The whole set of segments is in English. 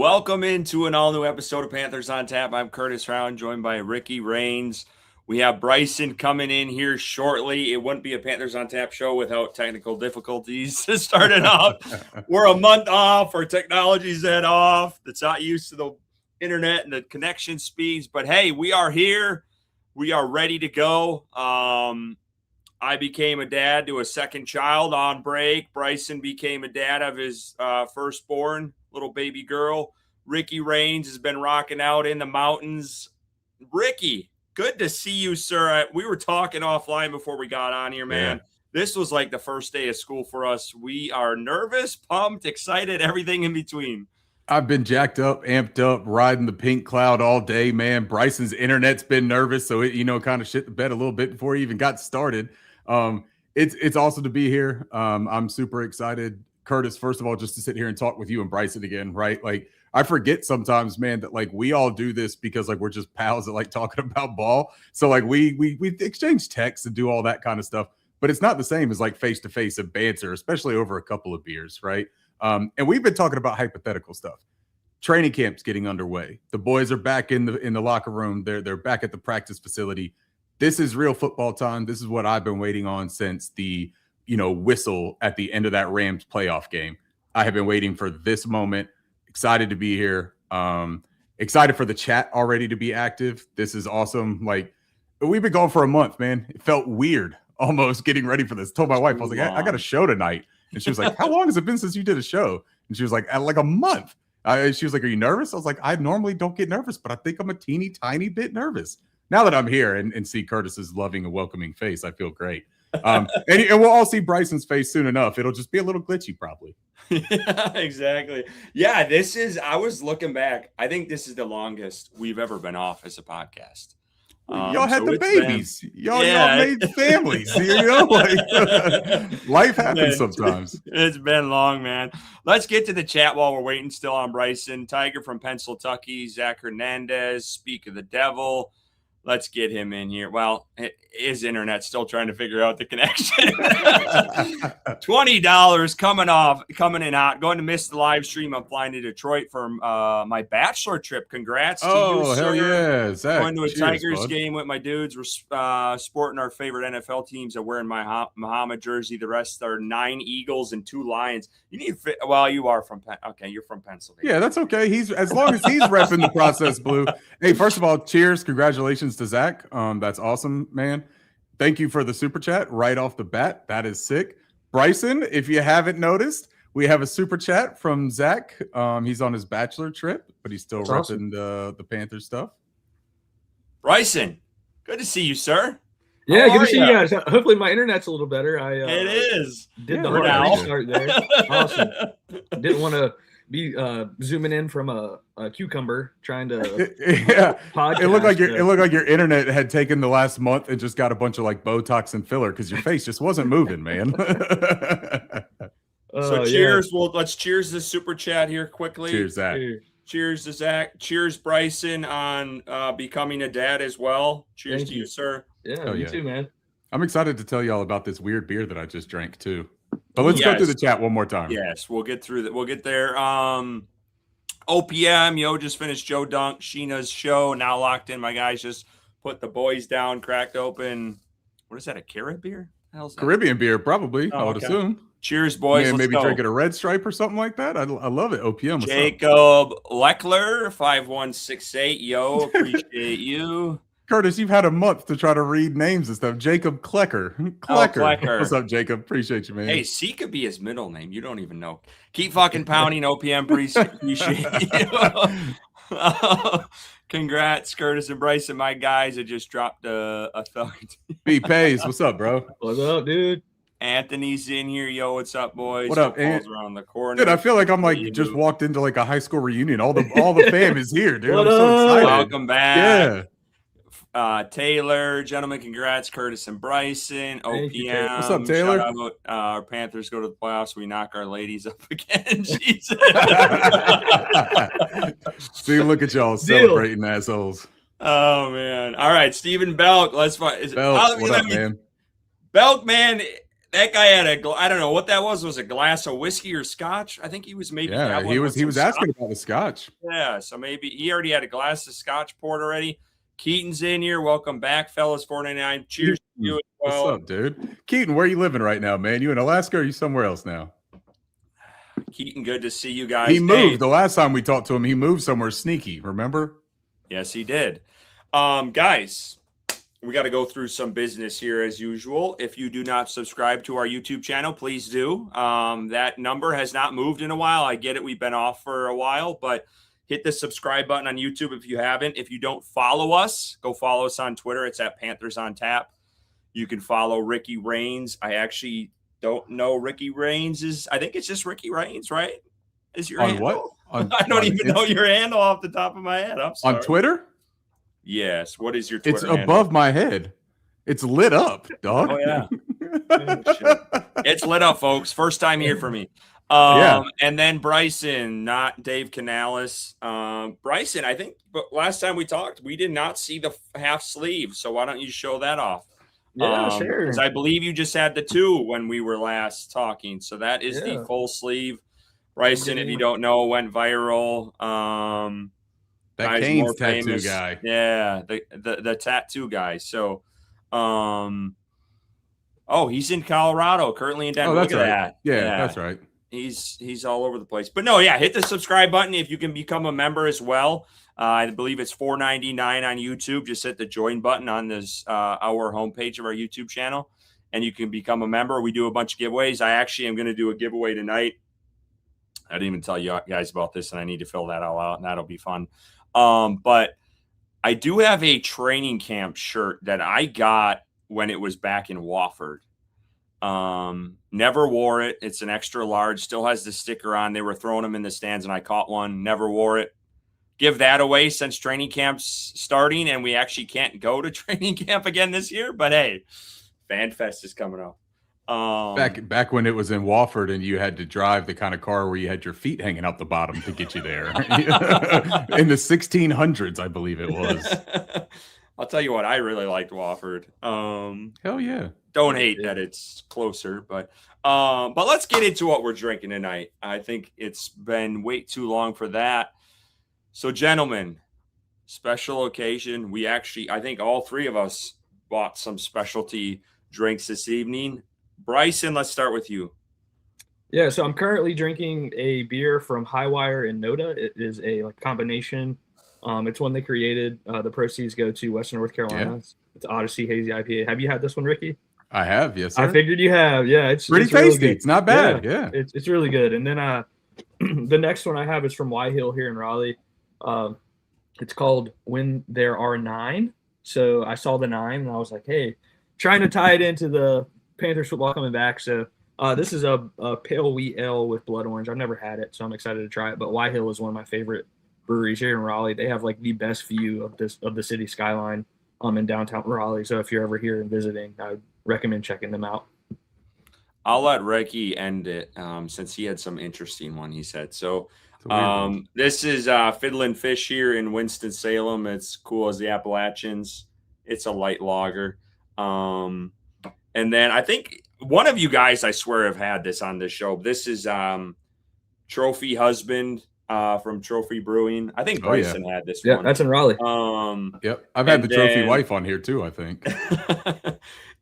Welcome into an all-new episode of Panthers on Tap. I'm Curtis Round, joined by Ricky Rains. We have Bryson coming in here shortly. It wouldn't be a Panthers on Tap show without technical difficulties to start it out. We're a month off. Our technology's off. It's not used to the internet and the connection speeds. But, hey, we are here. We are ready to go. I became a dad to a second child on break. Bryson became a dad of his firstborn little baby girl. Ricky Rains has been rocking out in the mountains. Ricky, good to see you, sir. We were talking offline before we got on here, man. Yeah. This was like the first day of school for us. We are nervous, pumped, excited, everything in between. I've been jacked up, amped up, riding the pink cloud all day, man. Bryson's internet's been nervous, so it, kind of shit the bed a little bit before he even got started. It's awesome to be here. I'm super excited. Curtis, first of all, just to sit here and talk with you and Bryson again, right? Like, I forget sometimes, man, that like we all do this because like we're just pals that like talking about ball. So like we exchange texts and do all that kind of stuff, but it's not the same as like face to face and banter, especially over a couple of beers, right? And we've been talking about hypothetical stuff. Training camp's getting underway. The boys are back in the locker room. They're back at the practice facility. This is real football time. This is what I've been waiting on since the whistle at the end of that Rams playoff game. I have been waiting for this moment. Excited to be here. Excited for the chat already to be active. This is awesome. Like, we've been going for a month, man. It felt weird almost getting ready for this. Told my wife, I was like, I got a show tonight. And she was like, how long has it been since you did a show? And she was like, like a month. She was like, are you nervous? I was like, I normally don't get nervous, but I think I'm a teeny tiny bit nervous. Now that I'm here and see Curtis's loving and welcoming face, I feel great. And we'll all see Bryson's face soon enough. It'll just be a little glitchy probably. Yeah, exactly. Yeah, I was looking back. I think this is the longest we've ever been off as a podcast. Y'all had the babies. Y'all made families. Like, life happens sometimes. It's been long, man. Let's get to the chat while we're waiting still on Bryson. Tiger from Pennsylvania, Zach Hernandez, Speak of the Devil. Let's get him in here. Well, his internet's still trying to figure out the connection. $20 coming in hot. Going to miss the live stream. I'm flying to Detroit for my bachelor trip. Congrats to you, sir. Hell yeah. Zach, going to a Tigers game with my dudes. We're sporting our favorite NFL teams. I'm wearing my Muhammad jersey. The rest are 9 Eagles and 2 Lions. You need to you are from you're from Pennsylvania. Yeah, that's okay. As long as he's repping the process blue. Hey, first of all, cheers. Congratulations to Zach. That's awesome, man. Thank you for the super chat right off the bat. That is sick. Bryson, if you haven't noticed, we have a super chat from Zach. He's on his bachelor trip, but he's still repping the Panthers stuff. Bryson, good to see you, sir. Yeah, good to see you guys. Hopefully my internet's a little better. It is. Did the hard restart there. Awesome. Didn't want to be zooming in from a cucumber trying to podcast. It looked like your internet had taken the last month and just got a bunch of like Botox and filler because your face just wasn't moving, man. So cheers. Well, let's cheers this super chat here quickly. Cheers, Zach. Cheers to Zach. Cheers, Bryson, on becoming a dad as well. Cheers to you, sir. Yeah, you too, man. I'm excited to tell y'all about this weird beer that I just drank too. But let's go through the chat one more time. Yes, we'll get through that. We'll get there. OPM, just finished Joe Dunk, Sheena's show. Now locked in. My guys just put the boys down, cracked open. What is that, a Carib beer? Caribbean beer, probably, I would assume. Cheers, boys. Yeah, maybe drinking a Red Stripe or something like that. I love it. OPM. Jacob Leckler, 5168. Yo, appreciate you. Curtis, you've had a month to try to read names and stuff. Jacob Klecker. Klecker. What's up, Jacob? Appreciate you, man. Hey, C could be his middle name. You don't even know. Keep fucking pounding, OPM. Appreciate you. Congrats, Curtis and Bryson, my guys. I just dropped a thug. B Pays, what's up, bro? What's up, dude? Anthony's in here. Yo, what's up, boys? What up, Ant? Around the corner. Dude, I feel like I'm like just walked into like a high school reunion. All the fam is here, dude. I'm so excited. Welcome back. Yeah. Taylor, gentlemen, congrats, Curtis and Bryson. OPM. What's up, Taylor? Shout out, our Panthers go to the playoffs. We knock our ladies up again. Jesus. See, look at y'all celebrating assholes. Oh, man. All right, Stephen Belk. Let's find. Belk, what up, man? Belk, man. That guy had I don't know what that was a glass of whiskey or scotch? I think he was maybe Yeah, he was asking about the scotch. Yeah, so maybe he already had a glass of scotch poured already. Keaton's in here. Welcome back, fellas. 499. Cheers to you as well. What's up, dude? Keaton, where are you living right now, man? You in Alaska or are you somewhere else now? Keaton, good to see you guys. He moved the last time we talked to him. He moved somewhere sneaky, remember? Yes, he did. Guys, we got to go through some business here as usual. If you do not subscribe to our YouTube channel, please do. That number has not moved in a while. I get it. We've been off for a while, but hit the subscribe button on YouTube if you haven't. If you don't follow us, go follow us on Twitter. It's at Panthers on Tap. You can follow Ricky Rains. I actually don't know Ricky Rains I think it's just Ricky Rains, right? Is your handle? What? I don't even know your handle off the top of my head. I'm sorry. On Twitter? Yes. What is your Twitter handle? It's above my head. It's lit up, dog. Oh, yeah. It's lit up, folks. First time here for me. And then Bryson, not Dave Canales. Bryson, I think last time we talked, we did not see the half sleeve. So why don't you show that off? Yeah, sure. Because I believe you just had the 2 when we were last talking. So that is the full sleeve. Bryson, if you don't know, went viral. That Kane's tattoo guy. Yeah, the tattoo guy. So, he's in Colorado, currently in Denver. Oh, that's Look at right. that. Yeah, that's right. He's all over the place. But no, yeah, hit the subscribe button if you can become a member as well. I believe it's $4.99 on YouTube. Just hit the join button on this our homepage of our YouTube channel, and you can become a member. We do a bunch of giveaways. I actually am going to do a giveaway tonight. I didn't even tell you guys about this, and I need to fill that all out, and that'll be fun. But I do have a training camp shirt that I got when it was back in Wofford. Never wore it. It's an extra large, still has the sticker on. They were throwing them in the stands and I caught one, never wore it. Give that away since training camp's starting and we actually can't go to training camp again this year. But hey, Fan Fest is coming up. Back when it was in Wofford and you had to drive the kind of car where you had your feet hanging out the bottom to get you there. In the 1600s, I believe it was. I'll tell you what, I really liked Wofford. Hell yeah. Don't hate that it's closer, but let's get into what we're drinking tonight. I think it's been way too long for that. So, gentlemen, special occasion. I think all 3 of us bought some specialty drinks this evening. Bryson, let's start with you. Yeah, so I'm currently drinking a beer from Highwire and Noda. It is a combination. It's one they created. The proceeds go to Western North Carolina. Yeah. It's Odyssey Hazy IPA. Have you had this one, Ricky? I have, yes, sir. I figured you have. Yeah, it's pretty tasty. Really good. It's not bad. Yeah. It's really good. And then the next one I have is from Y Hill here in Raleigh. It's called When There Are 9. So I saw the 9 and I was like, hey, trying to tie it into the Panthers football coming back. So this is a pale wheat ale with blood orange. I've never had it, so I'm excited to try it. But Y Hill is one of my favorite breweries here in Raleigh. They have the best view of the city skyline in downtown Raleigh. So if you're ever here and visiting, I would recommend checking them out. I'll let Ricky end it since he had some interesting one he said. So this is Fiddlin' Fish here in Winston-Salem. It's cool as the Appalachians. It's a light lager. And then I think one of you guys, I swear, have had this on this show. This is Trophy Husband from Trophy Brewing. I think Bryson had this one. Yeah, that's in Raleigh. Yep. I've had the Trophy Wife on here too, I think.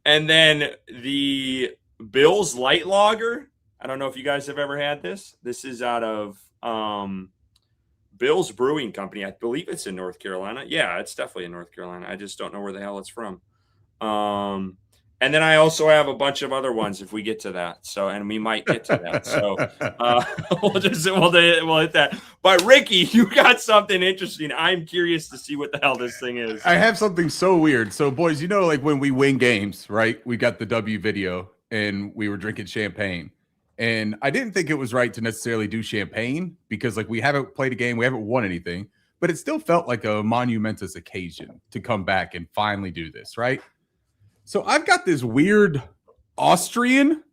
And then the Bill's Light Lager. I don't know if you guys have ever had this. This is out of Bill's Brewing Company. I believe it's in North Carolina. Yeah, it's definitely in North Carolina. I just don't know where the hell it's from. And then I also have a bunch of other ones if we get to that. So, and we might get to that. So we'll hit that. But Ricky, you got something interesting. I'm curious to see what the hell this thing is. I have something so weird. So boys, like when we win games, right? We got the W video and we were drinking champagne. And I didn't think it was right to necessarily do champagne because we haven't played a game. We haven't won anything, but it still felt like a monumentous occasion to come back and finally do this, right? So I've got this weird Austrian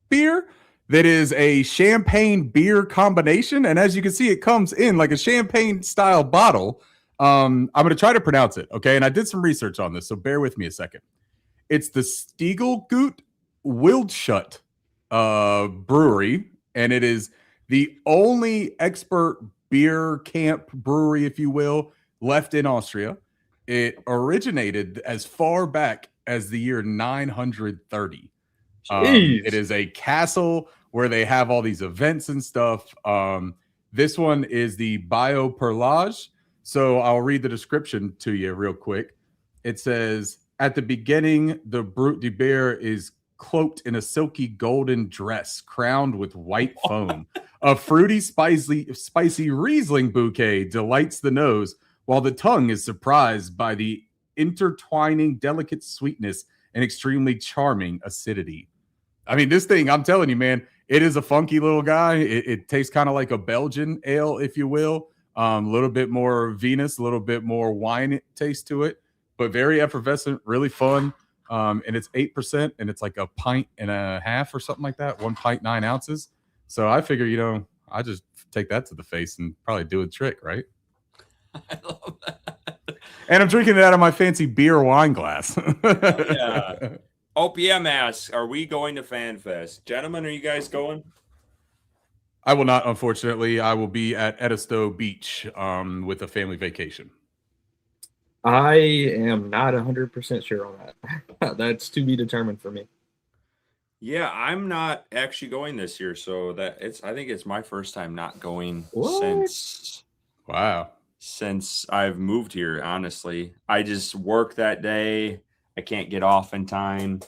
beer that is a champagne beer combination. And as you can see, it comes in like a champagne style bottle. I'm going to try to pronounce it. Okay. And I did some research on this, so bear with me a second. It's the Stiegelgut Wildschut brewery, and it is the only expert beer camp brewery, if you will, left in Austria. It originated as far back as the year 930. It Jeez. is a castle where they have all these events and stuff. This one is the Bio Perlage. So I'll read the description to you real quick. It says, at the beginning, the Brute de Beer is cloaked in a silky golden dress crowned with white foam. A fruity, spicy Riesling bouquet delights the nose, while the tongue is surprised by the intertwining delicate sweetness and extremely charming acidity. I mean, this thing, I'm telling you, man, it is a funky little guy. It tastes kind of like a Belgian ale, if you will. A little bit more Venus, a little bit more wine taste to it, but very effervescent, really fun. And it's 8%, and it's like a pint and a half or something like that. 1 pint, 9 ounces. So I figure, I just take that to the face and probably do a trick, right? I love that. And I'm drinking it out of my fancy beer wine glass. Yeah. OPM asks, are we going to FanFest? Gentlemen, are you guys going? I will not, unfortunately. I will be at Edisto Beach with a family vacation. I am not 100% sure on that. That's to be determined for me. Yeah, I'm not actually going this year, so I think it's my first time not going What? since I've moved here, honestly. I just work that day. I can't get off in time.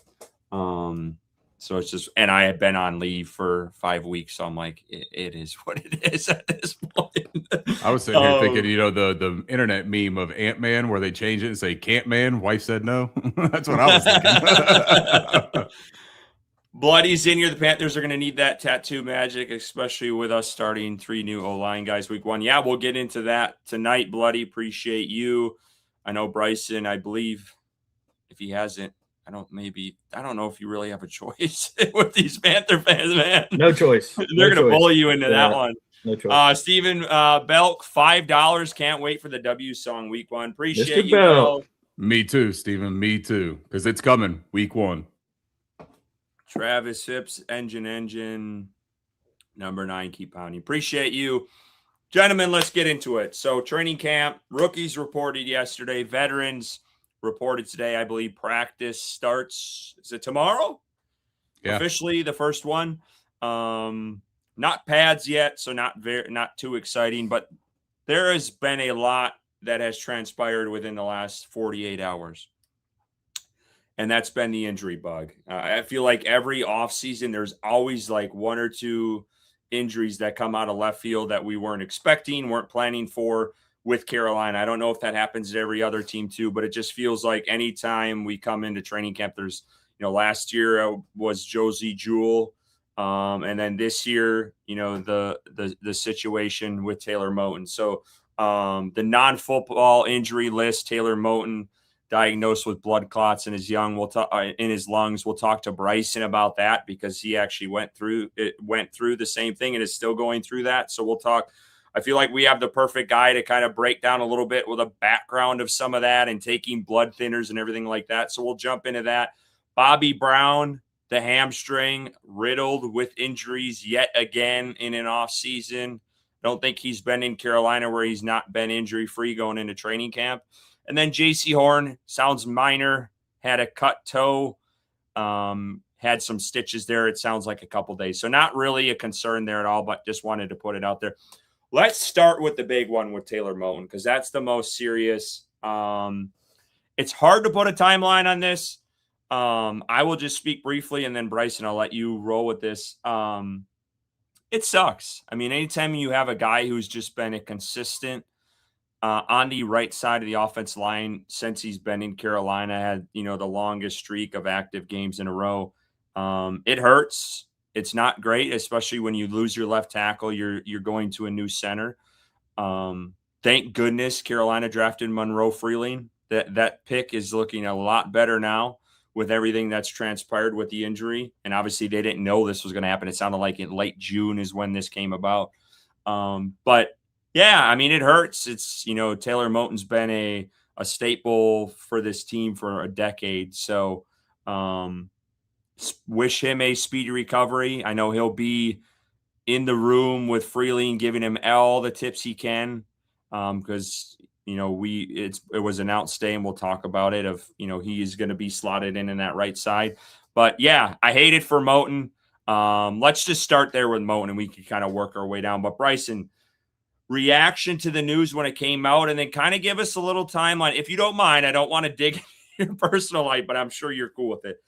So it's just, and I have been on leave for 5 weeks, so I'm like, it is what it is at this point. I was sitting here thinking, the internet meme of Ant-Man where they change it and say Can't-Man, wife said no. That's what I was thinking. Bloody's in here. The Panthers are going to need that tattoo magic, especially with us starting 3 new O-line guys week 1. Yeah, we'll get into that tonight, Bloody. Appreciate you. I know Bryson, I believe, if he hasn't, I don't know if you really have a choice with these Panther fans, man. No choice. They're going to bully you into that one. No choice. Stephen Belk, $5. Can't wait for the W song week 1. Appreciate Mr. you, Belk. Me too, Stephen. Me too. Because it's coming week 1. Travis Phipps, engine, number 9, keep pounding. Appreciate you. Gentlemen, let's get into it. So training camp, rookies reported yesterday, veterans reported today. I believe practice starts, is it tomorrow? Yeah. Officially the first one. Not pads yet, so not too exciting, but there has been a lot that has transpired within the last 48 hours. And that's been the injury bug. I feel like every offseason, there's always like 1 or 2 injuries that come out of left field that we weren't expecting, weren't planning for with Carolina. I don't know if that happens at every other team too, but it just feels like anytime we come into training camp, there's, last year was Josie Jewell. And then this year, the situation with Taylor Moton. So the non-football injury list, Taylor Moton, diagnosed with blood clots in his lungs. We'll talk to Bryson about that because he actually went through the same thing and is still going through that. So we'll talk. I feel like we have the perfect guy to kind of break down a little bit with a background of some of that and taking blood thinners and everything like that. So we'll jump into that. Bobby Brown, the hamstring, riddled with injuries yet again in an off season. Don't think he's been in Carolina where he's not been injury free going into training camp. And then JC Horn, sounds minor, had a cut toe, had some stitches there. It sounds like a couple days. So not really a concern there at all, but just wanted to put it out there. Let's start with the big one with Taylor Moton because that's the most serious. It's hard to put a timeline on this. I will just speak briefly, and then Bryson, I'll let you roll with this. It sucks. I mean, anytime you have a guy who's just been a consistent on the right side of the offense line since he's been in Carolina, had, the longest streak of active games in a row. It hurts. It's not great, especially when you lose your left tackle, you're going to a new center. Thank goodness Carolina drafted Monroe Freeling. That pick is looking a lot better now with everything that's transpired with the injury. And obviously they didn't know this was going to happen. It sounded like in late June is when this came about. But yeah, I mean, it hurts. It's, Taylor Moton's been a staple for this team for a decade. So wish him a speedy recovery. I know he'll be in the room with Freeling, giving him all the tips he can, because it was announced today, and we'll talk about it. He is going to be slotted in that right side. But yeah, I hate it for Moten. Let's just start there with Moten, and we can kind of work our way down. But Bryson, reaction to the news when it came out, and then kind of give us a little timeline, if you don't mind. I don't want to dig your personal life, but I'm sure you're cool with it.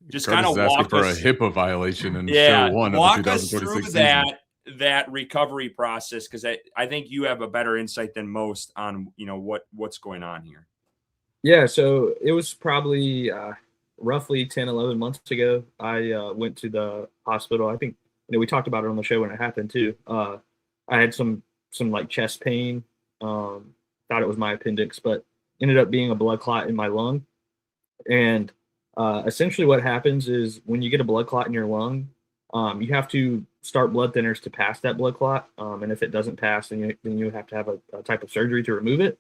Just kind of walk for us a HIPAA violation in show one of the 2026 season. that recovery process, because I think you have a better insight than most on what's going on here. Yeah, so it was probably roughly 10-11 months ago. I went to the hospital. I think we talked about it on the show when it happened too. I had some like chest pain. Thought it was my appendix, but ended up being a blood clot in my lung. And essentially what happens is when you get a blood clot in your lung, you have to start blood thinners to pass that blood clot. And if it doesn't pass, then you have to have a type of surgery to remove it.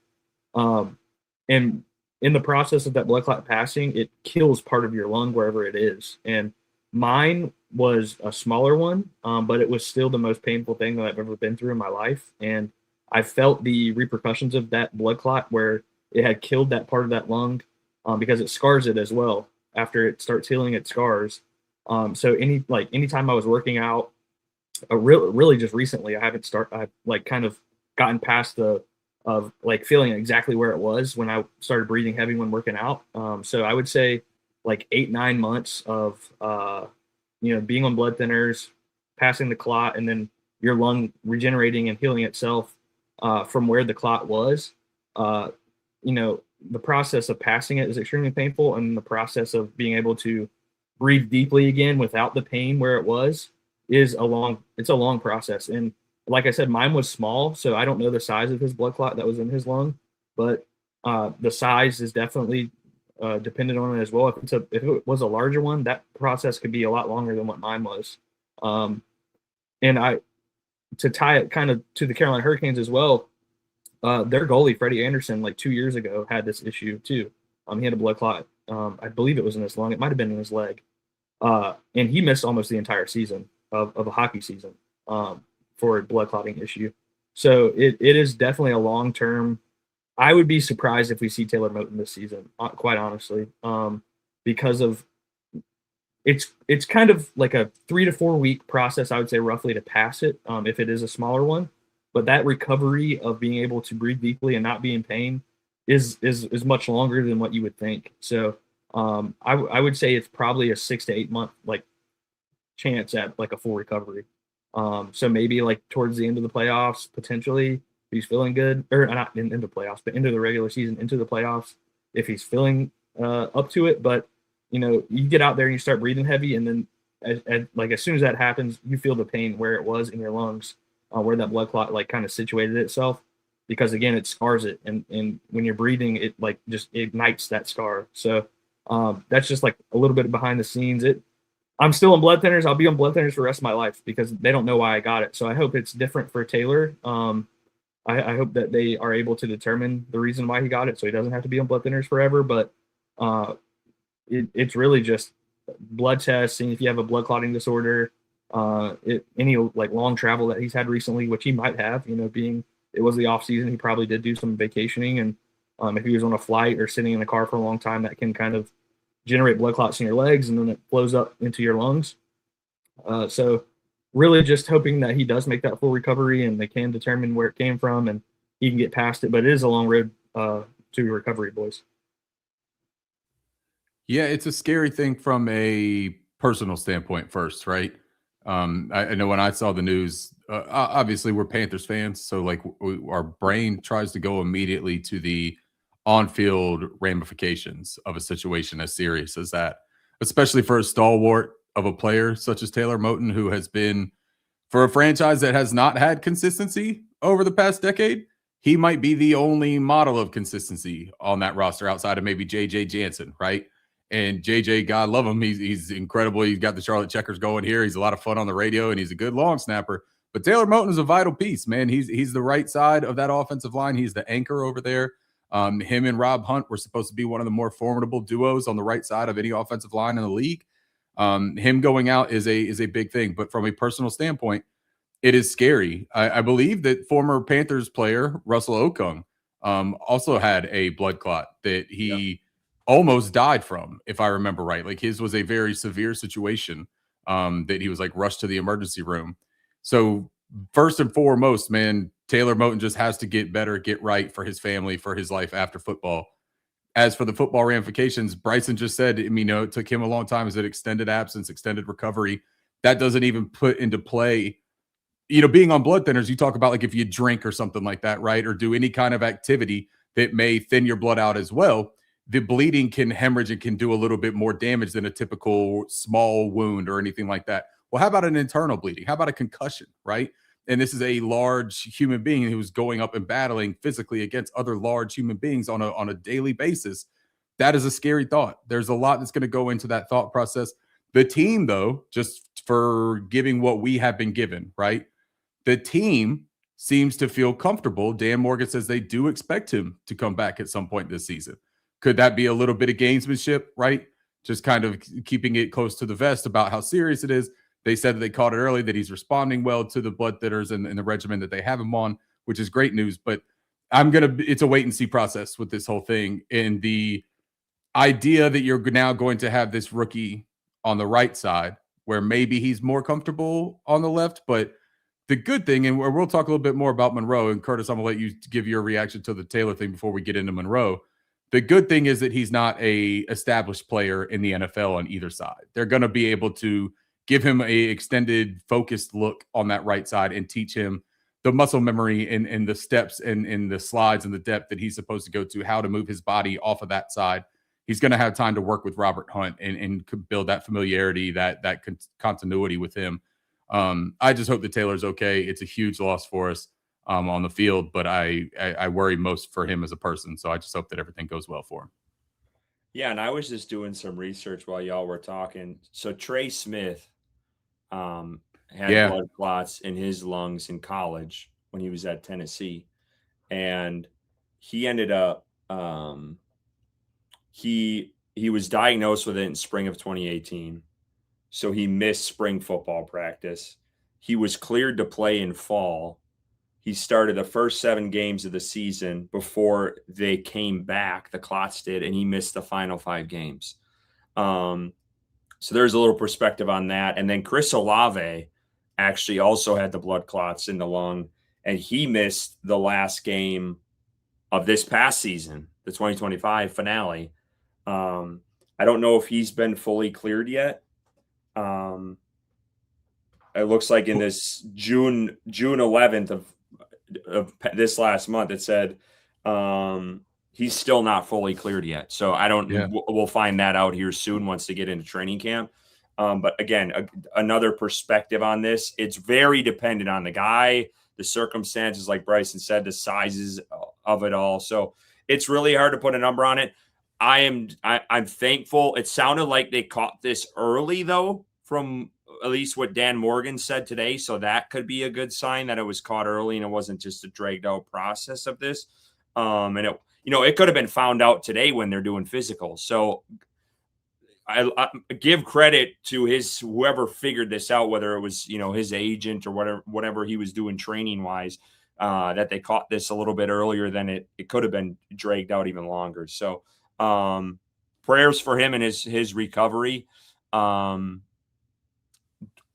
And in the process of that blood clot passing, it kills part of your lung wherever it is. And mine was a smaller one, but it was still the most painful thing that I've ever been through in my life. And I felt the repercussions of that blood clot where it had killed that part of that lung, because it scars it as well. After it starts healing, it scars. So anytime I was working out, really just recently, I've like kind of gotten past of like feeling exactly where it was when I started breathing heavy when working out. So I would say like 8-9 months of being on blood thinners, passing the clot, and then your lung regenerating and healing itself from where the clot was. The process of passing it is extremely painful, and the process of being able to breathe deeply again without the pain where it was is a long process. And like I said, mine was small, so I don't know the size of his blood clot that was in his lung, but the size is definitely dependent on it as well. If it was a larger one, that process could be a lot longer than what mine was. And to tie it kind of to the Carolina Hurricanes as well, their goalie, Freddie Anderson, like 2 years ago, had this issue too. He had a blood clot. I believe it was in his lung. It might have been in his leg. And he missed almost the entire season of a hockey season for a blood clotting issue. So it is definitely a long-term. I would be surprised if we see Taylor Moten this season, quite honestly, because of it's kind of like a 3 to 4 week process, I would say, roughly, to pass it, if it is a smaller one. But that recovery of being able to breathe deeply and not be in pain is much longer than what you would think. So I would say it's probably a 6 to 8 month like chance at like a full recovery. So maybe like towards the end of the playoffs, potentially, if he's feeling good, or not into the playoffs, but into the regular season, into the playoffs, if he's feeling up to it. But you get out there and you start breathing heavy, and then as soon as that happens, you feel the pain where it was in your lungs, where that blood clot like kind of situated itself, because again, it scars it, and when you're breathing, it like just ignites that scar. So that's just like a little bit behind the scenes. I'm still on blood thinners. I'll be on blood thinners for the rest of my life because they don't know why I got it. So I hope it's different for Taylor. I hope that they are able to determine the reason why he got it, so he doesn't have to be on blood thinners forever. But it's really just blood tests, seeing if you have a blood clotting disorder, any like long travel that he's had recently, which he might have. Being it was the off season, he probably did do some vacationing, and if he was on a flight or sitting in the car for a long time, that can kind of generate blood clots in your legs, and then it flows up into your lungs. So really just hoping that he does make that full recovery and they can determine where it came from and he can get past it. But it is a long road to recovery, boys. Yeah, it's a scary thing from a personal standpoint first, right? I know when I saw the news, obviously we're Panthers fans, so like our brain tries to go immediately to the on-field ramifications of a situation as serious as that, especially for a stalwart of a player such as Taylor Moten, who has been, for a franchise that has not had consistency over the past decade, he might be the only model of consistency on that roster outside of maybe JJ Jansen, right? And JJ, God love him, he's incredible. He's got the Charlotte Checkers going here. He's a lot of fun on the radio, and he's a good long snapper. But Taylor Moten is a vital piece, man. He's the right side of that offensive line. He's the anchor over there. Him and Rob Hunt were supposed to be one of the more formidable duos on the right side of any offensive line in the league. Him going out is a big thing, but from a personal standpoint, it is scary. I believe that former Panthers player Russell Okung also had a blood clot that he almost died from, if I remember right. Like his was a very severe situation that he was like rushed to the emergency room. So first and foremost, man, Taylor Moton just has to get better, get right for his family, for his life after football. As for the football ramifications, Bryson just said, it took him a long time. Is it extended absence, extended recovery? That doesn't even put into play being on blood thinners. You talk about like if you drink or something like that, right? Or do any kind of activity that may thin your blood out as well. The bleeding can hemorrhage and can do a little bit more damage than a typical small wound or anything like that. Well, how about an internal bleeding? How about a concussion, right? And this is a large human being who's going up and battling physically against other large human beings on a daily basis. That is a scary thought. There's a lot that's going to go into that thought process. The team, though, just for giving what we have been given, right? The team seems to feel comfortable. Dan Morgan says they do expect him to come back at some point this season. Could that be a little bit of gamesmanship, right? Just kind of keeping it close to the vest about how serious it is. They said that they caught it early, that he's responding well to the blood thinners and the regimen that they have him on, which is great news. But it's a wait and see process with this whole thing. And the idea that you're now going to have this rookie on the right side where maybe he's more comfortable on the left, but the good thing, and we'll talk a little bit more about Monroe, and Curtis, I'm going to let you give your reaction to the Taylor thing before we get into Monroe. The good thing is that he's not a established player in the NFL on either side. They're going to be able to give him a extended, focused look on that right side and teach him the muscle memory and the steps and the slides and the depth that he's supposed to go to, how to move his body off of that side. He's going to have time to work with Robert Hunt and build that familiarity, that continuity with him. I just hope that Taylor's okay. It's a huge loss for us on the field, but I worry most for him as a person. So I just hope that everything goes well for him. Yeah, and I was just doing some research while y'all were talking. So Trey Smith had blood clots in his lungs in college when he was at Tennessee, and he ended up he was diagnosed with it in spring of 2018. So he missed spring football practice. He was cleared to play in fall. He started the first 7 games of the season before they came back, the clots did, and he missed the final 5 games. So there's a little perspective on that. And then Chris Olave actually also had the blood clots in the lung, and he missed the last game of this past season, the 2025 finale. I don't know if he's been fully cleared yet. It looks like in this June 11th of this last month, it said he's still not fully cleared yet. So I don't. Yeah. We'll find that out here soon once they get into training camp. But again, another perspective on this. It's very dependent on the guy, the circumstances, like Bryson said, the sizes of it all. So it's really hard to put a number on it. I'm thankful. It sounded like they caught this early, though, from at least what Dan Morgan said today. So that could be a good sign that it was caught early and it wasn't just a dragged out process of this. And it could have been found out today when they're doing physicals. So I give credit to whoever figured this out, whether it was, his agent or whatever he was doing training wise, that they caught this a little bit earlier than it could have been dragged out even longer. So, prayers for him and his recovery.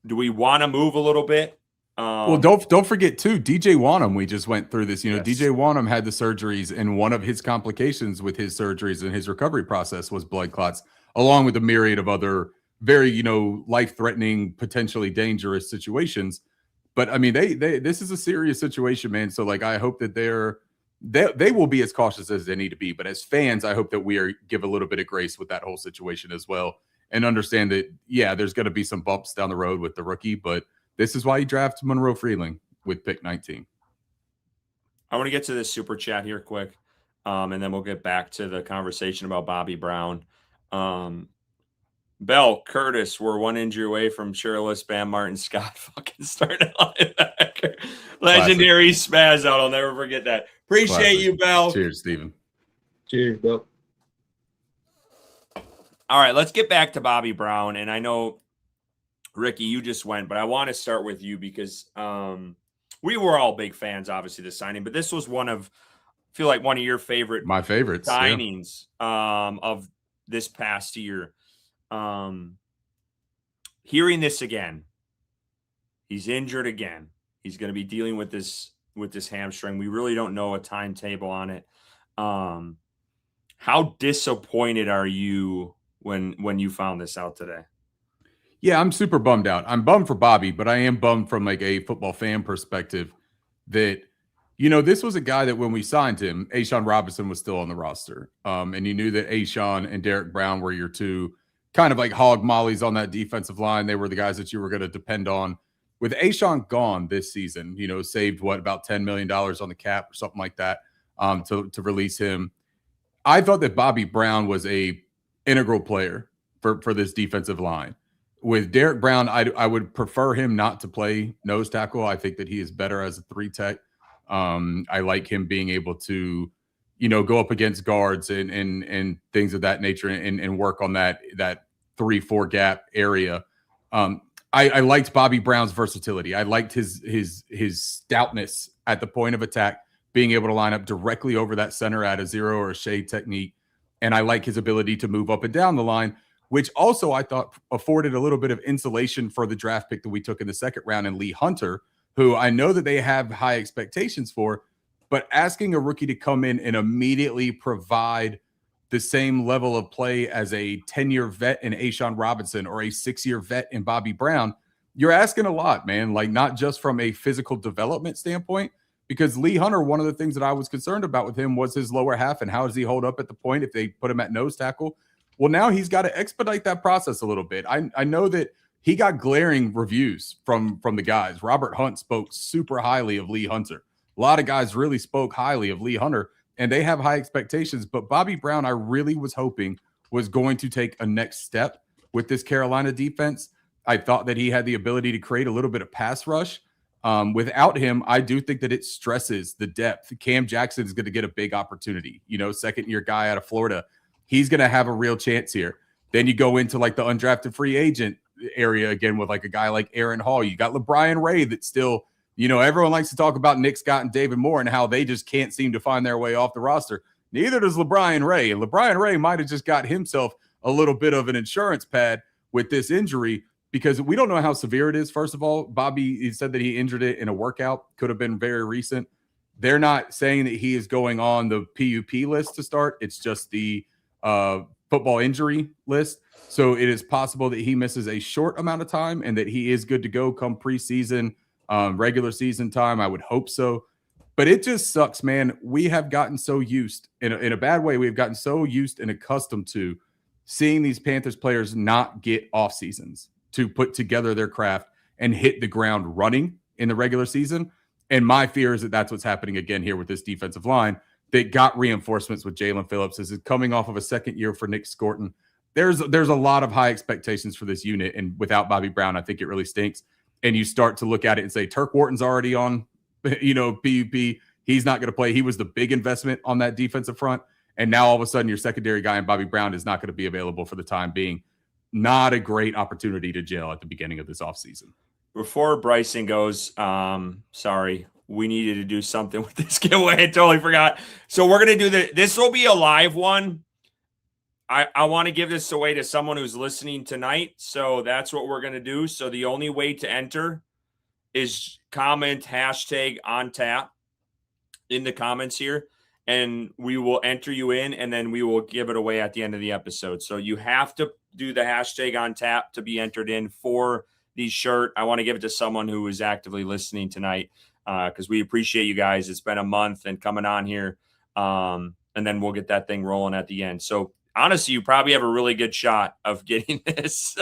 Do we want to move a little bit? Well, don't forget too, DJ Wanham. We just went through this. Yes. DJ Wanham had the surgeries, and one of his complications with his surgeries and his recovery process was blood clots, along with a myriad of other very, life-threatening, potentially dangerous situations. But I mean, this is a serious situation, man. So I hope that they will be as cautious as they need to be. But as fans, I hope that we give a little bit of grace with that whole situation as well, and understand that, there's going to be some bumps down the road with the rookie, but this is why you draft Monroe Freeling with pick 19. I want to get to this super chat here quick, and then we'll get back to the conversation about Bobby Brown. Bell, Curtis, we're one injury away from Shirless, Bam Martin, Scott fucking starting linebacker. Legendary spaz out. I'll never forget that. Appreciate you, Bell. Cheers, Steven. Cheers, Bill. All right, let's get back to Bobby Brown. And I know, Ricky, you just went, but I want to start with you because we were all big fans, obviously, of the signing, but this was one of your favorite My favorites. signings of this past year. Hearing this again, he's injured again. He's going to be dealing with this hamstring. We really don't know a timetable on it. How disappointed are you when you found this out today? Yeah, I'm super bummed out. I'm bummed for Bobby, but I am bummed from like a football fan perspective that, this was a guy that when we signed him, A'Shawn Robinson was still on the roster. And you knew that A'Shawn and Derek Brown were your two kind of like hog mollies on that defensive line. They were the guys that you were going to depend on. With A'Shawn gone this season, saved about $10 million on the cap or something like that to release him. I thought that Bobby Brown was a integral player for this defensive line. With Derek Brown, I would prefer him not to play nose tackle. I think that he is better as a 3-tech. I like him being able to, go up against guards and things of that nature and work on that 3-4 gap area. I liked Bobby Brown's versatility. I liked his stoutness at the point of attack, being able to line up directly over that center at a zero or a shade technique. And I like his ability to move up and down the line, which also I thought afforded a little bit of insulation for the draft pick that we took in the second round in Lee Hunter, who I know that they have high expectations for, but asking a rookie to come in and immediately provide the same level of play as a 10-year vet in A'Shawn Robinson or a 6-year vet in Bobby Brown, you're asking a lot, man. Like, not just from a physical development standpoint, because Lee Hunter, one of the things that I was concerned about with him was his lower half and how does he hold up at the point if they put him at nose tackle. Well, now he's got to expedite that process a little bit. I know that he got glaring reviews from the guys. Robert Hunt spoke super highly of Lee Hunter. A lot of guys really spoke highly of Lee Hunter, and they have high expectations. But Bobby Brown, I really was hoping was going to take a next step with this Carolina defense. I thought that he had the ability to create a little bit of pass rush. Without him, I do think that it stresses the depth. Cam Jackson is going to get a big opportunity. Second-year guy out of Florida. He's going to have a real chance here. Then you go into like the undrafted free agent area again with like a guy like Aaron Hall. You got LeBrian Ray that still, everyone likes to talk about Nick Scott and David Moore and how they just can't seem to find their way off the roster. Neither does LeBrian Ray. And LeBrian Ray might have just got himself a little bit of an insurance pad with this injury because we don't know how severe it is. First of all, Bobby, he said that he injured it in a workout. Could have been very recent. They're not saying that he is going on the PUP list to start. It's just the football injury list. So it is possible that he misses a short amount of time and that he is good to go come preseason, regular season time. I would hope so. But it just sucks, man. We have gotten so used, in a bad way, we've gotten so used and accustomed to seeing these Panthers players not get off seasons to put together their craft and hit the ground running in the regular season. And my fear is that that's what's happening again here with this defensive line. They got reinforcements with Jalen Phillips. This is coming off of a second year for Nick Scorton. There's a lot of high expectations for this unit. And without Bobby Brown, I think it really stinks. And you start to look at it and say, Turk Wharton's already on, PUP. He's not going to play. He was the big investment on that defensive front. And now all of a sudden your secondary guy in Bobby Brown is not going to be available for the time being. Not a great opportunity to gel at the beginning of this offseason. Before Bryson goes, sorry, we needed to do something with this giveaway. I totally forgot. So we're going to do this will be a live one. I want to give this away to someone who's listening tonight. So that's what we're going to do. So the only way to enter is comment hashtag on tap in the comments here. And we will enter you in, and then we will give it away at the end of the episode. So you have to do the hashtag on tap to be entered in for the shirt. I want to give it to someone who is actively listening tonight because we appreciate you guys. It's been a month and coming on here, and then we'll get that thing rolling at the end. So honestly, you probably have a really good shot of getting this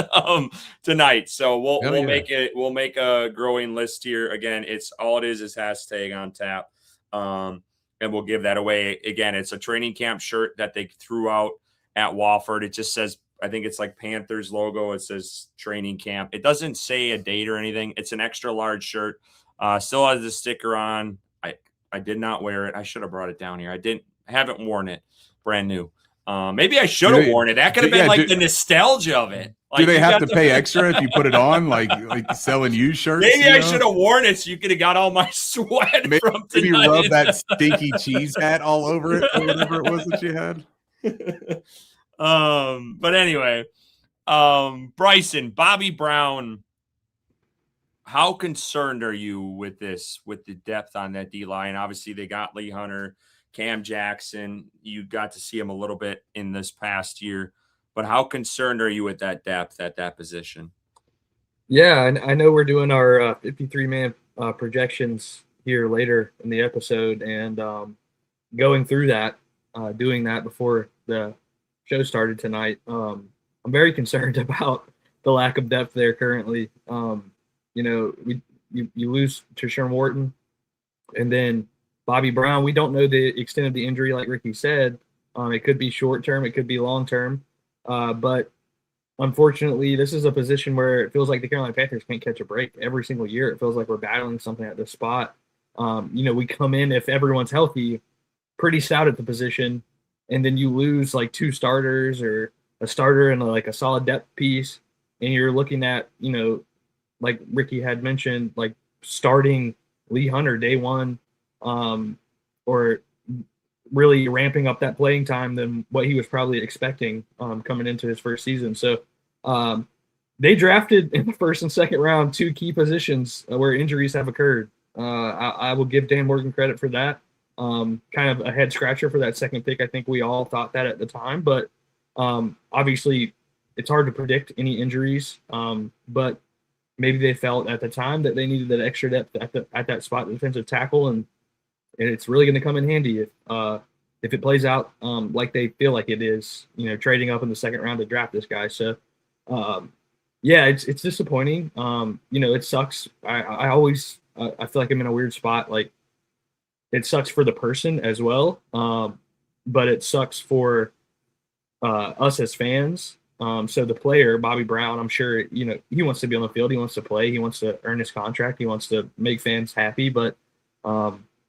tonight. So we'll make it. We'll make a growing list here. Again, it's all it is hashtag on tap. And we'll give that away. Again, it's a training camp shirt that they threw out at Wofford. It just says, I think it's like Panthers logo. It says training camp. It doesn't say a date or anything. It's an extra large shirt. Still has the sticker on. I did not wear it. I should have brought it down here. I haven't worn it. brand new. Maybe I should have worn it. That could have been like the nostalgia of it. Like, do they have to pay extra if you put it on, like selling used shirts? Maybe I should have worn it so you could have got all my sweat from tonight. Maybe rub that stinky cheese hat all over it or whatever it was that you had. But anyway, Bryson, Bobby Brown, how concerned are you with this, with the depth on that D line? Obviously, they got Lee Hunter, Cam Jackson. You got to see him a little bit in this past year, but how concerned are you with that depth at that position? Yeah, I know we're doing our 53-man projections here later in the episode, and going through that, doing that before the show started tonight. I'm very concerned about the lack of depth there currently. You lose Tershawn Wharton, and then Bobby Brown. We don't know the extent of the injury, like Ricky said. It could be short term, it could be long term, but unfortunately, this is a position where it feels like the Carolina Panthers can't catch a break every single year. It feels like we're battling something at this spot. We come in, if everyone's healthy, pretty stout at the position, and then you lose like 2 starters or a starter and like a solid depth piece, and you're looking at, like Ricky had mentioned, like starting Lee Hunter day one, or really ramping up that playing time than what he was probably expecting coming into his first season. So they drafted in the first and second round 2 key positions where injuries have occurred. I will give Dan Morgan credit for that. Kind of a head scratcher for that second pick. I think we all thought that at the time, but obviously it's hard to predict any injuries. But maybe they felt at the time that they needed that extra depth at that spot, defensive tackle, and it's really going to come in handy if it plays out like they feel like it is. Trading up in the second round to draft this guy. So, it's disappointing. It sucks. I always feel like I'm in a weird spot. Like, it sucks for the person as well, but it sucks for us as fans. So the player, Bobby Brown, I'm sure, he wants to be on the field. He wants to play. He wants to earn his contract. He wants to make fans happy. But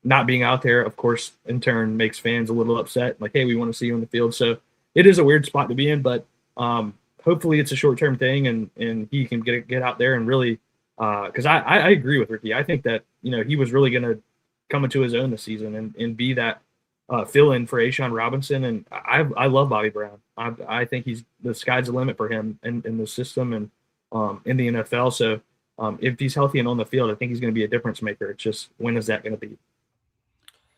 not being out there, of course, in turn makes fans a little upset. Like, hey, we want to see you on the field. So it is a weird spot to be in. But hopefully it's a short-term thing and he can get out there and really because I agree with Ricky. I think that, he was really going to come into his own this season and be that fill-in for A'Shawn Robinson, and I love Bobby Brown. I think the sky's the limit for him in the system and in the NFL. So if he's healthy and on the field, I think he's going to be a difference maker. It's just, when is that going to be?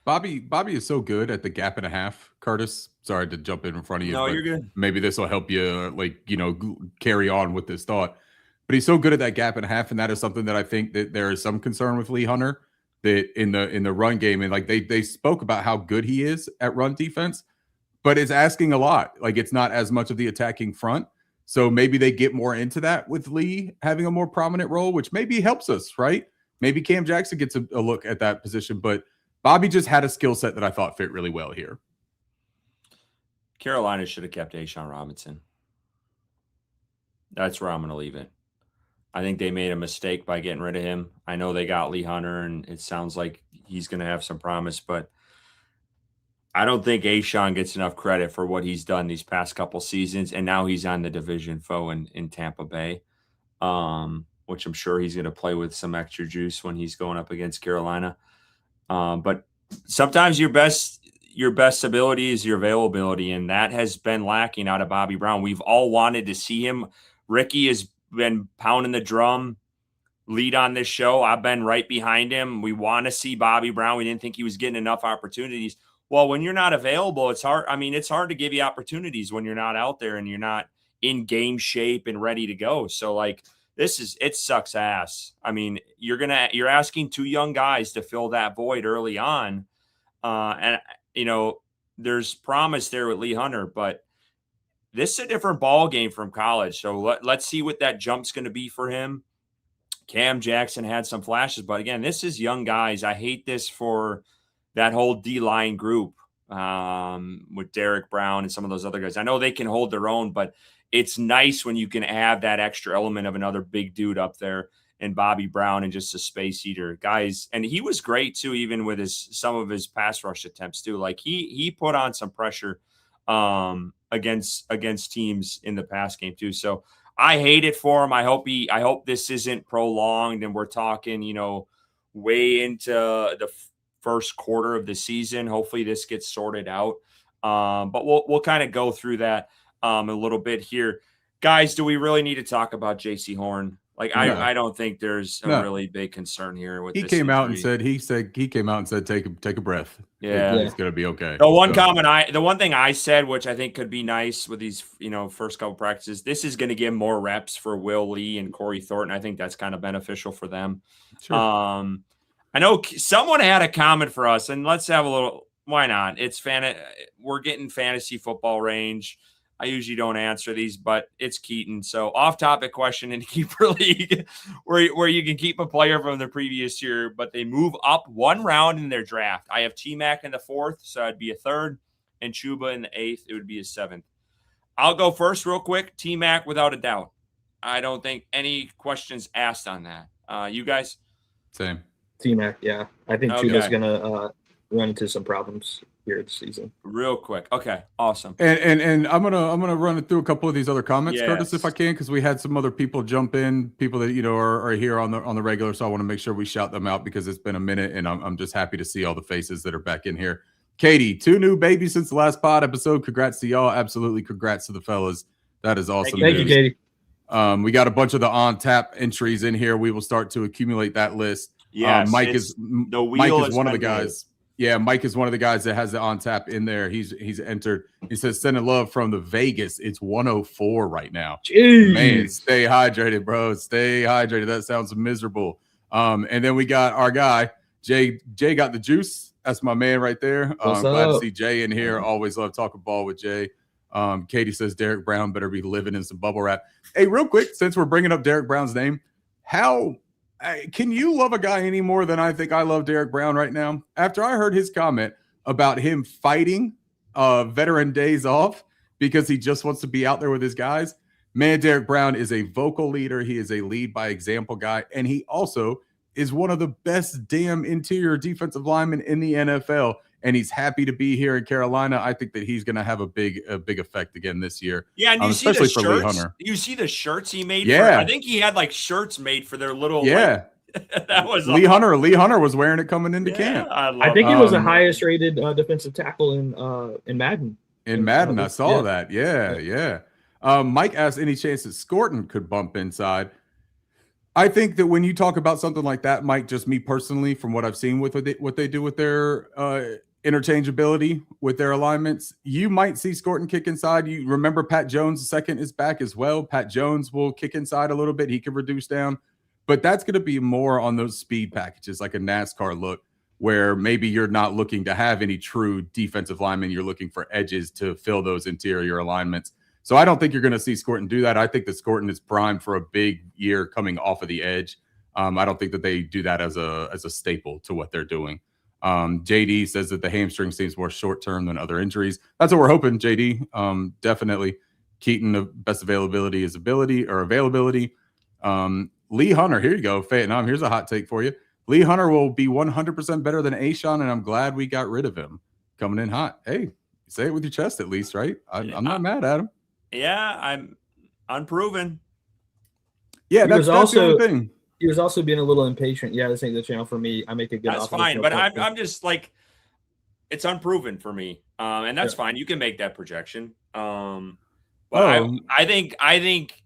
Bobby is so good at the gap and a half. Curtis, sorry to jump in front of you. No, you're good. Maybe this will help you, carry on with this thought. But he's so good at that gap and a half, and that is something that I think that there is some concern with Lee Hunter. That in the run game, and like they spoke about how good he is at run defense, but it's asking a lot. Like, it's not as much of the attacking front. So maybe they get more into that with Lee having a more prominent role, which maybe helps us, right? Maybe Cam Jackson gets a look at that position, but Bobby just had a skill set that I thought fit really well here. Carolina should have kept A'Shawn Robinson. That's where I'm going to leave it. I think they made a mistake by getting rid of him. I know they got Lee Hunter, and it sounds like he's going to have some promise, but I don't think A'Shawn gets enough credit for what he's done these past couple seasons, and now he's on the division foe in Tampa Bay, which I'm sure he's going to play with some extra juice when he's going up against Carolina. But sometimes your best ability is your availability, and that has been lacking out of Bobby Brown. We've all wanted to see him. Ricky has been pounding the drum lead on this show. I've been right behind him. We want to see Bobby Brown. We didn't think he was getting enough opportunities. Well, when you're not available, it's hard. I mean, it's hard to give you opportunities when you're not out there and you're not in game shape and ready to go. So like, it sucks ass. I mean, you're asking 2 young guys to fill that void early on. And there's promise there with Lee Hunter, but this is a different ball game from college. So let's see what that jump's going to be for him. Cam Jackson had some flashes, but again, this is young guys. I hate this for that whole D-line group with Derek Brown and some of those other guys. I know they can hold their own, but it's nice when you can have that extra element of another big dude up there and Bobby Brown and just a space eater. Guys, and he was great too, even with some of his pass rush attempts too. Like he put on some pressure against teams in the pass game too. So I hate it for him. I hope this isn't prolonged and we're talking, way into the first quarter of the season. Hopefully this gets sorted out. But we'll kind of go through that a little bit here. Guys, do we really need to talk about JC Horn? Like, No. I don't think there's a really big concern here with he this came out injury. and said take a breath. Yeah. It's gonna be okay. The one thing I said, which I think could be nice with these, first couple practices, this is going to give more reps for Will Lee and Corey Thornton. I think that's kind of beneficial for them. Sure. I know someone had a comment for us, and let's have a little. Why not? We're getting fantasy football range. I usually don't answer these, but it's Keaton. So off-topic question in Keeper League where you can keep a player from the previous year, but they move up one round in their draft. I have T-Mac in the 4th, so I'd be a 3rd, and Chuba in the 8th. It would be a 7th. I'll go first real quick. T-Mac without a doubt. I don't think any questions asked on that. You guys? Same. T-Mac, yeah. I think Okay. Chuba's going to run into some problems here this season. Real quick. Okay, awesome. And I'm gonna run through a couple of these other comments, Yes. Curtis, if I can, because we had some other people jump in, people that are here on the regular. So I want to make sure we shout them out because it's been a minute, and I'm just happy to see all the faces that are back in here. Katie, 2 new babies since the last pod episode. Congrats to y'all. Absolutely, congrats to the fellas. That is awesome. Thank you, Katie. We got a bunch of the on tap entries in here. We will start to accumulate that list. Yes, Mike is one of the guys. Yeah, Mike is one of the guys that has the on tap in there. He's entered. He says, sending love from the Vegas. It's 104 right now. Jeez. Man, stay hydrated, bro. Stay hydrated. That sounds miserable. And then we got our guy, Jay. Jay got the juice. That's my man right there. Glad to see Jay in here. Always love talking ball with Jay. Katie says Derek Brown better be living in some bubble wrap. Hey, real quick, since we're bringing up Derek Brown's name, can you love a guy any more than I think I love Derek Brown right now? After I heard his comment about him fighting veteran days off because he just wants to be out there with his guys, man, Derek Brown is a vocal leader. He is a lead by example guy, and he also is one of the best damn interior defensive linemen in the NFL. And he's happy to be here in Carolina. I think that he's going to have a big effect again this year. Yeah, and you see especially the for Lee shirts. Hunter. You see the shirts he made. Yeah, I think he had like shirts made for their little. Yeah, that was Lee Hunter. Lee Hunter was wearing it coming into camp. I think he was the highest rated defensive tackle in Madden. In Madden, I saw that. Yeah. Mike asked, any chance that Scorton could bump inside? I think that when you talk about something like that, Mike, just me personally, from what I've seen with what they do with their interchangeability with their alignments, you might see Scorton kick inside. You remember Pat Jones II is back as well. Pat Jones will kick inside a little bit. He can reduce down, but that's going to be more on those speed packages, like a NASCAR look, where maybe you're not looking to have any true defensive linemen. You're looking for edges to fill those interior alignments. So I don't think you're going to see Scorton do that. I think that Scorton is primed for a big year coming off of the edge. I don't think that they do that as a staple to what they're doing. JD says that the hamstring seems more short-term than other injuries. That's what we're hoping, JD. Definitely. Keaton, the best availability is availability. Lee Hunter, here you go. Vietnam, here's a hot take for you. Lee Hunter will be 100% better than A'Shawn, and I'm glad we got rid of him. Coming in hot. Hey, say it with your chest at least, right? I'm not mad at him. Yeah, I'm unproven. Yeah, that's the only thing. He was also being a little impatient. Yeah, this ain't the channel for me. I make a good. That's fine, but I'm just like, it's unproven for me, and that's fine. You can make that projection. But I think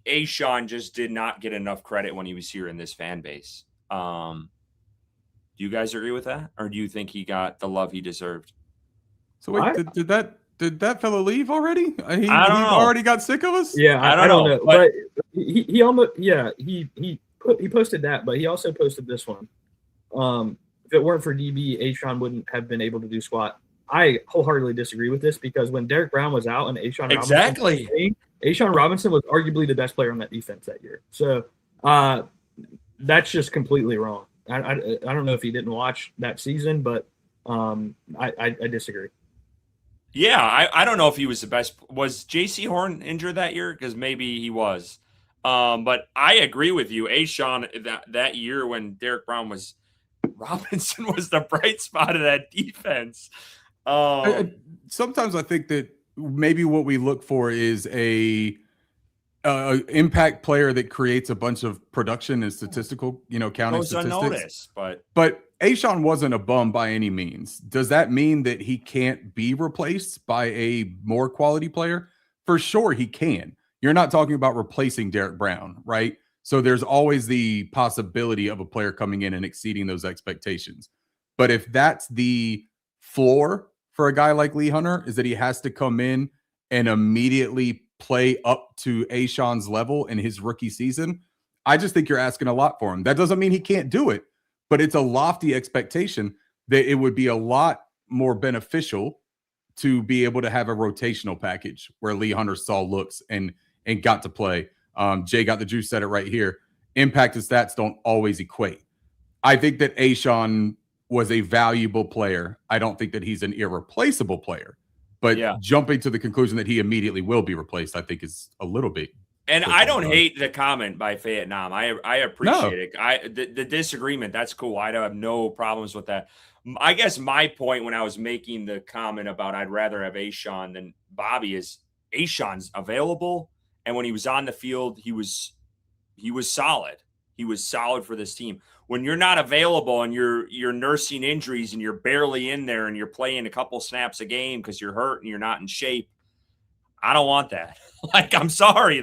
A'Shawn just did not get enough credit when he was here in this fan base. Do you guys agree with that, or do you think he got the love he deserved? So wait, did that fellow leave already? He already got sick of us? Yeah, I don't know. But he almost he posted that, but he also posted this one. If it weren't for DB, A'Shawn wouldn't have been able to do squat. I wholeheartedly disagree with this because when Derek Brown was out and A'Shawn Robinson was arguably the best player on that defense that year. So that's just completely wrong. I don't know if he didn't watch that season, but I disagree. Yeah, I don't know if he was the best. Was J.C. Horn injured that year? Because maybe he was. But I agree with you. A'Shawn, that year when Derek Brown was, Robinson was the bright spot of that defense. Sometimes I think that maybe what we look for is a impact player that creates a bunch of production and statistical, counting Goes statistics. unnoticed, But A'Shawn wasn't a bum by any means. Does that mean that he can't be replaced by a more quality player? For sure, he can. You're not talking about replacing Derek Brown, right? So there's always the possibility of a player coming in and exceeding those expectations. But if that's the floor for a guy like Lee Hunter, is that he has to come in and immediately play up to A'Shawn's level in his rookie season, I just think you're asking a lot for him. That doesn't mean he can't do it, but it's a lofty expectation that it would be a lot more beneficial to be able to have a rotational package where Lee Hunter saw looks and got to play. Jay got the juice, said it right here. Impact and stats don't always equate. I think that A'Shawn was a valuable player. I don't think that he's an irreplaceable player, but jumping to the conclusion that he immediately will be replaced, I think is a little bit. And I don't hate the comment by Vietnam. I appreciate it. The disagreement, that's cool. I don't have no problems with that. I guess my point when I was making the comment about I'd rather have A'Shawn than Bobby is A'Shawn's available, and when he was on the field, he was solid. He was solid for this team. When you're not available and you're nursing injuries and you're barely in there and you're playing a couple snaps a game because you're hurt and you're not in shape, I don't want that. I'm sorry.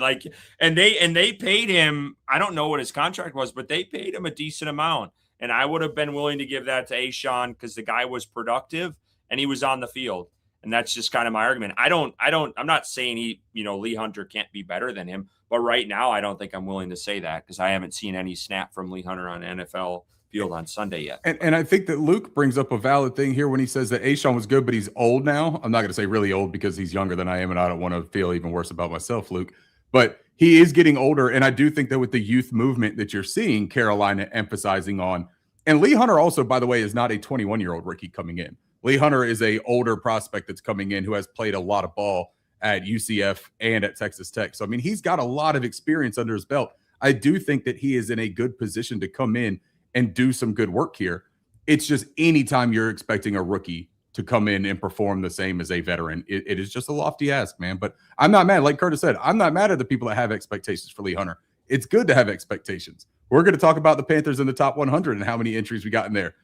And they paid him. I don't know what his contract was, but they paid him a decent amount. And I would have been willing to give that to A'Shawn because the guy was productive and he was on the field. And that's just kind of my argument. I'm not saying Lee Hunter can't be better than him, but right now I don't think I'm willing to say that because I haven't seen any snap from Lee Hunter on NFL field on Sunday yet. And I think that Luke brings up a valid thing here when he says that A'Shawn was good, but he's old now. I'm not going to say really old because he's younger than I am, and I don't want to feel even worse about myself, Luke. But he is getting older, and I do think that with the youth movement that you're seeing Carolina emphasizing on, and Lee Hunter also, by the way, is not a 21-year-old rookie coming in. Lee Hunter is a older prospect that's coming in who has played a lot of ball at UCF and at Texas Tech. So, I mean, he's got a lot of experience under his belt. I do think that he is in a good position to come in and do some good work here. It's just anytime you're expecting a rookie to come in and perform the same as a veteran, it is just a lofty ask, man. But I'm not mad. Like Curtis said, I'm not mad at the people that have expectations for Lee Hunter. It's good to have expectations. We're going to talk about the Panthers in the top 100 and how many entries we got in there.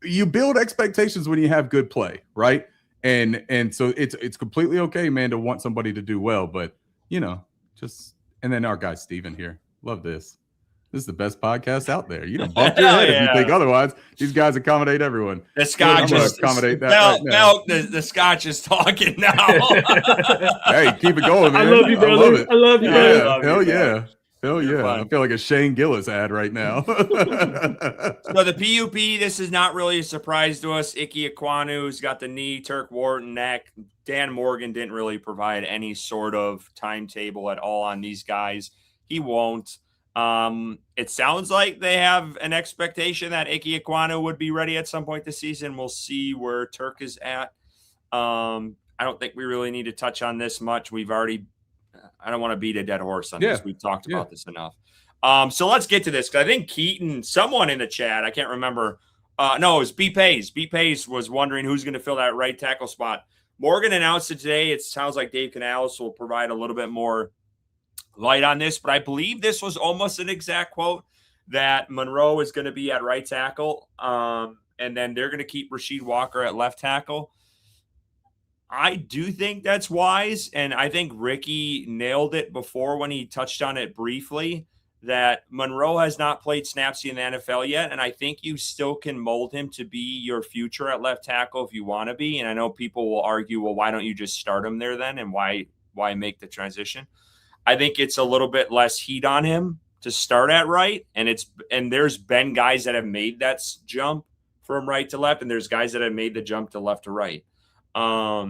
You build expectations when you have good play, right? And so it's completely okay, man, to want somebody to do well. But, and then our guy Steven here. Love this. This is the best podcast out there. You don't bump your head if you think otherwise. These guys accommodate everyone. The Scotch is accommodate that. Milk. The Scotch is talking now. Hey, keep it going, man. I love you, brother. I love you, brother. Hell yeah. Hell yeah. I feel like a Shane Gillis ad right now. So the PUP, this is not really a surprise to us. Ike Ekwonu's got the knee, Turk Wharton neck. Dan Morgan didn't really provide any sort of timetable at all on these guys. He won't. It sounds like they have an expectation that Ike Ekwonu would be ready at some point this season. We'll see where Turk is at. I don't think we really need to touch on this much. I don't want to beat a dead horse on this. We've talked about this enough. So let's get to this because I think Keaton, someone in the chat, I can't remember. No, it was B Pace. B Pace was wondering who's going to fill that right tackle spot. Morgan announced it today. It sounds like Dave Canales will provide a little bit more light on this, but I believe this was almost an exact quote that Monroe is going to be at right tackle. And then they're going to keep Rasheed Walker at left tackle. I do think that's wise. And I think Ricky nailed it before when he touched on it briefly that Monroe has not played snaps in the NFL yet. And I think you still can mold him to be your future at left tackle if you want to be. And I know people will argue, well, why don't you just start him there then? And why make the transition? I think it's a little bit less heat on him to start at right. And there's been guys that have made that jump from right to left. And there's guys that have made the jump to left to right. I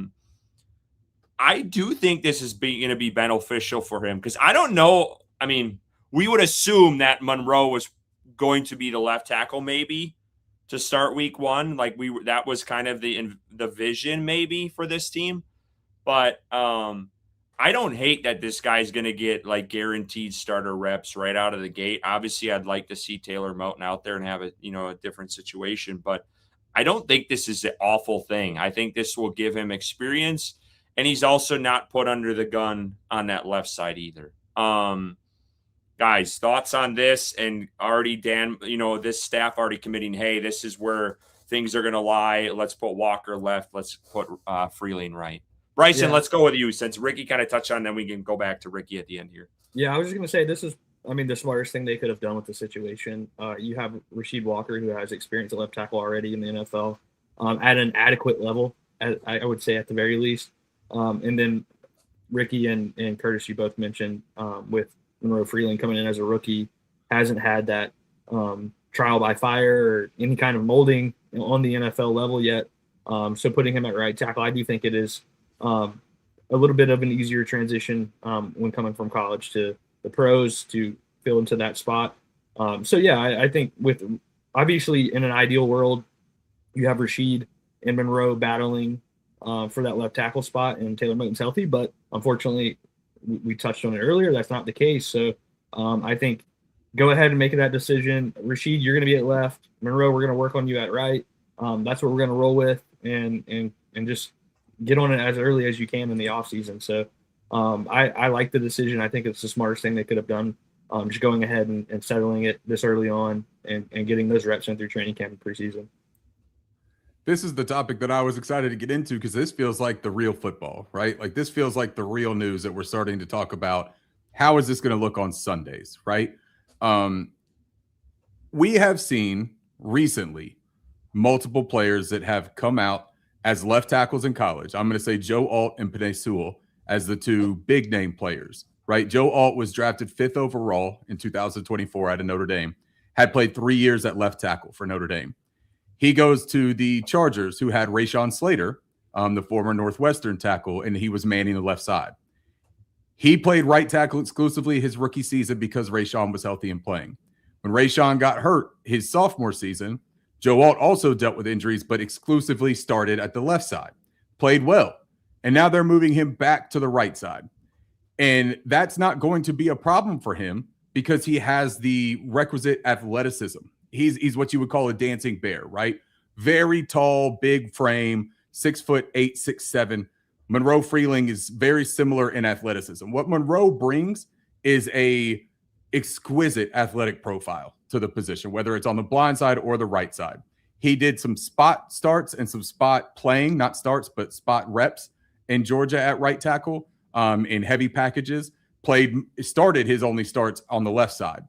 do think this is going to be beneficial for him because I don't know. I mean, we would assume that Monroe was going to be the left tackle maybe to start week one. That was kind of the vision maybe for this team. But I don't hate that this guy's going to get guaranteed starter reps right out of the gate. Obviously, I'd like to see Taylor Moton out there and have a different situation, but I don't think this is an awful thing. I think this will give him experience. And he's also not put under the gun on that left side either. Guys, thoughts on this? And already Dan, this staff already committing, hey, this is where things are going to lie. Let's put Walker left. Let's put Freeling right. Bryson, let's go with you since Ricky kind of touched on, then we can go back to Ricky at the end here. Yeah, I was just going to say this is, the smartest thing they could have done with the situation. You have Rasheed Walker, who has experience at left tackle already in the NFL at an adequate level, I would say at the very least. And then Ricky and Curtis, you both mentioned with Monroe Freeling coming in as a rookie, hasn't had that trial by fire or any kind of molding on the NFL level yet. So putting him at right tackle, I do think it is a little bit of an easier transition when coming from college to the pros to fill into that spot. I think with obviously in an ideal world, you have Rasheed and Monroe battling for that left tackle spot, and Taylor Moton's healthy, but unfortunately, we touched on it earlier. That's not the case. So I think go ahead and make that decision. Rasheed, you're going to be at left. Monroe, we're going to work on you at right. That's what we're going to roll with, and just get on it as early as you can in the offseason. So I like the decision. I think it's the smartest thing they could have done, just going ahead and settling it this early on and getting those reps in through training camp and preseason. This is the topic that I was excited to get into because this feels like the real football, right? Like this feels like the real news that we're starting to talk about. How is this going to look on Sundays, right? We have seen recently multiple players that have come out as left tackles in college. I'm going to say Joe Alt and Penei Sewell as the two big name players, right? Joe Alt was drafted 5th overall in 2024 out of Notre Dame, had played 3 years at left tackle for Notre Dame. He goes to the Chargers, who had Rashawn Slater, the former Northwestern tackle, and he was manning the left side. He played right tackle exclusively his rookie season because Rashawn was healthy and playing. When Rashawn got hurt his sophomore season, Joe Alt also dealt with injuries, but exclusively started at the left side, played well. And now they're moving him back to the right side. And that's not going to be a problem for him because he has the requisite athleticism. He's what you would call a dancing bear, right? Very tall, big frame, 6'8", 6'7". Monroe Freeling is very similar in athleticism. What Monroe brings is a exquisite athletic profile to the position, whether it's on the blind side or the right side. He did some spot starts and some spot playing, not starts, but spot reps in Georgia at right tackle in heavy packages, started his only starts on the left side.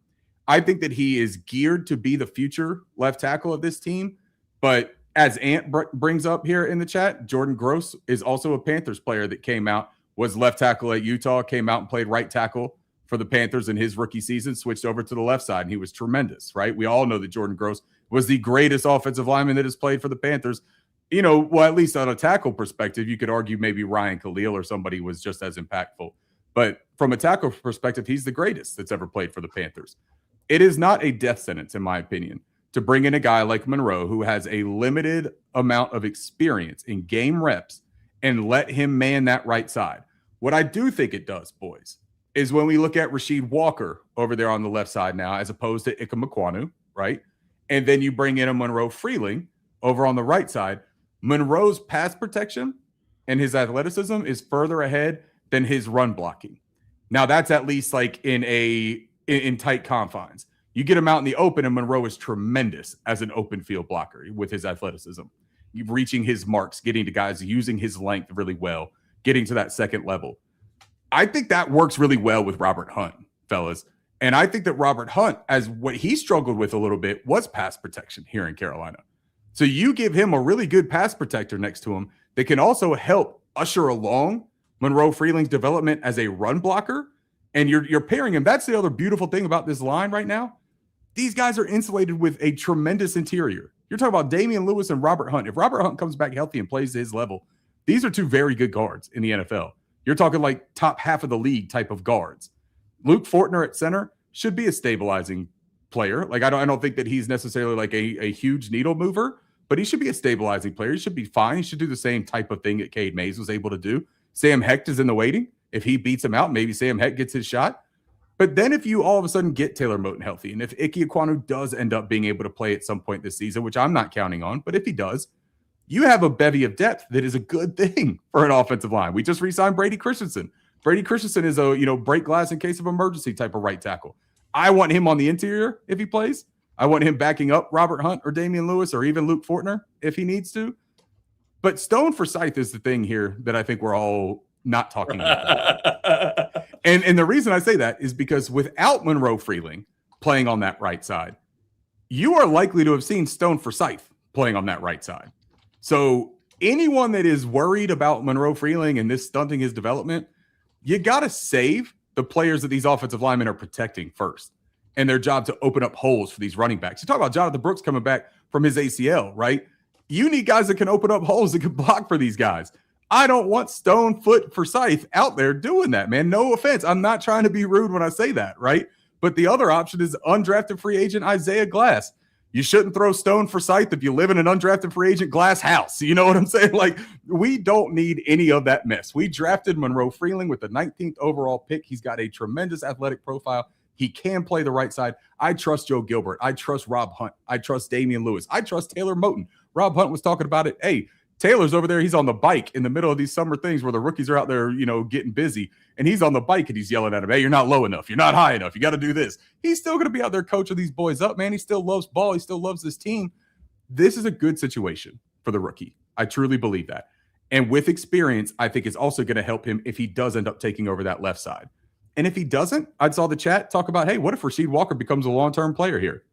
I think that he is geared to be the future left tackle of this team. But as Ant brings up here in the chat, Jordan Gross is also a Panthers player that came out, was left tackle at Utah, came out and played right tackle for the Panthers in his rookie season, switched over to the left side, and he was tremendous, right? We all know that Jordan Gross was the greatest offensive lineman that has played for the Panthers. At least on a tackle perspective, you could argue maybe Ryan Khalil or somebody was just as impactful. But from a tackle perspective, he's the greatest that's ever played for the Panthers. It is not a death sentence, in my opinion, to bring in a guy like Monroe who has a limited amount of experience in game reps and let him man that right side. What I do think it does, boys, is when we look at Rasheed Walker over there on the left side now, as opposed to Ika Mekwonu, right? And then you bring in a Monroe Freeling over on the right side. Monroe's pass protection and his athleticism is further ahead than his run blocking. Now, that's at least like in tight confines. You get him out in the open, and Monroe is tremendous as an open field blocker with his athleticism, reaching his marks, getting to guys, using his length really well, getting to that second level. I think that works really well with Robert Hunt, fellas. And I think that Robert Hunt, as what he struggled with a little bit, was pass protection here in Carolina. So you give him a really good pass protector next to him that can also help usher along Monroe Freeling's development as a run blocker. And you're pairing him. That's the other beautiful thing about this line right now. These guys are insulated with a tremendous interior. You're talking about Damian Lewis and Robert Hunt. If Robert Hunt comes back healthy and plays to his level, these are two very good guards in the NFL. You're talking like top half of the league type of guards. Luke Fortner at center should be a stabilizing player. Like I don't think that he's necessarily like a huge needle mover, but he should be a stabilizing player. He should be fine. He should do the same type of thing that Cade Mays was able to do. Sam Hecht is in the waiting. If he beats him out, maybe Sam Hecht gets his shot. But then if you all of a sudden get Taylor Moton healthy, and if Ike Ekwonu does end up being able to play at some point this season, which I'm not counting on, but if he does, you have a bevy of depth that is a good thing for an offensive line. We just re-signed Brady Christensen. Brady Christensen is a, break glass in case of emergency type of right tackle. I want him on the interior if he plays. I want him backing up Robert Hunt or Damian Lewis or even Luke Fortner if he needs to. But Stone Forsythe is the thing here that I think we're all not talking about. and the reason I say that is because without Monroe Freeling playing on that right side, you are likely to have seen Stone Forsythe playing on that right side. So anyone that is worried about Monroe Freeling and this stunting his development, you got to save the players that these offensive linemen are protecting first and their job to open up holes for these running backs. You talk about Jonathan Brooks coming back from his ACL, right? You need guys that can open up holes that can block for these guys. I don't want Stone Foot Forsythe out there doing that, man. No offense. I'm not trying to be rude when I say that, right? But the other option is undrafted free agent Isaiah Glass. You shouldn't throw Stone Forsythe if you live in an undrafted free agent Glass house. You know what I'm saying? Like, we don't need any of that mess. We drafted Monroe Freeling with the 19th overall pick. He's got a tremendous athletic profile. He can play the right side. I trust Joe Gilbert. I trust Rob Hunt. I trust Damian Lewis. I trust Taylor Moton. Rob Hunt was talking about it. Hey, Taylor's over there. He's on the bike in the middle of these summer things where the rookies are out there, getting busy. And he's on the bike and he's yelling at him, hey, you're not low enough. You're not high enough. You got to do this. He's still going to be out there coaching these boys up, man. He still loves ball. He still loves this team. This is a good situation for the rookie. I truly believe that. And with experience, I think it's also going to help him if he does end up taking over that left side. And if he doesn't, I saw the chat talk about, hey, what if Rasheed Walker becomes a long-term player here?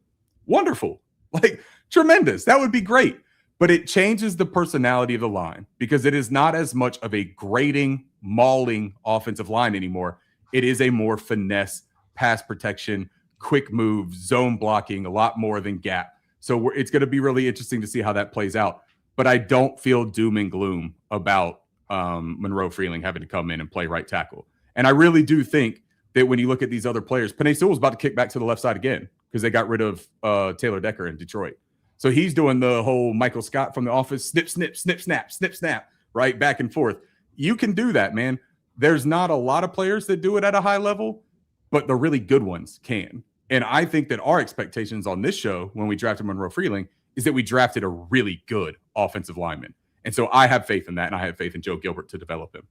Wonderful. Like, tremendous. That would be great. But it changes the personality of the line because it is not as much of a grading, mauling offensive line anymore. It is a more finesse, pass protection, quick move, zone blocking, a lot more than gap. So it's going to be really interesting to see how that plays out. But I don't feel doom and gloom about Monroe Freeling having to come in and play right tackle. And I really do think that when you look at these other players, Penei Sewell's about to kick back to the left side again because they got rid of Taylor Decker in Detroit. So he's doing the whole Michael Scott from The Office, snip, snip, snip, snap, snip, snap, right? Back and forth. You can do that, man. There's not a lot of players that do it at a high level, but the really good ones can. And I think that our expectations on this show when we drafted Monroe Freeling is that we drafted a really good offensive lineman. And so I have faith in that, and I have faith in Joe Gilbert to develop him.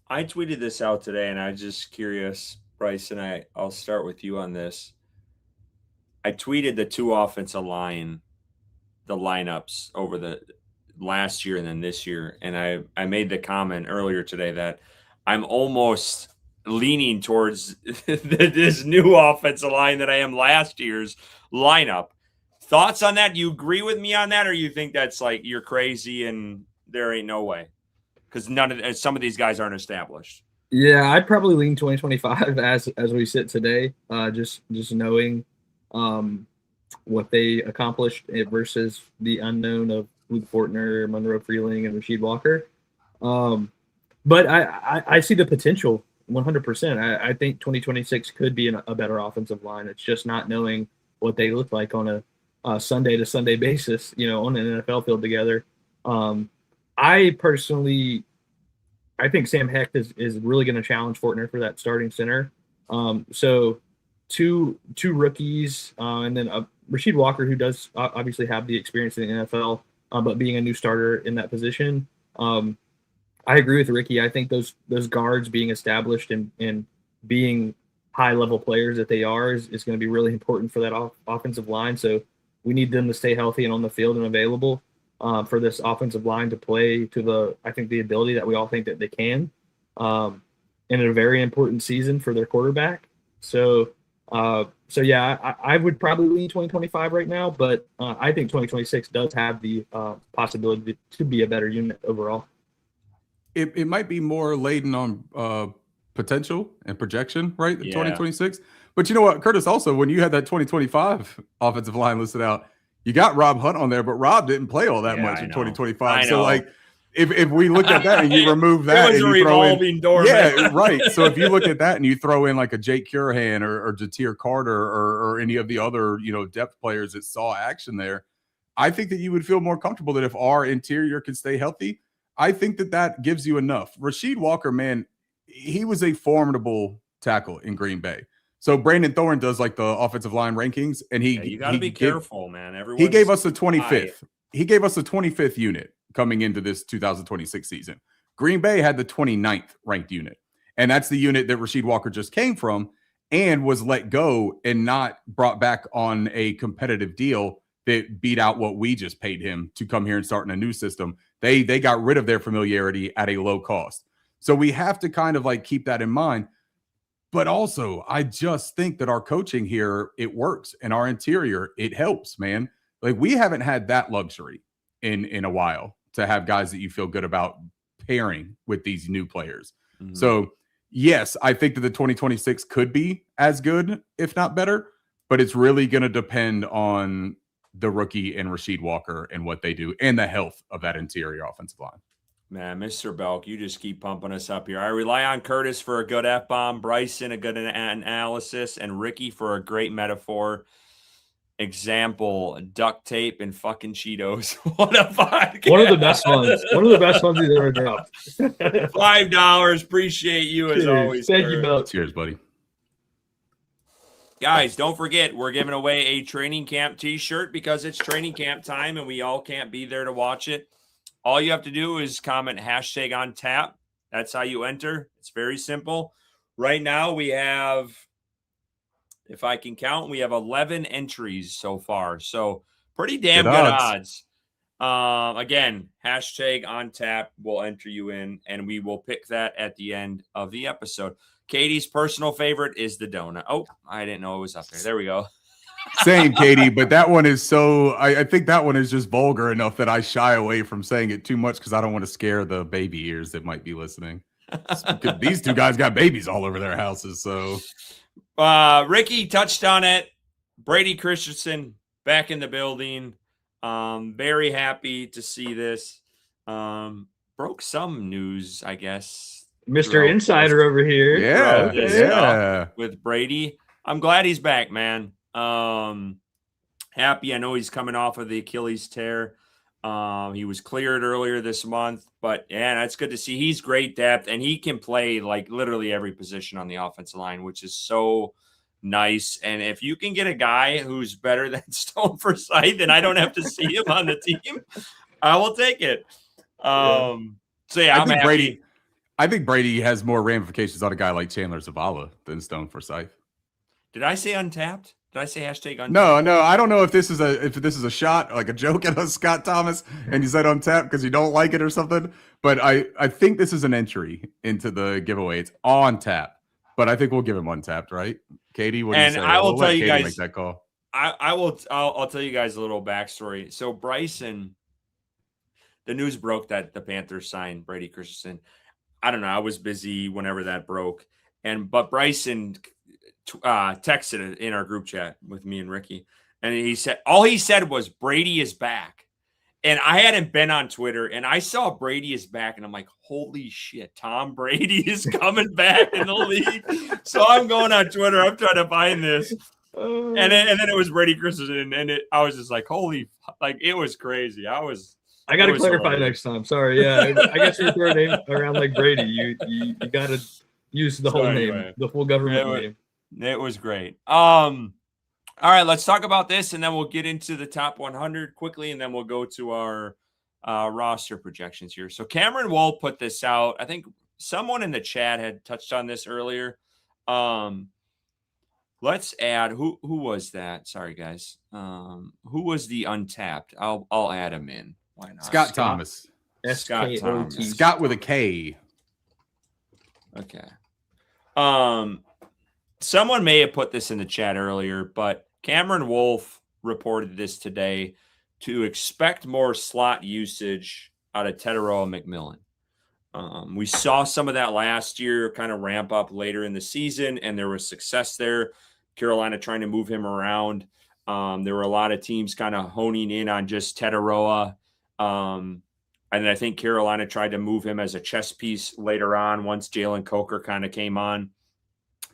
I tweeted this out today, and I'm just curious, Bryce, and I'll start with you on this. I tweeted the two offensive line, the lineups over the last year and then this year. And I made the comment earlier today that I'm almost leaning towards this new offensive line that I am last year's lineup. Thoughts on that? Do you agree with me on that? Or you think that's like, you're crazy and there ain't no way? Because some of these guys aren't established. Yeah, I'd probably lean 2025 as we sit today, just knowing what they accomplished versus the unknown of Luke Fortner, Monroe Freeling, and Rasheed Walker. But I see the potential 100%. I think 2026 could be a better offensive line. It's just not knowing what they look like on a Sunday to Sunday basis, on an NFL field together. I think Sam Hecht is really going to challenge Fortner for that starting center. So two rookies, and then Rasheed Walker, who does obviously have the experience in the NFL, but being a new starter in that position. I agree with Ricky. I think those guards being established and being high-level players that they are is going to be really important for that offensive line. So we need them to stay healthy and on the field and available for this offensive line to play to the ability that we all think that they can in a very important season for their quarterback. So yeah, I would probably lean 2025 right now, but I think 2026 does have the possibility to be a better unit overall. It might be more laden on potential and projection, right? Yeah. 2026. But you know what, Curtis, also, when you had that 2025 offensive line listed out, you got Rob Hunt on there, but Rob didn't play all that much in 2025. So, like, if we look at that and you remove that, it was and a you throw revolving door. Yeah, right. So if you look at that and you throw in like a Jake Curahan or Jatir Carter or any of the other depth players that saw action there, I think that you would feel more comfortable that if our interior can stay healthy, I think that gives you enough. Rasheed Walker, man, he was a formidable tackle in Green Bay. So Brandon Thorne does like the offensive line rankings, and you got to be careful, man. He gave us the 25th. He gave us the 25th unit coming into this 2026 season. Green Bay had the 29th ranked unit. And that's the unit that Rasheed Walker just came from and was let go and not brought back on a competitive deal that beat out what we just paid him to come here and start in a new system. They got rid of their familiarity at a low cost. So we have to kind of like keep that in mind. But also, I just think that our coaching here, it works, and our interior, it helps, man. Like, we haven't had that luxury in a while to have guys that you feel good about pairing with these new players. Mm-hmm. So yes, I think that the 2026 could be as good, if not better, but it's really going to depend on the rookie and Rasheed Walker and what they do and the health of that interior offensive line. Man, Mr. Belk, you just keep pumping us up here. I rely on Curtis for a good F-bomb, Bryson a good analysis, and Ricky for a great metaphor. Example, duct tape and fucking Cheetos. What a podcast. One of the best ones. One of the best ones he's ever dropped. $5. Appreciate you as always. Thank you, Belk. Cheers, buddy. Guys, don't forget, we're giving away a training camp t-shirt because it's training camp time and we all can't be there to watch it. All you have to do is comment hashtag on tap. That's how you enter. It's very simple. Right now we have, if I can count, we have 11 entries so far. So pretty damn good odds. Again, hashtag on tap will enter you in, and we will pick that at the end of the episode. Katie's personal favorite is the donut. Oh, I didn't know it was up there. There we go. Same, Katie, but that one is so I think that one is just vulgar enough that I shy away from saying it too much because I don't want to scare the baby ears that might be listening. These two guys got babies all over their houses. So Ricky touched on it. Brady Christensen back in the building. Very happy to see this. Broke some news, I guess. Mr. Insider over here. Yeah. With Brady. I'm glad he's back, man. Happy. I know he's coming off of the Achilles tear. He was cleared earlier this month, but yeah, that's good to see. He's great depth, and he can play like literally every position on the offensive line, which is so nice. And if you can get a guy who's better than Stone Forsythe, and I don't have to see him on the team, I will take it. So yeah, I think Brady has more ramifications on a guy like Chandler Zavala than Stone Forsythe. Did I say untapped? Did I say hashtag untapped? No. I don't know if this is a shot, like a joke at us, Scott Thomas, and you said untapped because you don't like it or something. But I think this is an entry into the giveaway. It's on tap, but I think we'll give him untapped, right? Katie, what do you say? I will tell you guys. Make that call. I'll tell you guys a little backstory. So Bryson, the news broke that the Panthers signed Brady Christensen. I don't know. I was busy whenever that broke, but Bryson texted it in our group chat with me and Ricky, and all he said was Brady is back. And I hadn't been on Twitter, and I saw Brady is back, and I'm like, holy shit, Tom Brady is coming back in the league. So I'm going on Twitter. I'm trying to find this. And then it was Brady Christensen, and I was just like, holy, like it was crazy. I got to clarify next time. Sorry. Yeah. I guess you throw a name around like Brady. You got to use the whole name, the full government name. It was great. All right, let's talk about this, and then we'll get into the top 100 quickly, and then we'll go to our roster projections here. So Cameron Wool put this out. I think someone in the chat had touched on this earlier. Let's add who was that? Sorry, guys. Who was the untapped? I'll add him in. Why not? Scott Thomas. Scott Thomas. Scott with a K. Okay. Someone may have put this in the chat earlier, but Cameron Wolf reported this today to expect more slot usage out of Teteroa McMillan. We saw some of that last year kind of ramp up later in the season, and there was success there. Carolina trying to move him around. There were a lot of teams kind of honing in on just Teteroa. And I think Carolina tried to move him as a chess piece later on once Jalen Coker kind of came on.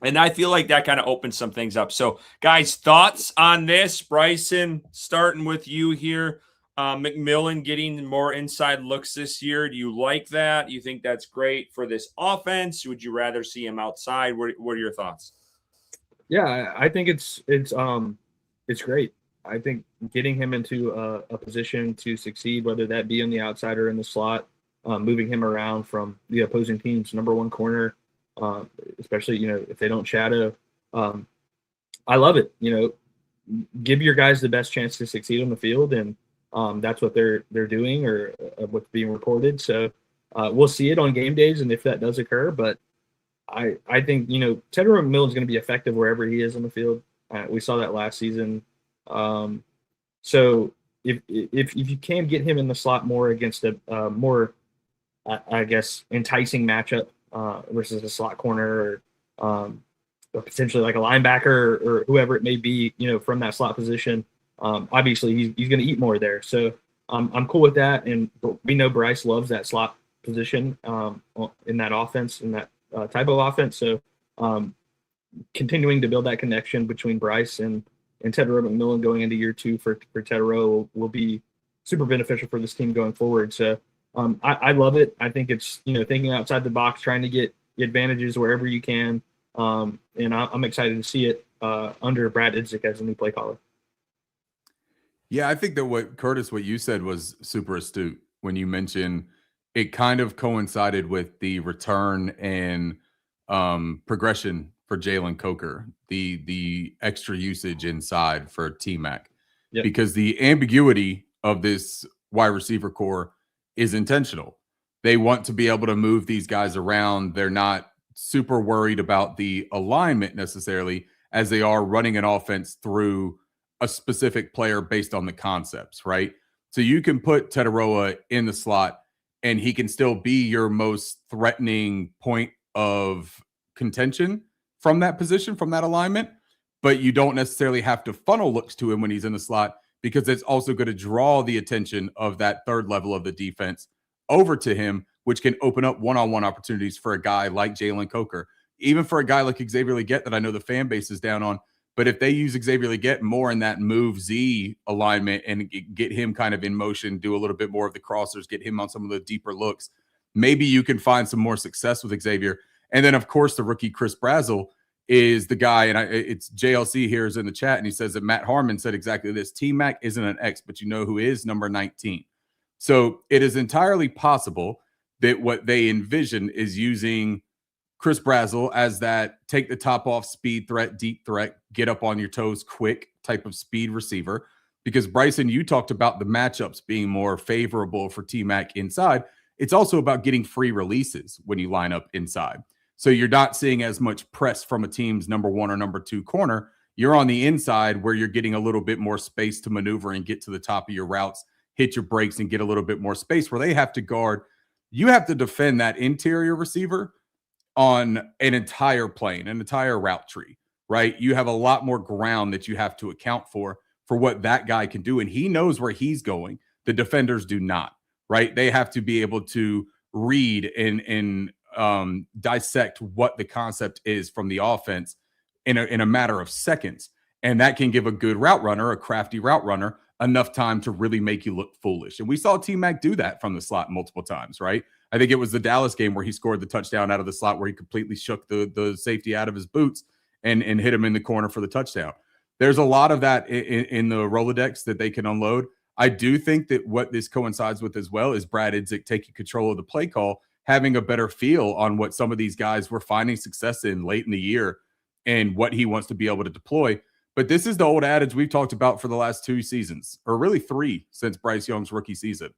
And I feel like that kind of opens some things up. So, guys, thoughts on this? Bryson, starting with you here. McMillan getting more inside looks this year. Do you like that? You think that's great for this offense? Would you rather see him outside? What are your thoughts? Yeah, I think it's great. I think getting him into a position to succeed, whether that be on the outside or in the slot, moving him around from the opposing team's number one corner, especially if they don't shadow, I love it. Give your guys the best chance to succeed on the field, and that's what they're doing, or what's being reported. So we'll see it on game days, and if that does occur, but I think Tedder McMillan's going to be effective wherever he is on the field. We saw that last season. So if you can get him in the slot more against a more, I guess, enticing matchup versus a slot corner, or potentially like a linebacker, or whoever it may be, from that slot position. Obviously, he's going to eat more there. So I'm cool with that. And we know Bryce loves that slot position in that offense, in that type of offense. So continuing to build that connection between Bryce and Tedero McMillan going into year 2 for Tedero will be super beneficial for this team going forward. So I love it. I think it's, thinking outside the box, trying to get advantages wherever you can. And I'm excited to see it under Brad Idzik as a new play caller. Yeah, I think that what you said was super astute when you mentioned it kind of coincided with the return and progression for Jalen Coker, the extra usage inside for T-Mac. Yep. Because the ambiguity of this wide receiver core is intentional. They want to be able to move these guys around. They're not super worried about the alignment necessarily, as they are running an offense through a specific player based on the concepts, right? So you can put Tedoroa in the slot and he can still be your most threatening point of contention from that position, from that alignment, but you don't necessarily have to funnel looks to him when he's in the slot, because it's also going to draw the attention of that third level of the defense over to him, which can open up one-on-one opportunities for a guy like Jalen Coker, even for a guy like Xavier Legette that I know the fan base is down on. But if they use Xavier Legette more in that move Z alignment and get him kind of in motion, do a little bit more of the crossers, get him on some of the deeper looks, maybe you can find some more success with Xavier. And then, of course, the rookie Chris Brazzell is the guy, and it's JLC here is in the chat, and he says that Matt Harmon said exactly this. T-Mac isn't an X, but you know who is? Number 19. So it is entirely possible that what they envision is using Chris Brazzell as that take the top off speed threat, deep threat, get up on your toes quick type of speed receiver. Because Bryson, you talked about the matchups being more favorable for T-Mac inside. It's also about getting free releases when you line up inside. So you're not seeing as much press from a team's number 1 or number 2 corner. You're on the inside where you're getting a little bit more space to maneuver and get to the top of your routes, hit your breaks and get a little bit more space where they have to guard. You have to defend that interior receiver on an entire plane, an entire route tree, right? You have a lot more ground that you have to account for what that guy can do. And he knows where he's going. The defenders do not, right? They have to be able to read and dissect what the concept is from the offense in a matter of seconds. And that can give a good route runner, a crafty route runner, enough time to really make you look foolish. And we saw T-Mac do that from the slot multiple times, right? I think it was the Dallas game where he scored the touchdown out of the slot, where he completely shook the safety out of his boots and hit him in the corner for the touchdown. There's a lot of that in the Rolodex that they can unload. I do think that what this coincides with as well is Brad Idzik taking control of the play call, having a better feel on what some of these guys were finding success in late in the year and what he wants to be able to deploy. But this is the old adage we've talked about for the last 2 seasons, or really 3 since Bryce Young's rookie season.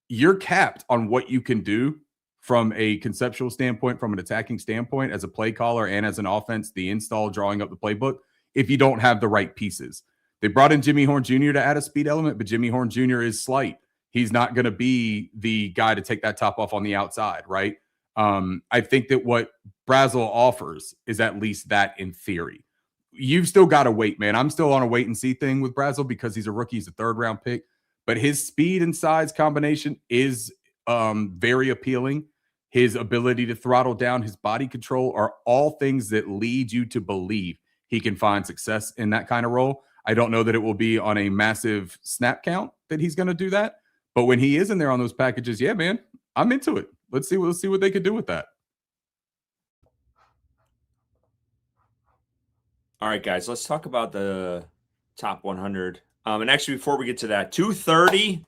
You're capped on what you can do from a conceptual standpoint, from an attacking standpoint, as a play caller and as an offense, the install, drawing up the playbook, if you don't have the right pieces. They brought in Jimmy Horn Jr. to add a speed element, but Jimmy Horn Jr. is slight. He's not going to be the guy to take that top off on the outside, right? I think that what Brazzell offers is at least that in theory. You've still got to wait, man. I'm still on a wait and see thing with Brazzell because he's a rookie. He's a 3rd round pick, but his speed and size combination is very appealing. His ability to throttle down, his body control are all things that lead you to believe he can find success in that kind of role. I don't know that it will be on a massive snap count that he's going to do that. But when he is in there on those packages, yeah, man, I'm into it. Let's see what they could do with that. All right, guys, let's talk about the top 100 And actually, before we get to that, 230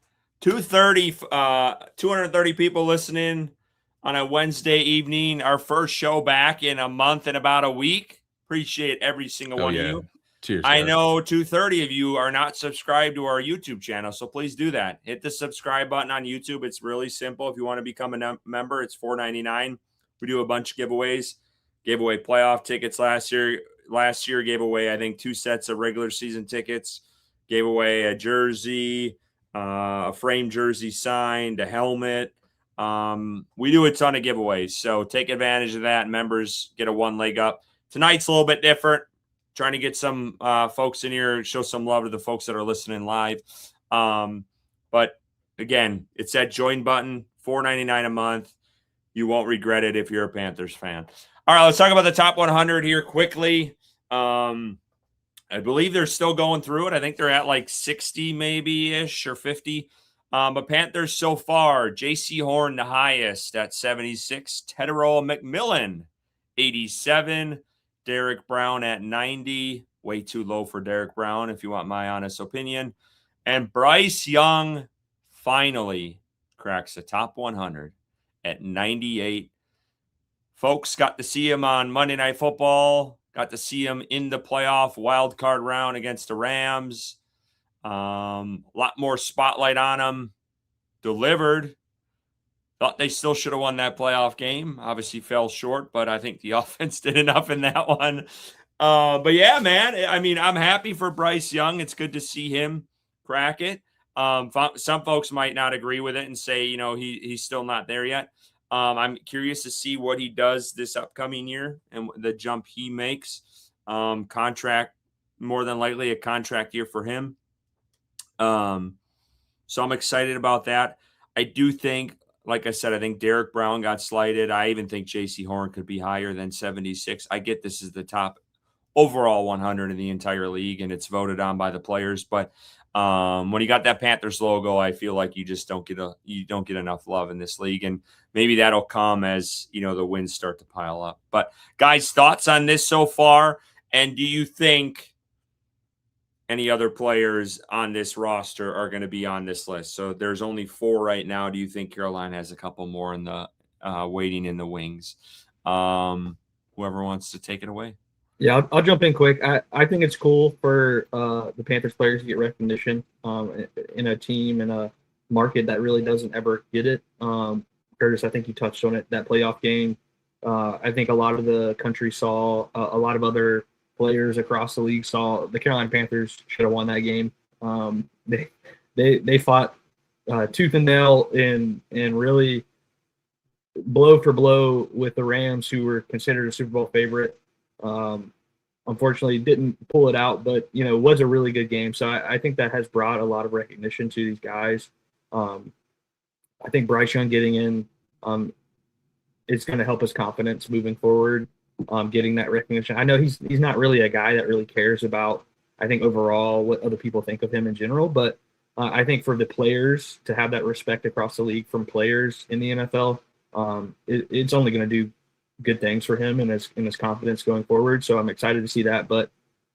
people listening on a Wednesday evening. Our first show back in a month and about a week. Appreciate every single one of you. Cheers. I guys. know 230 of you are not subscribed to our YouTube channel, so please do that. Hit the subscribe button on YouTube. It's really simple. If you want to become a member, it's $4.99. We do a bunch of giveaways. Gave away playoff tickets last year. Last year gave away, I think, 2 sets of regular season tickets. Gave away a jersey, a framed jersey signed, a helmet. We do a ton of giveaways, so take advantage of that. Members get a one leg up. Tonight's a little bit different. Trying to get some folks in here, show some love to the folks that are listening live. But again, it's that join button, $4.99 a month. You won't regret it if you're a Panthers fan. All right, let's talk about the top 100 here quickly. I believe they're still going through it. I think they're at like 60 maybe-ish or 50. But Panthers so far, J.C. Horn the highest at 76. Tedero McMillan, 87. Derek Brown at 90. Way too low for Derek Brown, if you want my honest opinion. And Bryce Young finally cracks the top 100 at 98. Folks got to see him on Monday Night Football. Got to see him in the playoff wild card round against the Rams. A lot more spotlight on him. Delivered. Thought they still should have won that playoff game. Obviously fell short, but I think the offense did enough in that one. But yeah, man, I mean, I'm happy for Bryce Young. It's good to see him crack it. Some folks might not agree with it and say, you know, he's still not there yet. I'm curious to see what he does this upcoming year and the jump he makes. Contract, more than likely a contract year for him. So I'm excited about that. I do think, like I said, I think Derek Brown got slighted. I even think J.C. Horn could be higher than 76. I get this is the top overall 100 in the entire league, and it's voted on by the players. But when you got that Panthers logo, I feel like you just don't get enough love in this league, and maybe that'll come as the wins start to pile up. But guys, thoughts on this so far, and do you think any other players on this roster are going to be on this list? So there's only 4 right now. Do you think Carolina has a couple more in the waiting in the wings? Whoever wants to take it away. Yeah, I'll jump in quick. I think it's cool for the Panthers players to get recognition in a team in a market that really doesn't ever get it. Curtis, I think you touched on it, that playoff game. I think a lot of the country saw, a lot of other players across the league saw the Carolina Panthers should have won that game. They fought tooth and nail and really blow for blow with the Rams, who were considered a Super Bowl favorite. Unfortunately didn't pull it out, but was a really good game. So I think that has brought a lot of recognition to these guys. I think Bryce Young getting in is going to help his confidence moving forward. Getting that recognition. I know he's not really a guy that really cares about, I think, overall what other people think of him in general, but I think for the players to have that respect across the league from players in the NFL, it's only going to do good things for him and his confidence going forward. So I'm excited to see that. But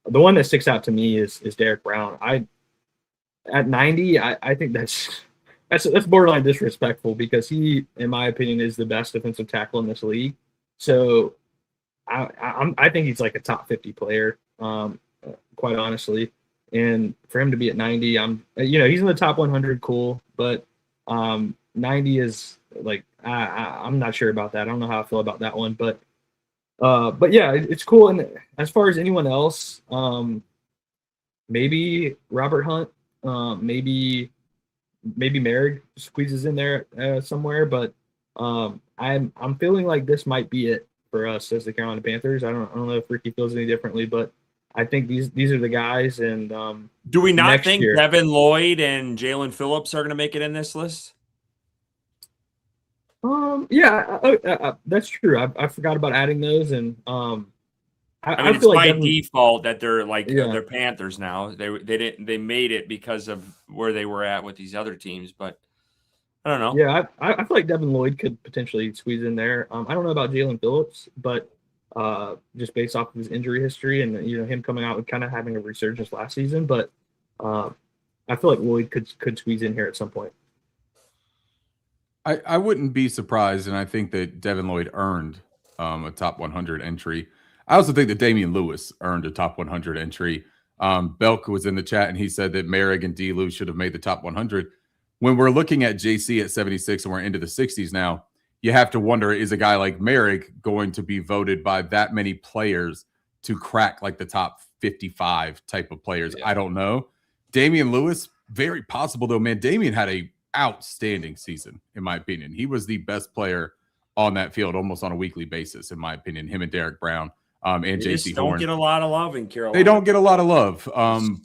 the one that sticks out to me is Derek Brown. At 90, I think that's borderline disrespectful, because he, in my opinion, is the best defensive tackle in this league. So I think he's like a top 50 player, quite honestly. And for him to be at 90, he's in the top 100, cool. But 90 is like, I'm not sure about that. I don't know how I feel about that one, but yeah, it's cool. And as far as anyone else, maybe Robert Hunt, maybe Merrick squeezes in there somewhere, but I'm feeling like this might be it for us as the Carolina Panthers. I don't know if Ricky feels any differently, but I think these are the guys. And do we not think Devin Lloyd and Jalen Phillips are going to make it in this list? Yeah, that's true. I forgot about adding those, and I mean, it's feel like by default that they're they're Panthers now. They made it because of where they were at with these other teams, but I don't know. Yeah, I feel like Devin Lloyd could potentially squeeze in there. I don't know about Jalen Phillips, but just based off of his injury history and him coming out and kind of having a resurgence last season, but I feel like Lloyd could squeeze in here at some point. I wouldn't be surprised, and I think that Devin Lloyd earned a top 100 entry. I also think that Damian Lewis earned a top 100 entry. Belk was in the chat, and he said that Merrick and D-Lou should have made the top 100. When we're looking at JC at 76 and we're into the 60s now, you have to wonder, is a guy like Merrick going to be voted by that many players to crack like the top 55 type of players? Yeah. I don't know. Damian Lewis, very possible though, man. Damian had a outstanding season, in my opinion. He was the best player on that field almost on a weekly basis, in my opinion, him and Derek Brown and JC Horn. Don't get a lot of love in Carolina. They don't get a lot of love.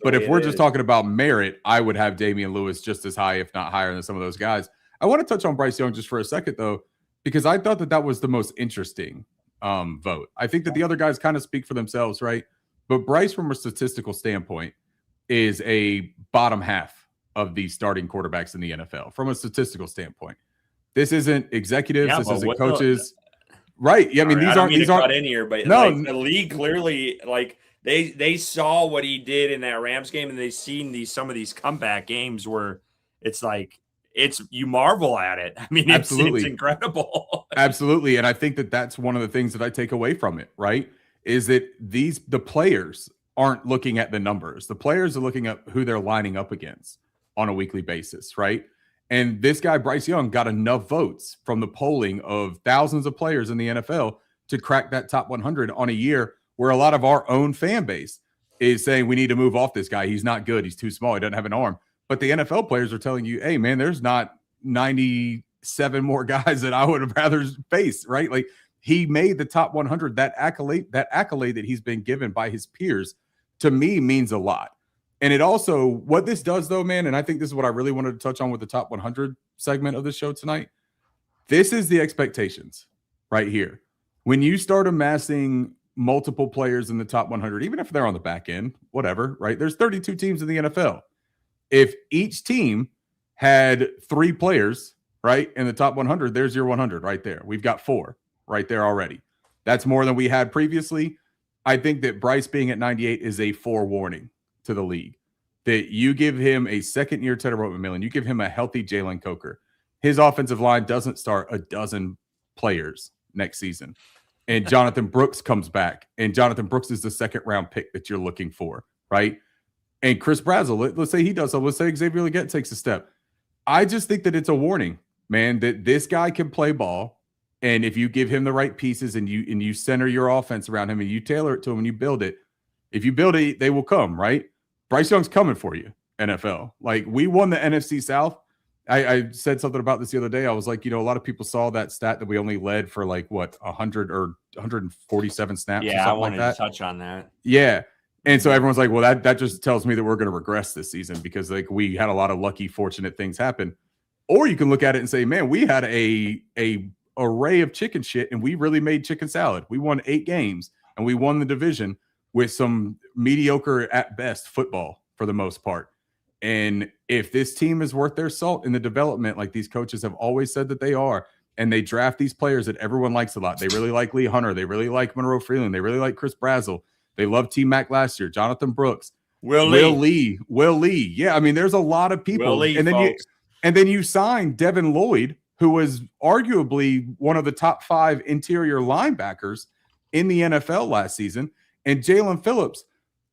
But if we're just talking about merit, I would have Damian Lewis just as high, if not higher than some of those guys. I want to touch on Bryce Young just for a second, though, because I thought that was the most interesting vote. I think that the other guys kind of speak for themselves, right? But Bryce, from a statistical standpoint, is a bottom half of the starting quarterbacks in the NFL from a statistical standpoint. This isn't executives, this isn't coaches. Right. Yeah, I mean, these aren't in here, but no, like, the league clearly, like, they saw what he did in that Rams game, and they've seen some of these comeback games where it's like you marvel at it. I mean, it's incredible. Absolutely. And I think that that's one of the things that I take away from it, right? Is that the players aren't looking at the numbers. The players are looking at who they're lining up against on a weekly basis, right? And this guy, Bryce Young, got enough votes from the polling of thousands of players in the NFL to crack that top 100 on a year where a lot of our own fan base is saying we need to move off this guy. He's not good. He's too small. He doesn't have an arm. But the NFL players are telling you, hey, man, there's not 97 more guys that I would have rather face, right? Like, he made the top 100. That accolade that he's been given by his peers, to me, means a lot. And it also, what this does, though, man, and I think this is what I really wanted to touch on with the top 100 segment of the show tonight. This is the expectations right here. When you start amassing multiple players in the top 100, even if they're on the back end, whatever, right? There's 32 teams in the NFL. If each team had 3 players, right, in the top 100, there's your 100 right there. We've got 4 right there already. That's more than we had previously. I think that Bryce being at 98 is a forewarning to the league, that you give him a second-year Tedder McMillan, you give him a healthy Jalen Coker. His offensive line doesn't start a dozen players next season. And Jonathan Brooks comes back, and Jonathan Brooks is the second-round pick that you're looking for, right? And Chris Brazel, let's say he does so. Let's say Xavier Legette takes a step. I just think that it's a warning, man, that this guy can play ball, and if you give him the right pieces and you center your offense around him and you tailor it to him and you build it, if you build it, they will come, right? Bryce Young's coming for you, NFL. Like, we won the NFC South. I said something about this the other day. I was like, a lot of people saw that stat that we only led for 100 or 147 snaps. Yeah, I wanted to touch on that. Yeah. And so everyone's like, well, that just tells me that we're going to regress this season because we had a lot of lucky, fortunate things happen. Or you can look at it and say, man, we had a array of chicken shit and we really made chicken salad. We won 8 games and we won the division with some mediocre at best football for the most part. And if this team is worth their salt in the development, like these coaches have always said that they are, and they draft these players that everyone likes a lot. They really like Lee Hunter. They really like Monroe Freeland. They really like Chris Brazel. They love T-Mac last year, Jonathan Brooks, Will Lee. Yeah, I mean, there's a lot of people. And then you sign Devin Lloyd, who was arguably one of the top 5 interior linebackers in the NFL last season, and Jalen Phillips,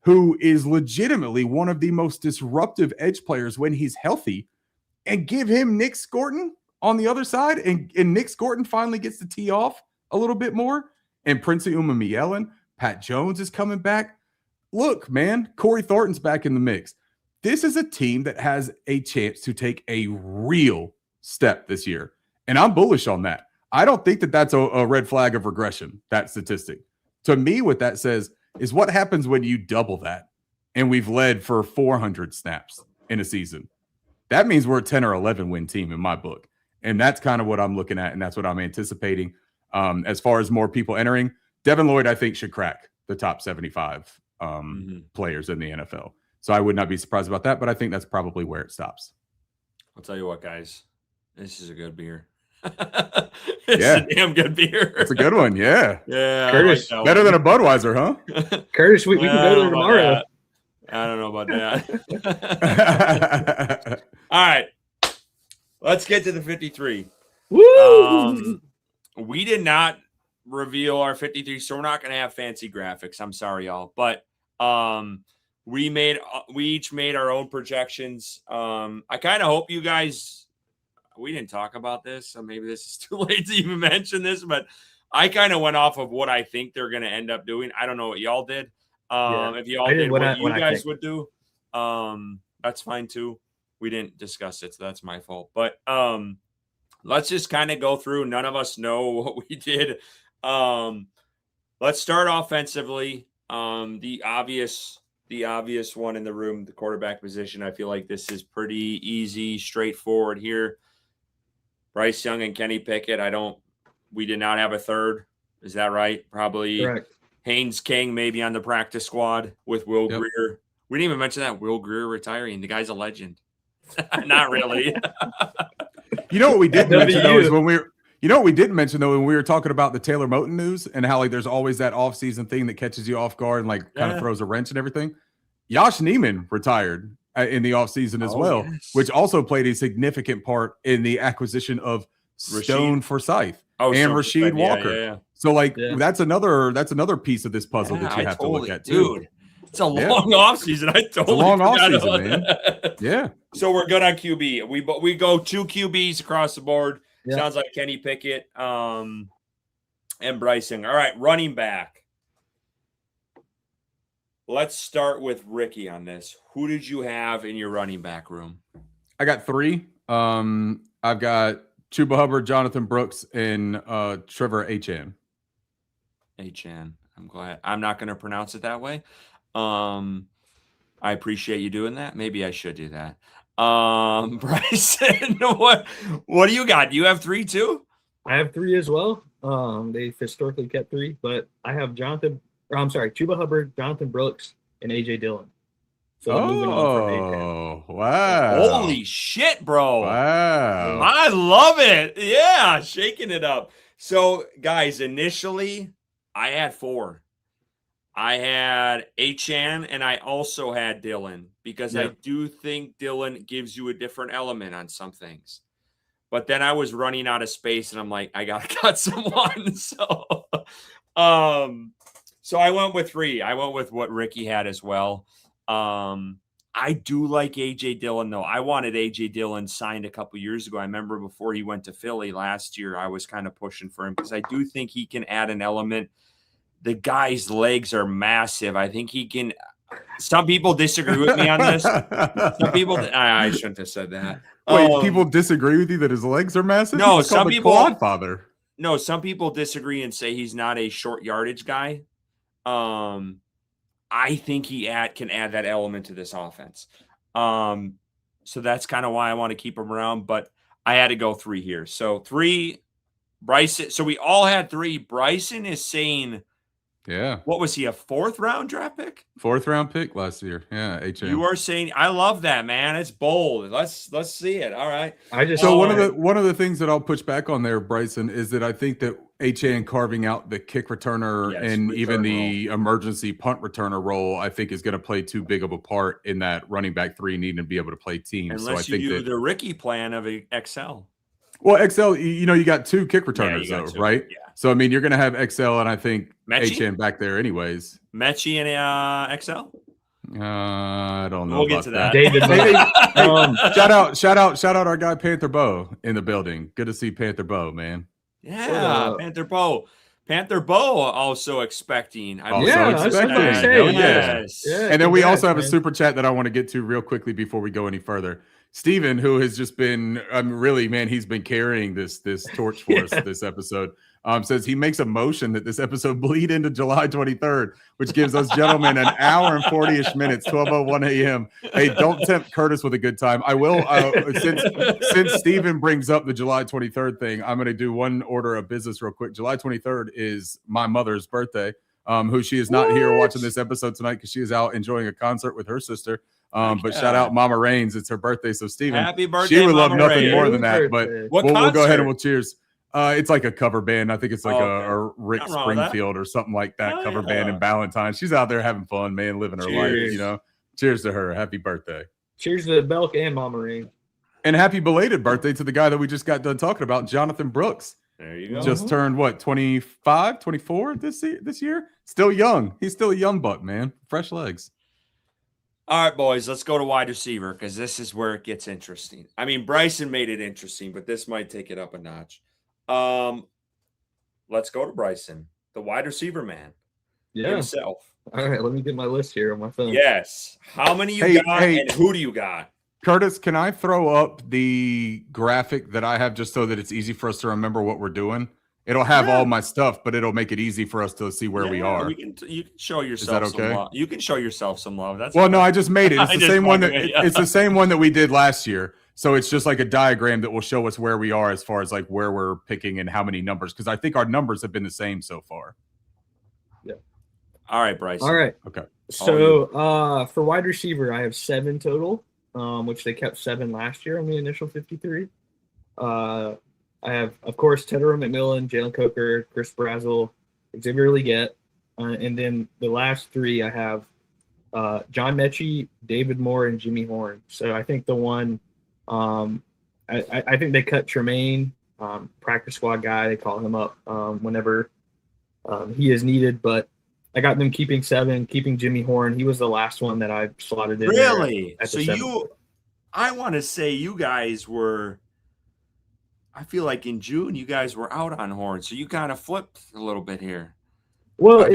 who is legitimately one of the most disruptive edge players when he's healthy, and give him Nick Scorton on the other side, and Nick Scorton finally gets to tee off a little bit more, and Prince Umaga, Pat Jones is coming back. Look, man, Corey Thornton's back in the mix. This is a team that has a chance to take a real step this year, and I'm bullish on that. I don't think that that's a red flag of regression, that statistic. To me, what that says is what happens when you double that, and we've led for 400 snaps in a season. That means we're a 10 or 11 win team in my book, and that's kind of what I'm looking at, and that's what I'm anticipating. As far as more people entering, Devin Lloyd, I think, should crack the top 75 players in the NFL. So I would not be surprised about that, but I think that's probably where it stops. I'll tell you what, guys, this is a good beer. It's a damn good beer. It's a good one. Yeah. Yeah. Curtis, like better than a Budweiser, huh? Curtis, we can go there tomorrow. I don't know about that. All right. Let's get to the 53. Woo! We did not reveal our 53, so we're not going to have fancy graphics. I'm sorry, y'all. But we each made our own projections. I kind of hope you guys, we didn't talk about this, so maybe this is too late to even mention this, but I kind of went off of what I think they're going to end up doing. I don't know what y'all did. If y'all did what you guys would do, that's fine too. We didn't discuss it, so that's my fault. But let's just kind of go through. None of us know what we did. Let's start offensively. The obvious one in the room, the quarterback position. I feel like this is pretty easy, straightforward here. Bryce Young and Kenny Pickett. We did not have a third. Is that right? Probably Correct. Haynes King maybe on the practice squad with Will Greer. We didn't even mention that Will Greer retiring. The guy's a legend. Not really. You know what we did mention though is when we were talking about the Taylor Moton news and how like there's always that offseason thing that catches you off guard and like kind of throws a wrench and everything. Josh Neiman retired in the offseason as well, which also played a significant part in the acquisition of Stone Forsyth and Rasheed Walker. Yeah. So like that's another piece of this puzzle that you have to look at too. Dude, it's a long offseason. It's a long offseason, man. Yeah. So we're good on QB. We go 2 QBs across the board. Yeah. Sounds like Kenny Pickett and Bryce Young. All right, running back. Let's start with Ricky on this. Who did you have in your running back room? I got 3. I've got Chuba Hubbard, Jonathan Brooks, and Trevor Achane. Achane. I'm glad. I'm not going to pronounce it that way. I appreciate you doing that. Maybe I should do that. Bryson, what do you got? Do you have 3 too? I have 3 as well. They've historically kept 3, but I have Chuba Hubbard, Jonathan Brooks, and AJ Dillon. So moving on from AJ. Wow. Holy shit, bro. Wow. I love it. Yeah, shaking it up. So, guys, initially, I had 4. I had Achane, and I also had Dillon because I do think Dillon gives you a different element on some things. But then I was running out of space, and I'm like, I got to cut someone. So I went with 3. I went with what Ricky had as well. I do like AJ Dillon, though. I wanted AJ Dillon signed a couple years ago. I remember before he went to Philly last year, I was kind of pushing for him because I do think he can add an element. The guy's legs are massive. I think he can. Some people disagree with me on this. Some people, I shouldn't have said that. Wait, people disagree with you that his legs are massive? No, some people. Quadfather. No, some people disagree and say he's not a short yardage guy. I think he can add that element to this offense. So that's kind of why I want to keep him around. But I had to go 3 here. So 3, Bryson. So we all had 3. Bryson is saying. Yeah. What was he, a 4th round draft pick? 4th round pick last year. Yeah, HM. You are saying I love that, man. It's bold. Let's see it. All right. One of the things that I'll push back on there, Bryson, is that I think that HN carving out the kick returner and even the emergency punt returner role, I think is going to play too big of a part in that running back 3 needing to be able to play teams. Unless so I think you do the Ricky plan of XL. Well, XL, you got 2 kick returners though, right? Yeah. So I mean, you're going to have XL and I think Mechie? HN back there, anyways. Mechie and XL. I don't know. We'll get to that. David, shout out our guy Panther Bo in the building. Good to see Panther Bo, man. Yeah, Panther Bo. Panther Bo also expecting. Yes. And then we also have a super chat that I want to get to real quickly before we go any further. Steven, who has just been, he's been carrying this torch for us this episode, says he makes a motion that this episode bleed into July 23rd, which gives us gentlemen an hour and 40-ish minutes, 12:01 a.m. Hey, don't tempt Curtis with a good time. I will, since Steven brings up the July 23rd thing, I'm going to do one order of business real quick. July 23rd is my mother's birthday, who she is not here watching this episode tonight because she is out enjoying a concert with her sister. But shout out Mama Rains. It's her birthday. So Steven, happy birthday. She would Mama love nothing Rains. more than that. But we'll go ahead and we'll cheers. It's like a cover band. I think it's like a Rick Springfield or something like that cover band in Valentine. She's out there having fun, man, living her life, Cheers to her. Happy birthday. Cheers to Belk and Mama Rain. And happy belated birthday to the guy that we just got done talking about, Jonathan Brooks. There you go. Just turned, 25, 24 this year? Still young. He's still a young buck, man. Fresh legs. All right, boys, let's go to wide receiver because this is where it gets interesting. I mean, Bryson made it interesting, but this might take it up a notch. Let's go to Bryson, the wide receiver man himself. All right, let me get my list here on my phone. Yes. How many you got and who do you got? Curtis, can I throw up the graphic that I have just so that it's easy for us to remember what we're doing? It'll have all my stuff, but it'll make it easy for us to see where we are. You can show yourself some love. You can show yourself some love. That's no, I just made it. It's the same one it's the same one that we did last year. So it's just like a diagram that will show us where we are as far as like where we're picking and how many numbers, because I think our numbers have been the same so far. Yeah. All right, Bryce. All right. Okay. So for wide receiver, I have 7 total, which they kept 7 last year on the initial 53. I have, of course, Tedero McMillan, Jalen Coker, Chris Brazzell, Xavier Legette, and then the last 3 I have John Mechie, David Moore, and Jimmy Horn. So I think the one I think they cut Tremaine, practice squad guy. They call him up whenever he is needed, but I got them keeping 7, keeping Jimmy Horn. He was the last one that I slotted in. Really? At So the I want to say you guys were. I feel like in June you guys were out on Horn, so you kind of flipped a little bit here. Well,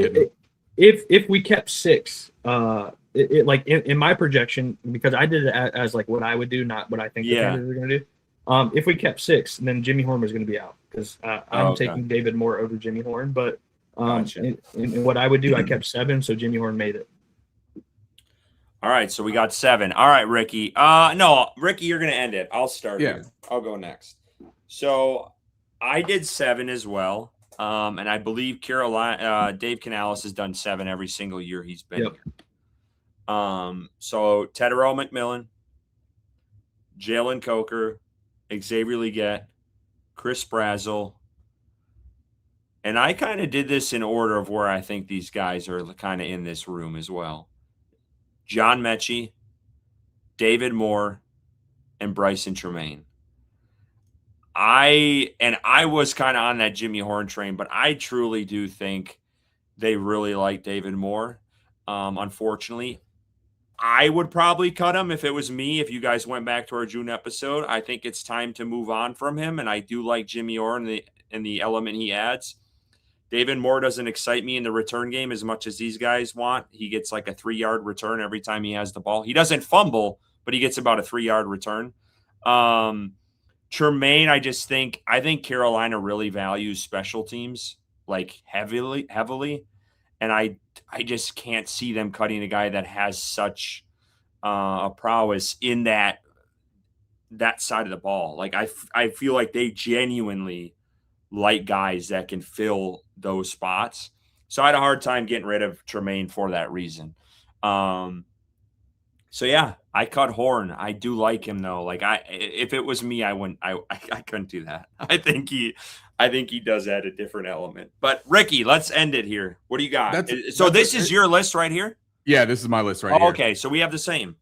if we kept 6, like in my projection, because I did it as like what I would do, not what I think the Panthers are going to do. If we kept 6, then Jimmy Horn was going to be out because I'm taking David Moore over Jimmy Horn. But in what I would do, I kept 7, so Jimmy Horn made it. All right, so we got 7. All right, Ricky. No, Ricky, you're going to end it. I'll start here. I'll go next. So I did 7 as well. And I believe Dave Canales has done 7 every single year he's been here. So Tedero McMillan, Jalen Coker, Xavier Legette, Chris Brazzell. And I kind of did this in order of where I think these guys are kind of in this room as well. John Mechie, David Moore, and Bryson Tremaine. I was kind of on that Jimmy Horn train, but I truly do think they really like David Moore. Unfortunately, I would probably cut him if it was me. If you guys went back to our June episode, I think it's time to move on from him. And I do like Jimmy Horn and the element he adds. David Moore doesn't excite me in the return game as much as these guys want. He gets like a 3-yard return every time he has the ball. He doesn't fumble, but he gets about a 3-yard return. Tremaine, I think Carolina really values special teams like heavily. And I just can't see them cutting a guy that has such a prowess in that side of the ball. Like I feel like they genuinely like guys that can fill those spots. So I had a hard time getting rid of Tremaine for that reason. So yeah, I cut Horn. I do like him though. Like if it was me, I wouldn't. I couldn't do that. I think he does add a different element. But Ricky, let's end it here. What do you got? This is your list right here. Yeah, this is my list right here. Okay, so we have the same.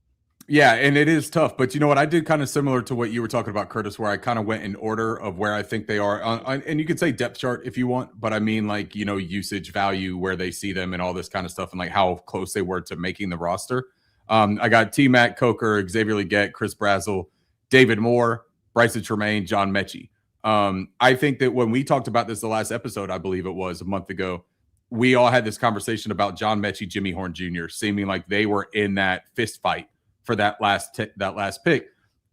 Yeah, and it is tough. But you know what? I did kind of similar to what you were talking about, Curtis, where I kind of went in order of where I think they are. And you could say depth chart if you want, but I mean like, usage value, where they see them and all this kind of stuff and like how close they were to making the roster. I got T-Mac, Coker, Xavier Legette, Chris Brazzell, David Moore, Bryson Tremaine, John Mechie. I think that when we talked about this the last episode, I believe it was a month ago, we all had this conversation about John Mechie, Jimmy Horn Jr., seeming like they were in that fist fight for that last pick,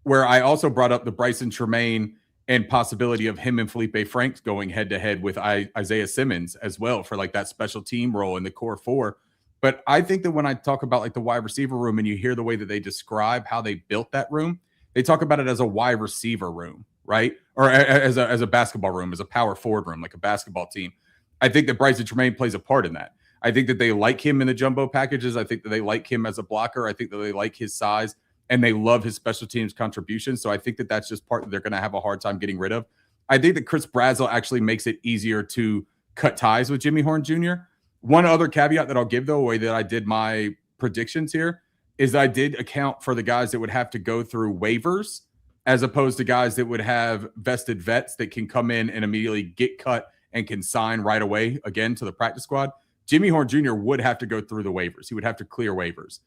where I also brought up the Bryson Tremaine and possibility of him and Felipe Franks going head-to-head with Isaiah Simmons as well for like that special team role in the core 4. But I think that when I talk about like the wide receiver room and you hear the way that they describe how they built that room, they talk about it as a wide receiver room, right? Or as a basketball room, as a power forward room, like a basketball team. I think that Bryson Tremaine plays a part in that. I think that they like him in the jumbo packages. I think that they like him as a blocker. I think that they like his size and they love his special teams contribution. So I think that that's just part that they're going to have a hard time getting rid of. I think that Chris Brazzell actually makes it easier to cut ties with Jimmy Horn Jr. One other caveat that I'll give, though, the way that I did my predictions here, is I did account for the guys that would have to go through waivers as opposed to guys that would have vested vets that can come in and immediately get cut and can sign right away again to the practice squad. Jimmy Horn Jr. would have to go through the waivers. He would have to clear waivers.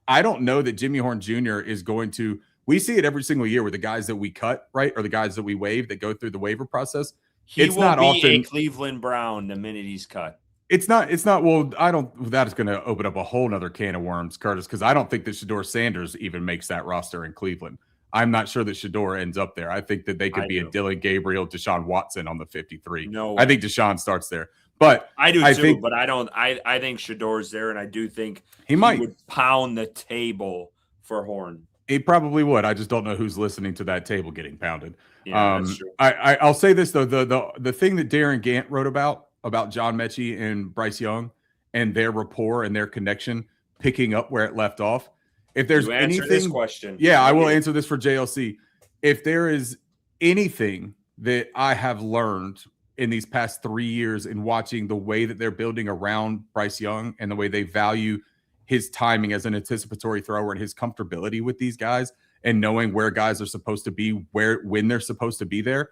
I don't know that Jimmy Horn Jr. is going to – we see it every single year with the guys that we cut, right, or the guys that we waive that go through the waiver process. It's will not be often a Cleveland Brown the minute he's cut. It's not. Well, I don't. That is going to open up a whole nother can of worms, Curtis, because I don't think that Shedeur Sanders even makes that roster in Cleveland. I'm not sure that Shedeur ends up there. I think that they could be a Dylan Gabriel, Deshaun Watson on the 53. No, I think Deshaun starts there, but I do too. But I don't. I think Shedor's there, and I do think he would pound the table for Horn. He probably would. I just don't know who's listening to that table getting pounded. Yeah, that's true. I'll say this though: the thing that Darren Gant wrote about John Mechie and Bryce Young and their rapport and their connection picking up where it left off. If there's anything, this question. Yeah, I will answer this for JLC. If there is anything that I have learned in these past 3 years in watching the way that they're building around Bryce Young and the way they value his timing as an anticipatory thrower and his comfortability with these guys and knowing where guys are supposed to be, when they're supposed to be there.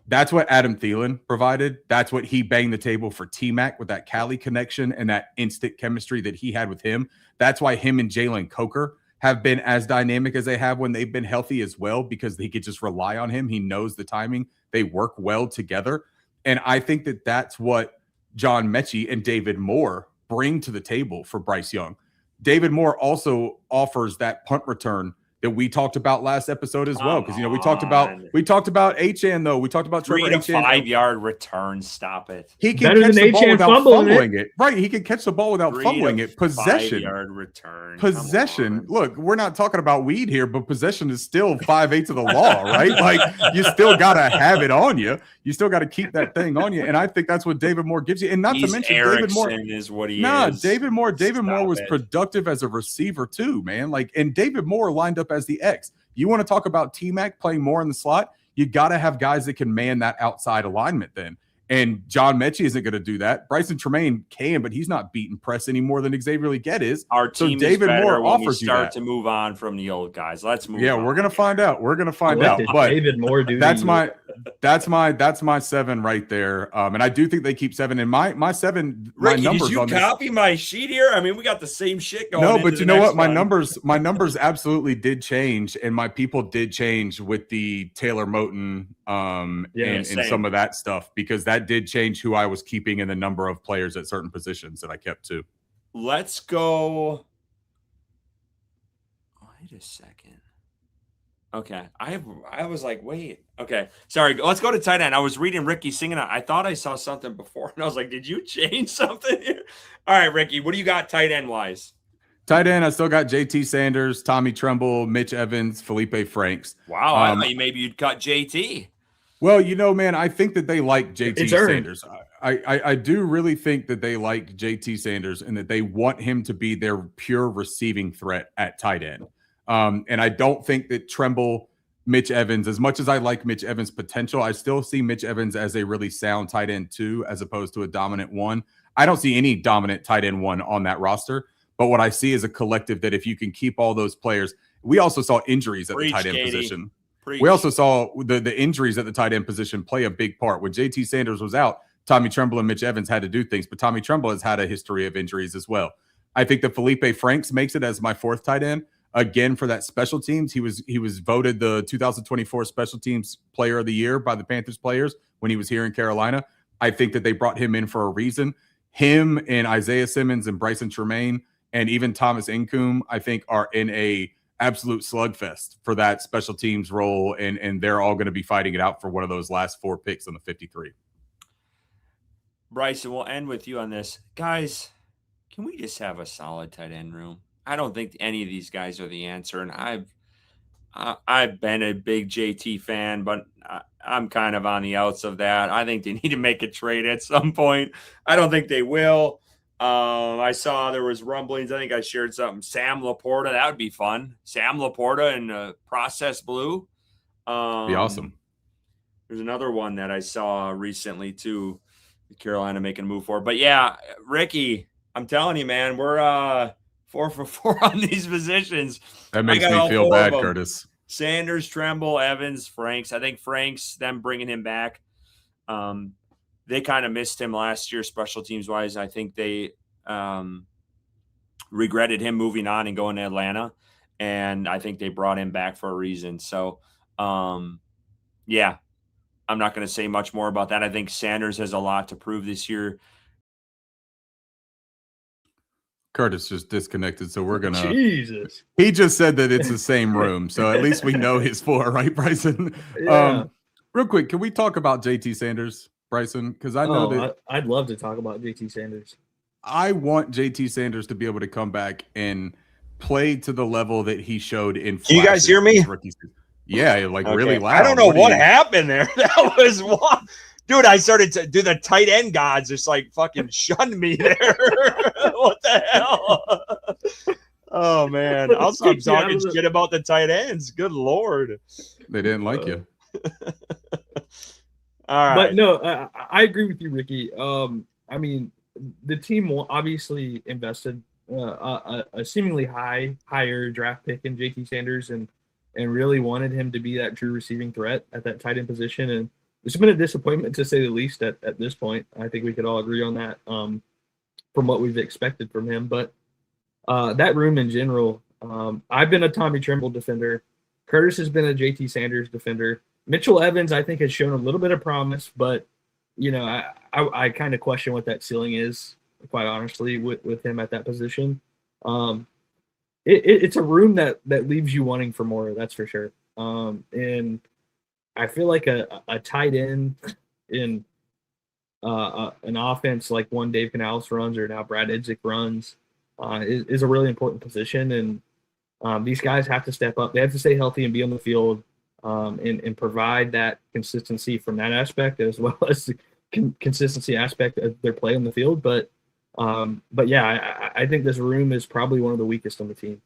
That's what Adam Thielen provided. That's what he banged the table for T-Mac with that Cali connection and that instant chemistry that he had with him. That's why him and Jalen Coker have been as dynamic as they have when they've been healthy as well, because he could just rely on him. He knows the timing. They work well together. And I think that that's what John Mechie and David Moore bring to the table for Bryce Young. David Moore also offers that punt return that we talked about last episode as well, because we talked about Achane though. We talked about Trevor 3 to 5 yard return. Stop it. He can catch the ball without fumbling it. Right, he can catch the ball without fumbling it. Possession, 5 yard return. Possession. Look, we're not talking about weed here, but possession is still 5/8 of the law, right? Like you still gotta have it on you. You still got to keep that thing on you, and I think that's what David Moore gives you. And not to mention, David Moore is what he is. David Moore was productive as a receiver too, man. Like, and David Moore lined up as the X. You want to talk about T-Mac playing more in the slot? You got to have guys that can man that outside alignment then. And John Mechie isn't going to do that. Bryson Tremaine can, but he's not beating press any more than Xavier Leggett is. Our team David is Moore when offers we start you that. To move on from the old guys. Let's move. Yeah, on. We're gonna find out. But David Moore do that's my 7 right there. And I do think they keep 7. And my 7, Ricky, my numbers did you on copy my sheet here? I mean, we got the same shit going. No, but you know what? My one. numbers absolutely did change, and my people did change with the Taylor Moton and some of that stuff, because that did change who I was keeping and the number of players at certain positions that I kept too. Let's go. Wait a second. Okay. I was like, wait. Okay. Sorry. Let's go to tight end. I was reading Ricky singing. I thought I saw something before, and I was like, did you change something here? All right, Ricky, what do you got tight end wise? Tight end, I still got JT Sanders, Tommy Tremble, Mitch Evans, Felipe Franks. Wow. I thought maybe you'd cut JT. Well, man, I think that they like JT Sanders. I do really think that they like JT Sanders and that they want him to be their pure receiving threat at tight end. And I don't think that Tremble, Mitch Evans, as much as I like Mitch Evans' potential, I still see Mitch Evans as a really sound tight end 2 as opposed to a dominant 1. I don't see any dominant tight end 1 on that roster. But what I see is a collective that if you can keep all those players, we also saw injuries at the tight end position. We also saw the injuries at the tight end position play a big part. When JT Sanders was out, Tommy Tremble and Mitch Evans had to do things, but Tommy Tremble has had a history of injuries as well. I think that Felipe Franks makes it as my 4th tight end. Again, for that special teams, he was voted the 2024 Special Teams Player of the Year by the Panthers players when he was here in Carolina. I think that they brought him in for a reason. Him and Isaiah Simmons and Bryson Tremaine and even Thomas Incoom, I think, are in a absolute slugfest for that special teams role, and they're all going to be fighting it out for one of those last 4 picks on the 53. Bryson, we'll end with you on this. Guys, can we just have a solid tight end room? I don't think any of these guys are the answer, and I've been a big JT fan, but I'm kind of on the outs of that. I think they need to make a trade at some point. I don't think they will. I saw there was rumblings. I think I shared something. Sam Laporta, that would be fun. Sam Laporta and Process Blue. Be awesome. There's another one that I saw recently too. Carolina making a move for. But yeah, Ricky, I'm telling you, man, we're 4 for 4 on these positions. That makes got me all feel 4 of bad, them. Curtis. Sanders, Tremble, Evans, Franks. I think Franks, them bringing him back. They kind of missed him last year, special teams wise. I think they regretted him moving on and going to Atlanta. And I think they brought him back for a reason. So, yeah, I'm not going to say much more about that. I think Sanders has a lot to prove this year. Curtis just disconnected, so we're going to... Jesus. He just said that it's the same room, so at least we know his 4, right, Bryson? Yeah. Real quick, can we talk about JT Sanders, Bryson? Because I know that I'd love to talk about JT Sanders. I want JT Sanders to be able to come back and play to the level that he showed in. Can you guys hear me? Yeah, like really loud. I don't know what happened there. That was one. Dude, I started to do the tight end gods just like fucking shunned me there. What the hell? Oh, man. I'll stop talking shit about the tight ends. Good Lord. They didn't like you. All right. But no, I agree with you, Ricky. I mean, the team obviously invested a seemingly higher draft pick in JT Sanders and really wanted him to be that true receiving threat at that tight end position. And it's been a disappointment, to say the least, at this point. I think we could all agree on that from what we've expected from him. But that room in general, I've been a Tommy Tremble defender. Curtis has been a JT Sanders defender. Mitchell Evans, I think, has shown a little bit of promise, but, you know, I kind of question what that ceiling is, quite honestly, with him at that position. It's a room that leaves you wanting for more, that's for sure. And I feel like a tight end in an offense like one Dave Canales runs or now Brad Idzik runs is a really important position. And these guys have to step up. They have to stay healthy and be on the field and provide that consistency from that aspect, as well as the consistency aspect of their play on the field. But yeah, I think this room is probably one of the weakest on the team.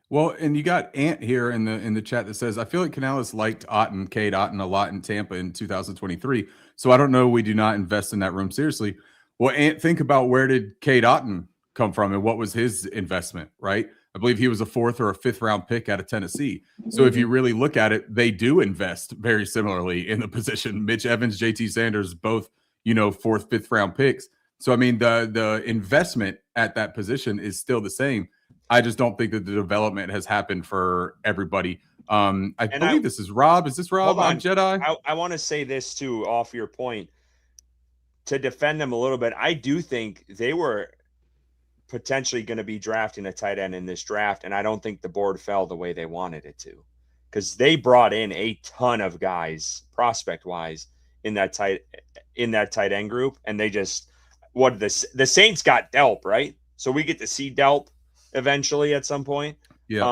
Well, and you got Ant here in the chat that says, I feel like Canales liked Cade Otton a lot in Tampa in 2023. So I don't know. We do not invest in that room seriously. Well, Ant, think about, where did Cade Otton come from and what was his investment, right? I believe he was a 4th or a 5th round pick out of Tennessee. So if you really look at it, they do invest very similarly in the position. Mitch Evans, JT Sanders, both, 4th, 5th round picks. So, I mean, the investment at that position is still the same. I just don't think that the development has happened for everybody. I believe this is Rob. Is this Rob on Jedi? I want to say this too, off your point, to defend them a little bit. I do think they were potentially going to be drafting a tight end in this draft, and I don't think the board fell the way they wanted it to, because they brought in a ton of guys prospect wise in that tight end group, and they just the Saints got Delp, right? So we get to see Delp eventually at some point. Yeah.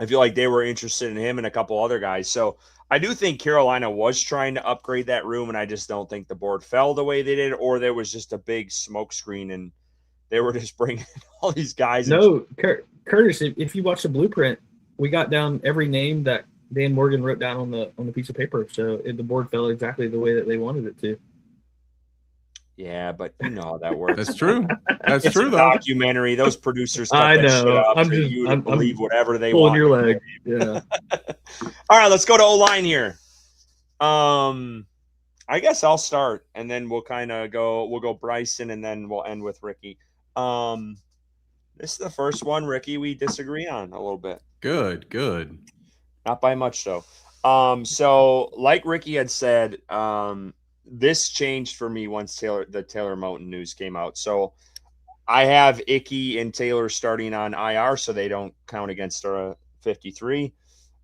I feel like they were interested in him and a couple other guys. So I do think Carolina was trying to upgrade that room, and I just don't think the board fell the way they did, or there was just a big smoke screen and they were just bringing all these guys. No, Curtis, if you watch the blueprint, we got down every name that Dan Morgan wrote down on the piece of paper. So the board fell exactly the way that they wanted it to. Yeah, but you know how that works. That's true. That's it's true, a though. Documentary. Those producers cut that shit up I'm believe whatever they pulling want. Your leg. Yeah. All right, let's go to O-line here. I guess I'll start, and then we'll go Bryson, and then we'll end with Ricky. This is the first one, Ricky, we disagree on a little bit. Good. Not by much, though. So like Ricky had said, this changed for me once the Taylor Moton news came out. So I have Icky and Taylor starting on IR, so they don't count against 53.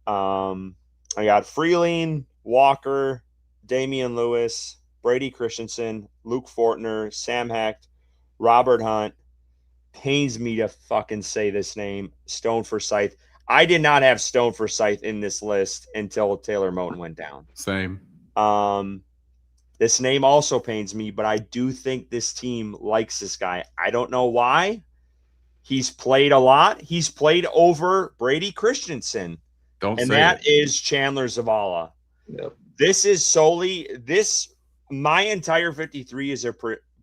I got Freeling, Walker, Damian Lewis, Brady Christensen, Luke Fortner, Sam Hecht, Robert Hunt. Pains me to fucking say this name, Stone Forsythe. I did not have Stone Forsythe in this list until Taylor Moton went down. Same. This name also pains me, but I do think this team likes this guy. I don't know why. He's played a lot. He's played over Brady Christensen. That is Chandler Zavala. Yep. This is my entire 53 is a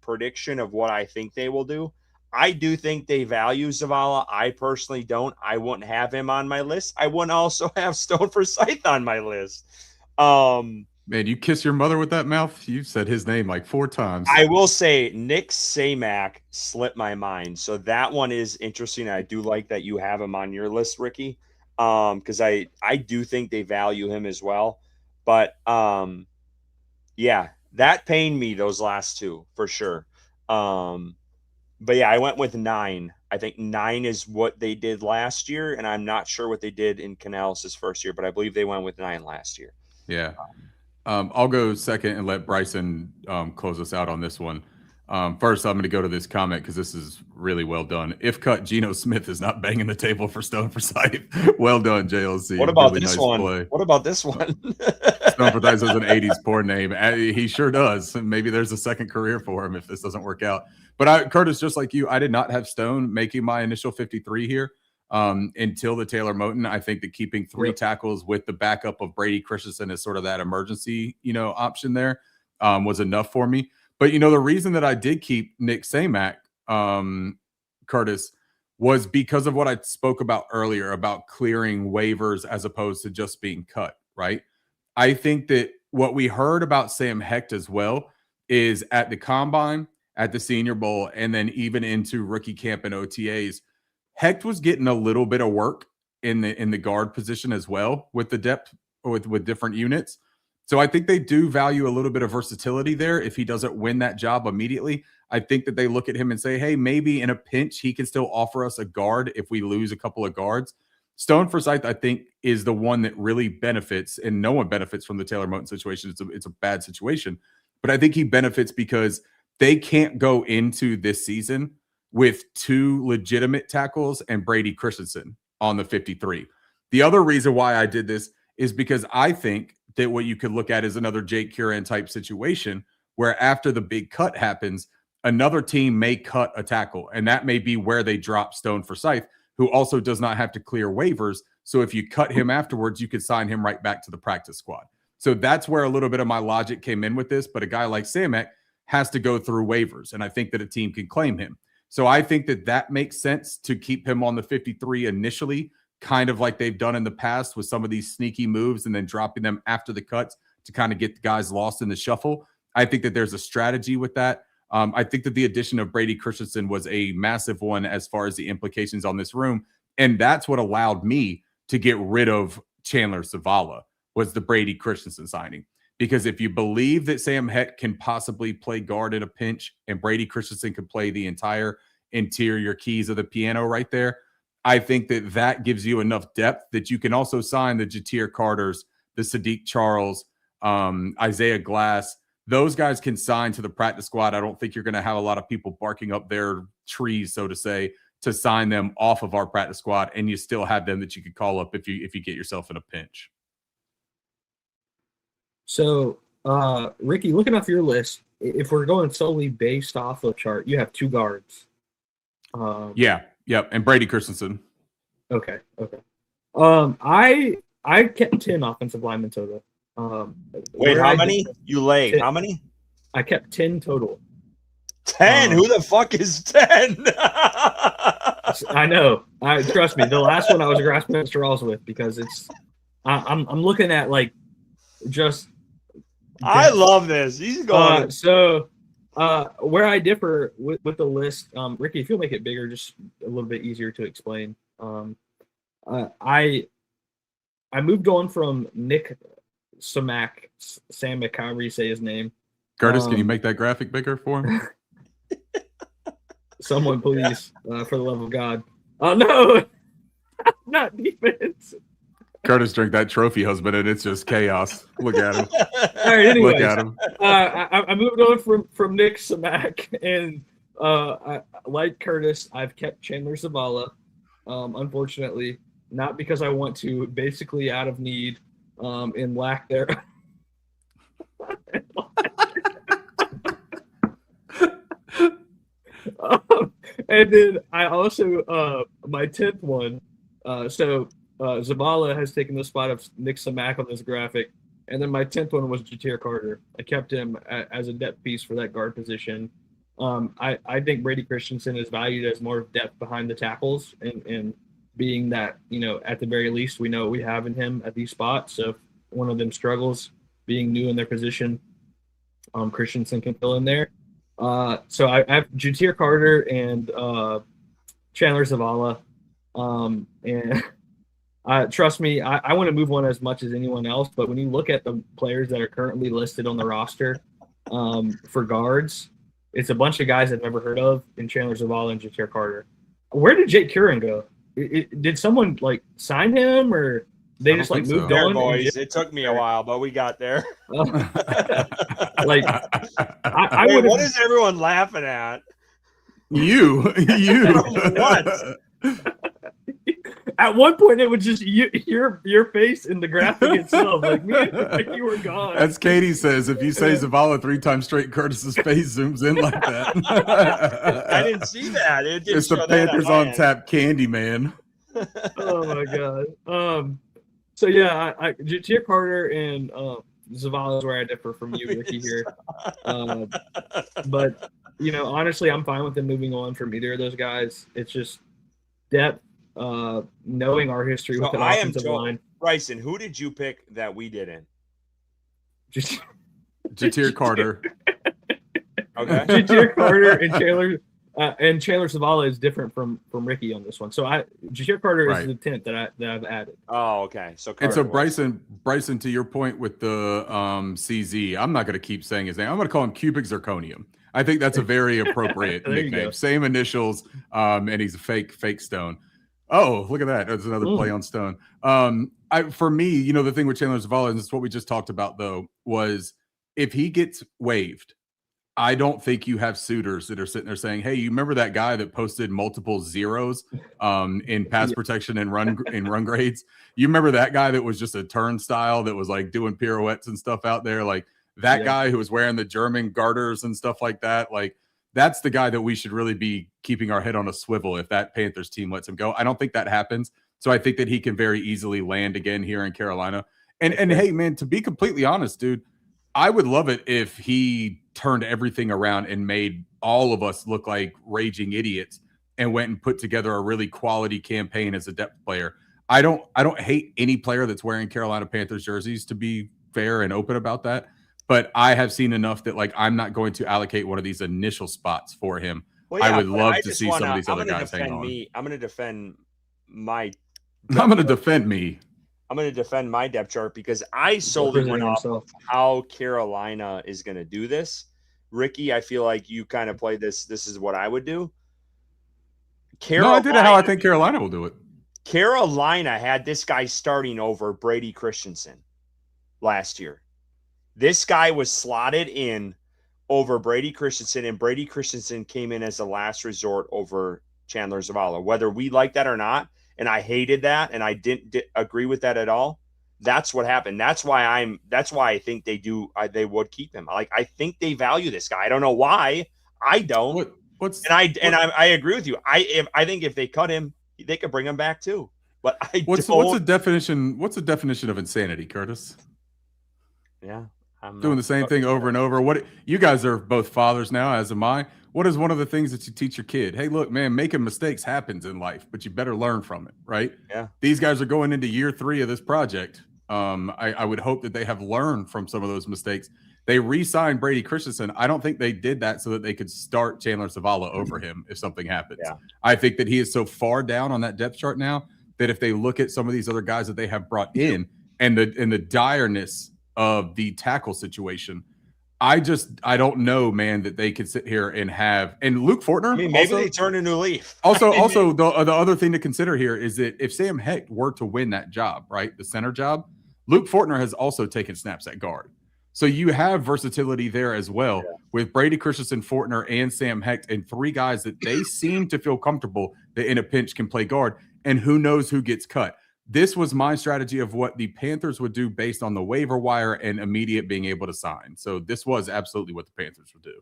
prediction of what I think they will do. I do think they value Zavala. I personally don't. I wouldn't have him on my list. I wouldn't also have Stone Forsythe on my list. Man, you kiss your mother with that mouth? You've said his name like 4 times. I will say Nick Samac slipped my mind. So that one is interesting. I do like that you have him on your list, Ricky. Because I do think they value him as well. But yeah, that pained me, those last two, for sure. But yeah, I went with 9. I think 9 is what they did last year, and I'm not sure what they did in Canales' first year, but I believe they went with 9 last year. Yeah. I'll go second and let Bryson close us out on this one. First, I'm going to go to this comment because this is really well done. If cut, Geno Smith is not banging the table for Stone Forsythe. Well done, JLC. What about really this nice one? Play. What about this one? Stone Forsythe has an 80s porn name. He sure does. Maybe there's a second career for him if this doesn't work out. But Curtis, just like you, I did not have Stone making my initial 53 here until the Taylor Moton. I think that keeping 3 tackles with the backup of Brady Christensen as sort of that emergency, option there was enough for me. But, the reason that I did keep Nick Samac, Curtis, was because of what I spoke about earlier about clearing waivers as opposed to just being cut, right? I think that what we heard about Sam Hecht as well is at the Combine, at the Senior Bowl, and then even into rookie camp and OTAs, Hecht was getting a little bit of work in the guard position as well with the depth with different units. So I think they do value a little bit of versatility there. If he doesn't win that job immediately, I think that they look at him and say, hey, maybe in a pinch, he can still offer us a guard if we lose a couple of guards. Stone Forsythe, I think, is the one that really benefits, and no one benefits from the Taylor Moton situation. It's a bad situation. But I think he benefits because they can't go into this season with 2 legitimate tackles and Brady Christensen on the 53. The other reason why I did this is because I think that what you could look at is another Jake Curran type situation where after the big cut happens, another team may cut a tackle, and that may be where they drop Stone Forsythe, who also does not have to clear waivers. So if you cut him afterwards, you could sign him right back to the practice squad. So that's where a little bit of my logic came in with this. But a guy like Samac has to go through waivers, and I think that a team can claim him. So I think that makes sense to keep him on the 53 initially, kind of like they've done in the past with some of these sneaky moves and then dropping them after the cuts to kind of get the guys lost in the shuffle. I think that there's a strategy with that. I think that the addition of Brady Christensen was a massive one as far as the implications on this room. And that's what allowed me to get rid of Chandler Zavala, was the Brady Christensen signing. Because if you believe that Sam Hecht can possibly play guard in a pinch and Brady Christensen can play the entire interior keys of the piano right there, I think that gives you enough depth that you can also sign the Jatir Carters, the Sadiq Charles, Isaiah Glass. Those guys can sign to the practice squad. I don't think you're going to have a lot of people barking up their trees, so to say, to sign them off of our practice squad, and you still have them that you could call up if you get yourself in a pinch. So, Ricky, looking off your list, if we're going solely based off the chart, you have 2 guards. Yep, and Brady Christensen. Okay. I kept 10 offensive linemen total. Wait, how many? You laid 10. How many? I kept 10 total. 10? Who the fuck is 10? I know. Trust me. The last one I was grasping at straws with because I'm looking at like just. I love this. He's going. Where I differ with the list, Ricky, if you'll make it bigger, just a little bit easier to explain. I moved on from Nick Samac, however you say his name. Curtis, can you make that graphic bigger for him? Someone, please, for the love of God. No, not defense. Curtis drank that trophy husband, and it's just chaos. Look at him. All right, anyways, look at him. I moved on from Nick Samac, and like Curtis, I've kept Chandler Zavala. Unfortunately, not because I want to, basically out of need, in lack there. And then I also my 10th one. Zavala has taken the spot of Nick Samac on this graphic. And then my 10th one was Jatir Carter. I kept him as a depth piece for that guard position. I think Brady Christensen is valued as more depth behind the tackles, and being that, at the very least, we know what we have in him at these spots. So if one of them struggles, being new in their position, Christensen can fill in there. So I have Ja'Tyre Carter and Chandler Zavala. And trust me, I want to move one as much as anyone else. But when you look at the players that are currently listed on the roster for guards, it's a bunch of guys I've never heard of in Chandler Zavala and Ja'Tyre Carter. Where did Jake Curran go? Did someone sign him, or they just moved There, on? boys. It took me a while, but we got there. What is everyone laughing at? You. What? At one point, it was just your face in the graphic itself. Like you were gone. As Katie says, if you say Zavala 3 times straight, Curtis's face zooms in like that. I didn't see that. It's the Panthers on tap candy, man. Oh my god. So yeah, Ja'Tyre Carter and Zavala is where I differ from you, Ricky, here. But honestly, I'm fine with them moving on from either of those guys. It's just depth. Knowing our history with an offensive line. Bryson, who did you pick that we didn't? Ja'Tyre Carter. Okay. Ja'Tyre Carter and Chandler Zavala is different from Ricky on this one. So Ja'Tyre Carter is the 10th that I've added. Oh, okay. So Bryson, to your point with the CZ, I'm not going to keep saying his name. I'm going to call him Cubic Zirconium. I think that's a very appropriate nickname. Same initials, and he's a fake stone. Oh, look at that. That's another play on stone. For me, the thing with Chandler Zavala, and this is what we just talked about, though, was if he gets waived, I don't think you have suitors that are sitting there saying, hey, you remember that guy that posted multiple zeros in pass protection and run grades? You remember that guy that was just a turnstile that was doing pirouettes and stuff out there? That guy who was wearing the German garters and stuff like that, that's the guy that we should really be keeping our head on a swivel if that Panthers team lets him go. I don't think that happens. So I think that he can very easily land again here in Carolina. And hey, man, to be completely honest, dude, I would love it if he turned everything around and made all of us look like raging idiots and went and put together a really quality campaign as a depth player. I don't hate any player that's wearing Carolina Panthers jerseys, to be fair and open about that. But I have seen enough that I'm not going to allocate one of these initial spots for him. Well, yeah, I would love to see some of these other guys hang on. I'm going to defend my. I'm going to defend me. I'm going to defend my depth chart because I solely went off of how Carolina is going to do this. Ricky, I feel like you kind of played this. This is what I would do. No, I did it how I think Carolina will do it. Carolina had this guy starting over Brady Christensen last year. This guy was slotted in over Brady Christensen, and Brady Christensen came in as a last resort over Chandler Zavala. Whether we like that or not, and I hated that, and I didn't agree with that at all. That's what happened. That's why I think they do. They would keep him. I think they value this guy. I don't know why. I don't. I agree with you. I think if they cut him, they could bring him back too. But what's the definition? What's the definition of insanity, Curtis? Yeah. I'm doing the same thing over and over. What you guys are both fathers now, as am I. What is one of the things that you teach your kid? Hey, look, man, making mistakes happens in life, but you better learn from it, right? Yeah. These guys are going into year 3 of this project. I would hope that they have learned from some of those mistakes. They re-signed Brady Christensen. I don't think they did that so that they could start Chandler Zavala over him if something happens. Yeah. I think that he is so far down on that depth chart now that if they look at some of these other guys that they have brought in and the direness of the tackle situation, I don't know, man, that they could sit here and Luke Fortner. I mean, maybe they turn a new leaf. Also, the other thing to consider here is that if Sam Hecht were to win that job, right, the center job, Luke Fortner has also taken snaps at guard. So you have versatility there as well with Brady Christensen, Fortner, and Sam Hecht, and 3 guys that they seem to feel comfortable that in a pinch can play guard, and who knows who gets cut. This was my strategy of what the Panthers would do based on the waiver wire and immediate being able to sign. So this was absolutely what the Panthers would do.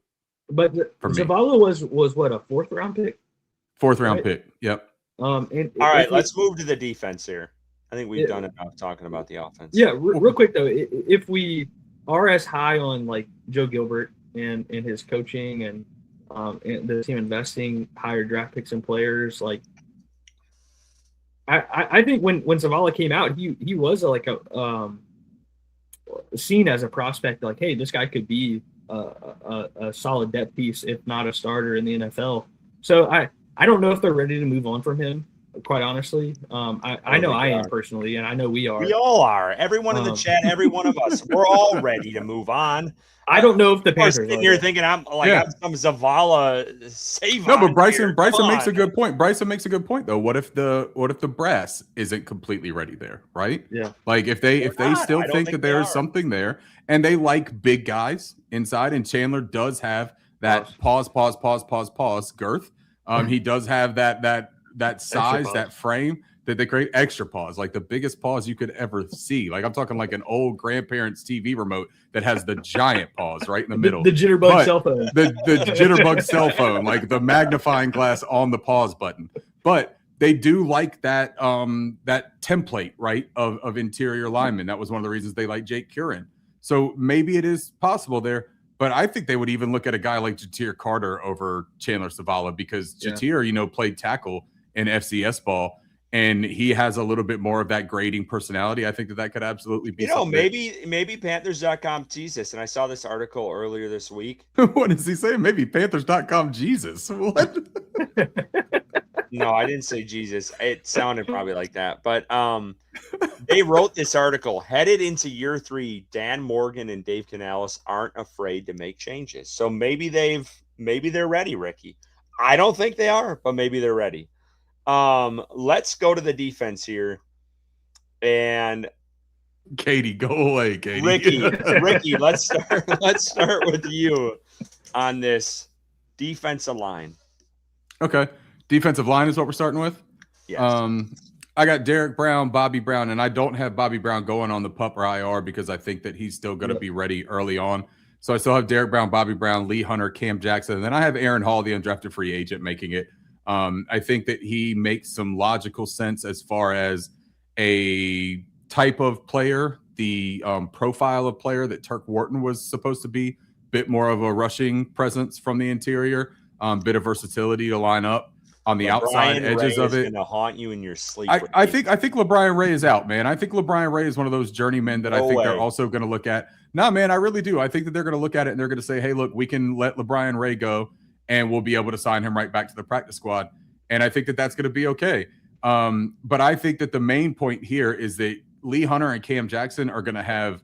But Zavala was what, a 4th round pick? 4th round pick. Yep. All right, let's move to the defense here. I think we've done enough talking about the offense. Yeah, real quick though, if we are as high on Joe Gilbert and his coaching and and the team investing higher draft picks and players. Like, I think when Zavala came out, he was seen as a prospect. Like, hey, this guy could be a solid depth piece, if not a starter in the NFL. So I don't know if they're ready to move on from him. Quite honestly, I know I am personally, and I know we are. We all are. Everyone in the chat, every one of us, we're all ready to move on. I don't know if the Panthers. Panthers. You're thinking I'm some Zavala save. No, but Bryson makes a good point. Bryson makes a good point though. What if the brass isn't completely ready there, right? Yeah. Like if they still think that there is something there, and they like big guys inside, and Chandler does have that pause girth. He does have that size, that frame that they create extra pause, like the biggest pause you could ever see. Like I'm talking like an old grandparent's TV remote that has the giant pause right in the middle. The jitterbug cell phone. The jitterbug cell phone, like the magnifying glass on the pause button. But they do like that that template, right, of interior linemen. That was one of the reasons they like Jake Curran. So maybe it is possible there. But I think they would even look at a guy like Jatir Carter over Chandler Zavala because Jatir, played tackle in FCS ball, and he has a little bit more of that grading personality. I think that could absolutely be. Maybe Panthers.com Jesus. And I saw this article earlier this week. What is he saying? Maybe Panthers.com Jesus. What? No, I didn't say Jesus. It sounded probably like that. But they wrote this article. Headed into year 3, Dan Morgan and Dave Canales aren't afraid to make changes. So maybe they're ready, Ricky. I don't think they are, but maybe they're ready. Let's go to the defense here. And Katie, go away, Katie. Ricky, let's start with you on this defensive line. Okay. Defensive line is what we're starting with. Yes. I got Derek Brown, Bobby Brown, and I don't have Bobby Brown going on the PUP or IR because I think that he's still going to be ready early on. So I still have Derek Brown, Bobby Brown, Lee Hunter, Cam Jackson, and then I have Aaron Hall, the undrafted free agent, making it. I think that he makes some logical sense as far as a type of player, the profile of player that Turk Wharton was supposed to be, bit more of a rushing presence from the interior, bit of versatility to line up on the outside edges of it. Going to haunt you in your sleep. I think LeBrian Ray is out, man. I think LeBrian Ray is one of those journeymen that I think they're also going to look at. No, man, I really do. I think that they're going to look at it and they're going to say, hey, look, we can let LeBrian Ray go and we'll be able to sign him right back to the practice squad. And I think that that's going to be okay. But I think that the main point here is that Lee Hunter and Cam Jackson are going to have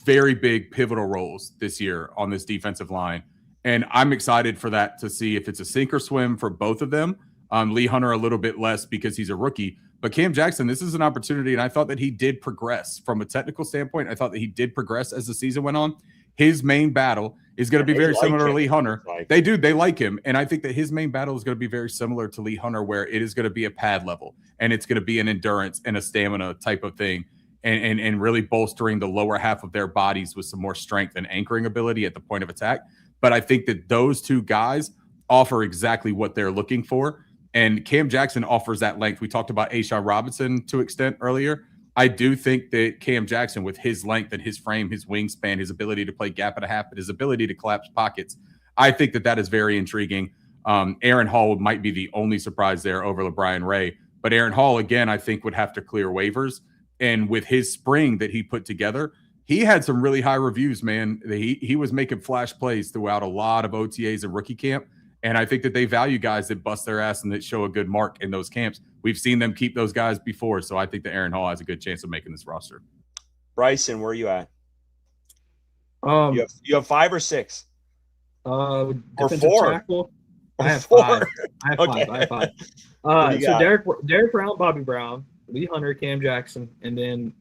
very big pivotal roles this year on this defensive line. And I'm excited for that to see if it's a sink or swim for both of them. Lee Hunter a little bit less because he's a rookie. But Cam Jackson, this is an opportunity, and I thought that he did progress from a technical standpoint. I thought that he did progress as the season went on. His main battle is going to be very similar to Lee Hunter. They like him. And I think that his main battle is going to be very similar to Lee Hunter, where it is going to be a pad level, and it's going to be an endurance and a stamina type of thing. And really bolstering the lower half of their bodies with some more strength and anchoring ability at the point of attack. But I think that those two guys offer exactly what they're looking for. And Cam Jackson offers that length. We talked about A'Shawn Robinson to extent earlier. I do think that Cam Jackson, with his length and his frame, his wingspan, his ability to play gap and a half, but his ability to collapse pockets, I think that that is very intriguing. Aaron Hall might be the only surprise there over LeBrian Ray. But Aaron Hall, again, I think would have to clear waivers. And with his spring that he put together, he had some really high reviews, man. He was making flash plays throughout a lot of OTAs and rookie camp. And I think that they value guys that bust their ass and that show a good mark in those camps. We've seen them keep those guys before. So I think that Aaron Hall has a good chance of making this roster. Bryson, where are you at? You have 5 or 6? Or 4? Tackle. I have 4. 5. I have 5. So Derek Brown, Bobby Brown, Lee Hunter, Cam Jackson, and then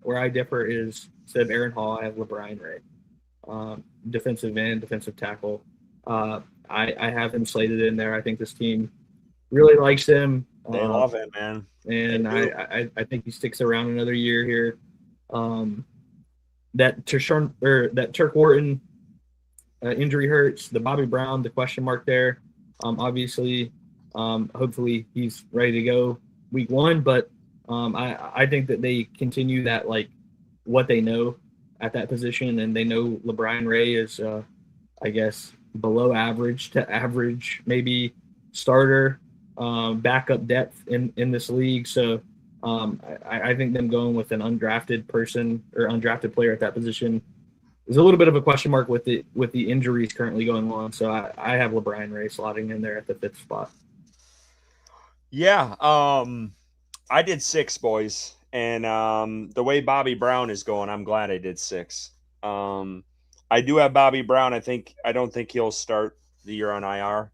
where I differ is instead of Aaron Hall, I have LeBrian Ray. Defensive end, defensive tackle. I have him slated in there. I think this team really likes him. They love him, man. And I think he sticks around another year here. That Turk Wharton injury hurts. The Bobby Brown, the question mark there. Obviously, hopefully he's ready to go week 1. But I think that they continue that, like, what they know at that position, and they know LeBrian Ray is, I guess, below average to average, maybe starter, backup depth in this league. So I think them going with an undrafted person or undrafted player at that position is a little bit of a question mark with the injuries currently going on. So I have LeBron Ray slotting in there at the 5th spot. Yeah, I did 6, boys, and the way Bobby Brown is going, I'm glad I did 6. I do have Bobby Brown. I don't think he'll start the year on IR.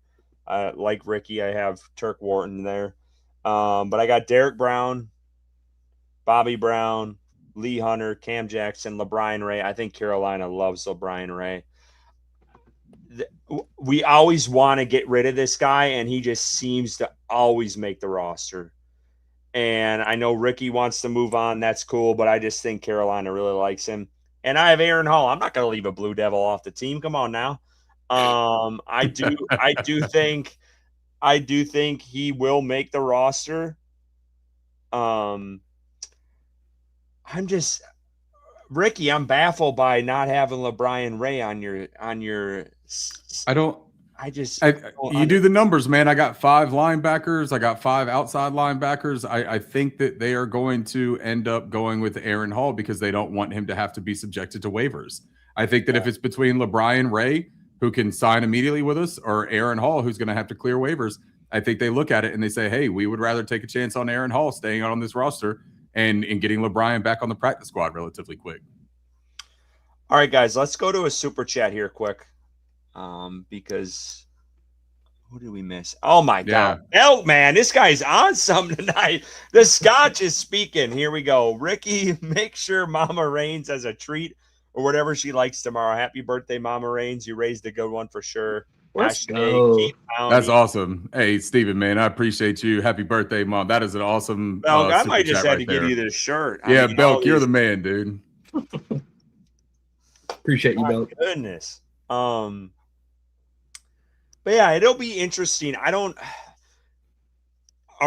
Like Ricky, I have Turk Wharton there, but I got Derek Brown, Bobby Brown, Lee Hunter, Cam Jackson, LeBron Ray. I think Carolina loves LeBron Ray. We always want to get rid of this guy, and he just seems to always make the roster. And I know Ricky wants to move on. That's cool, but I just think Carolina really likes him. And I have Aaron Hall. I'm not going to leave a Blue Devil off the team. Come on now. I do think he will make the roster. Ricky, I'm baffled by not having LeBron Ray on your. You do the numbers, man. I got 5 linebackers. I got 5 outside linebackers. I think that they are going to end up going with Aaron Hall because they don't want him to have to be subjected to waivers. I think that if it's between LeBron Ray, who can sign immediately with us, or Aaron Hall, who's going to have to clear waivers, I think they look at it and they say, hey, we would rather take a chance on Aaron Hall staying on this roster and getting LeBron back on the practice squad relatively quick. All right, guys, let's go to a super chat here quick. Because who did we miss? Oh my God. Elk, man, this guy's on something tonight. The Scotch is speaking. Here we go. Ricky, make sure Mama Raines has a treat or whatever she likes tomorrow. Happy birthday, Mama Raines. You raised a good one for sure. Let's go. That's awesome. Hey, Steven, man, I appreciate you. Happy birthday, Mom. That is an awesome Belk, I might just have to give you this shirt. Yeah, Belk, you're the man, dude. Appreciate you, Belk. Goodness. But yeah, it'll be interesting. Are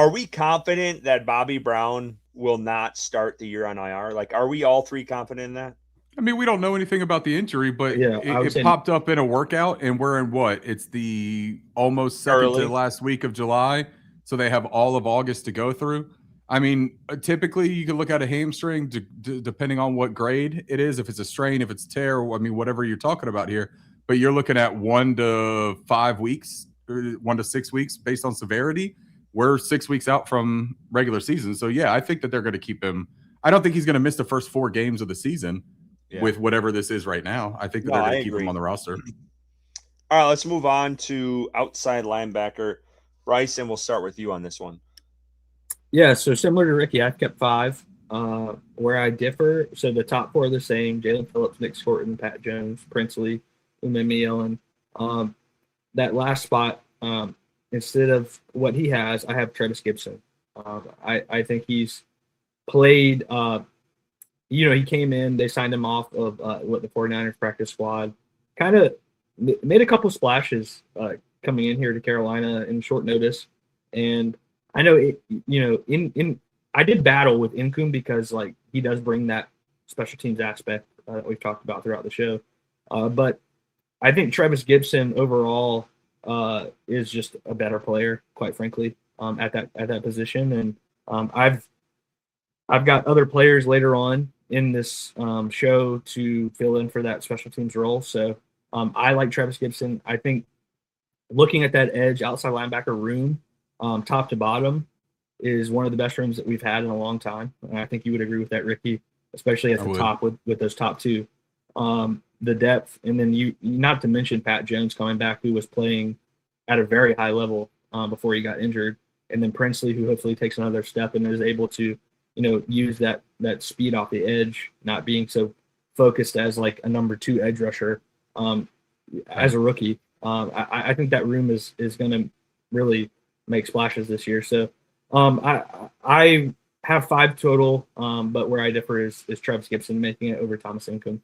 we confident that Bobby Brown will not start the year on IR? Like, are we all 3 confident in that? I mean, we don't know anything about the injury, but yeah, it popped up in a workout, and we're in what? It's the almost second to last week of July, so they have all of August to go through. I mean, typically you can look at a hamstring depending on what grade it is, if it's a strain, if it's tear, I mean, whatever you're talking about here. But you're looking at 1 to 5 weeks, or 1 to 6 weeks based on severity. We're 6 weeks out from regular season. So, yeah, I think that they're going to keep him. I don't think he's going to miss the first 4 games of the season with whatever this is right now. I think that they're going to keep him on the roster. All right, let's move on to outside linebacker. Bryson, we'll start with you on this one. Yeah, so similar to Ricky, I've kept 5. Where I differ, so the top 4 are the same: Jalen Phillips, Nick Scorton, Pat Jones, Princely, Umemi Ellen. That last spot, instead of what he has, I have Travis Gibson. I think he's played, he came in, they signed him off of the 49ers practice squad, kind of made a couple splashes coming in here to Carolina in short notice. And I know, I did battle with Incoom because like he does bring that special teams aspect that we've talked about throughout the show. But I think Travis Gibson overall is just a better player, quite frankly, at that position. And I've got other players later on in this show to fill in for that special teams role. So I like Travis Gibson. I think looking at that edge outside linebacker room, top to bottom, is one of the best rooms that we've had in a long time. And I think you would agree with that, Ricky, especially at the top with those top 2. The depth, and then you not to mention Pat Jones coming back, who was playing at a very high level before he got injured, and then Princely, who hopefully takes another step and is able to use that speed off the edge, not being so focused as like a number 2 edge rusher as a rookie. I think that room is going to really make splashes this year. So I have 5 total, but where I differ is Travis Gibson making it over Thomas Incoom.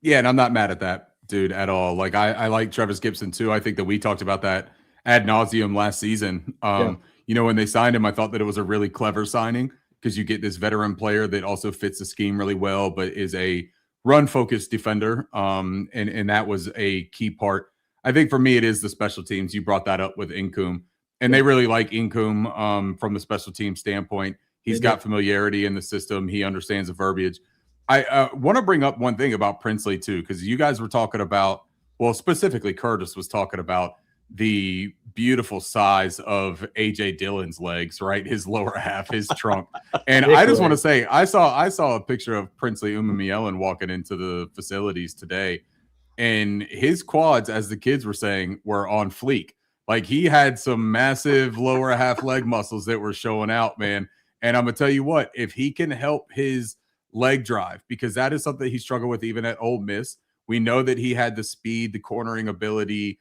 Yeah, and I'm not mad at that, dude, at all. Like, I like Travis Gibson, too. I think that we talked about that ad nauseum last season. When they signed him, I thought that it was a really clever signing because you get this veteran player that also fits the scheme really well, but is a run-focused defender, and that was a key part. I think for me, it is the special teams. You brought that up with Incoom, and they really like Incoom from the special team standpoint. He's got familiarity in the system. He understands the verbiage. I want to bring up one thing about Princely too, because you guys were talking about, well, specifically Curtis was talking about the beautiful size of AJ Dillon's legs, right? His lower half, his trunk. And I just want to say, I saw a picture of Princely Umamielen walking into the facilities today, and his quads, as the kids were saying, were on fleek. Like he had some massive lower half leg muscles that were showing out, man. And I'm gonna tell you what, if he can help his leg drive, because that is something he struggled with even at Ole Miss. We know that he had the speed, the cornering ability,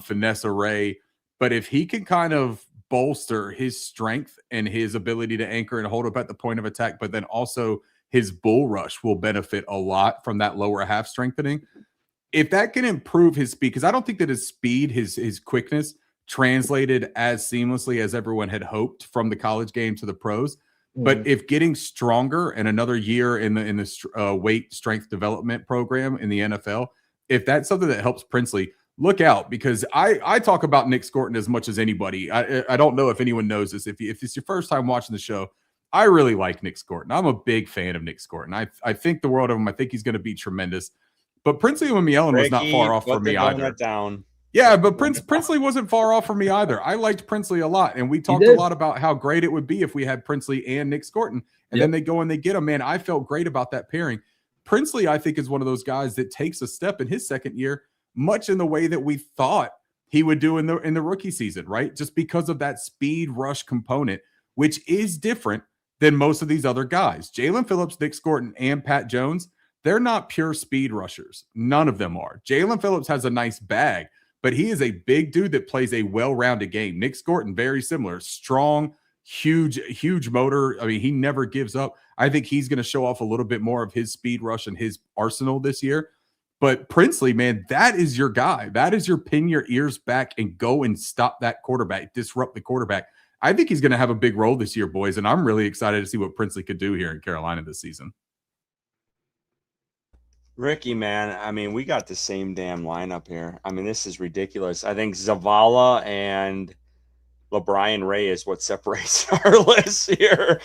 finesse array. But if he can kind of bolster his strength and his ability to anchor and hold up at the point of attack, but then also his bull rush will benefit a lot from that lower half strengthening. If that can improve his speed, because I don't think that his speed, his quickness translated as seamlessly as everyone had hoped from the college game to the pros. But if getting stronger and another year in the weight strength development program in the NFL, if that's something that helps Princely, look out, because I talk about Nick Scorton as much as anybody. I don't know if anyone knows this. If it's your first time watching the show, I really like Nick Scorton. I'm a big fan of Nick Scorton. I think the world of him. I think he's going to be tremendous. But Princely Umamielen was not far off from me either. Yeah, but Princely wasn't far off from me either. I liked Princely a lot, and we talked a lot about how great it would be if we had Princely and Nick Scorton, and then they go and they get him. Man, I felt great about that pairing. Princely, I think, is one of those guys that takes a step in his second year, much in the way that we thought he would do in the rookie season, right? Just because of that speed rush component, which is different than most of these other guys. Jalen Phillips, Nick Scorton, and Pat Jones, they're not pure speed rushers. None of them are. Jalen Phillips has a nice bag, but he is a big dude that plays a well-rounded game. Nick Scorton, very similar. Strong, huge motor. I mean, he never gives up. I think he's going to show off a little bit more of his speed rush and his arsenal this year. But Princely, man, that is your guy. That is your pin your ears back and go and stop that quarterback, disrupt the quarterback. I think he's going to have a big role this year, boys, and I'm really excited to see what Princely could do here in Carolina this season. Ricky, man, I mean, we got the same damn lineup here. I mean, this is ridiculous. I think Zavala and LeBrian Ray is what separates our list here.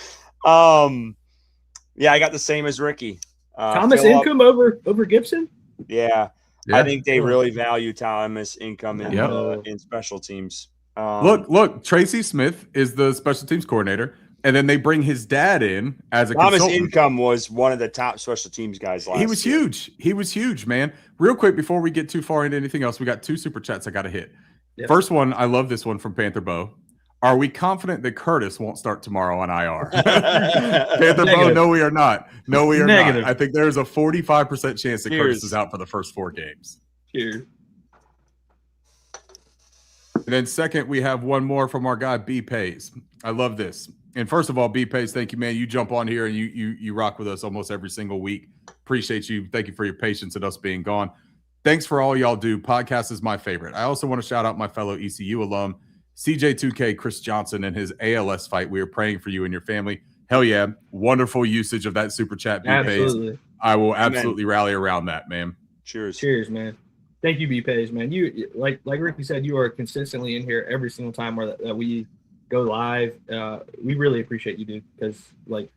Yeah, I got the same as Ricky. Thomas Income over Gibson? Yeah. I think they really value Thomas Income in special teams. Look, Tracy Smith is the special teams coordinator. And then they bring his dad in as a consultant. Thomas Income was one of the top special teams guys last year. He was huge. He was huge, man. Real quick, before we get too far into anything else, we got 2 super chats I got to hit. Yep. First one, I love this one from Panther Bo. Are we confident that Curtis won't start tomorrow on IR? Panther Bo, no, we are not. No, we are not. I think there's a 45% chance that Curtis is out for the first 4 games. Cheers. And then second, we have one more from our guy, B Pays. I love this. And first of all, B Pays, thank you, man. You jump on here and you rock with us almost every single week. Appreciate you. Thank you for your patience and us being gone. Thanks for all y'all do. Podcast is my favorite. I also want to shout out my fellow ECU alum, CJ2K, Chris Johnson, and his ALS fight. We are praying for you and your family. Hell yeah. Wonderful usage of that super chat, B Pays. I will absolutely rally around that, man. Cheers. Cheers, man. Thank you, B Pays, man. You like Ricky said, you are consistently in here every single time that we go live. We really appreciate you, dude, because like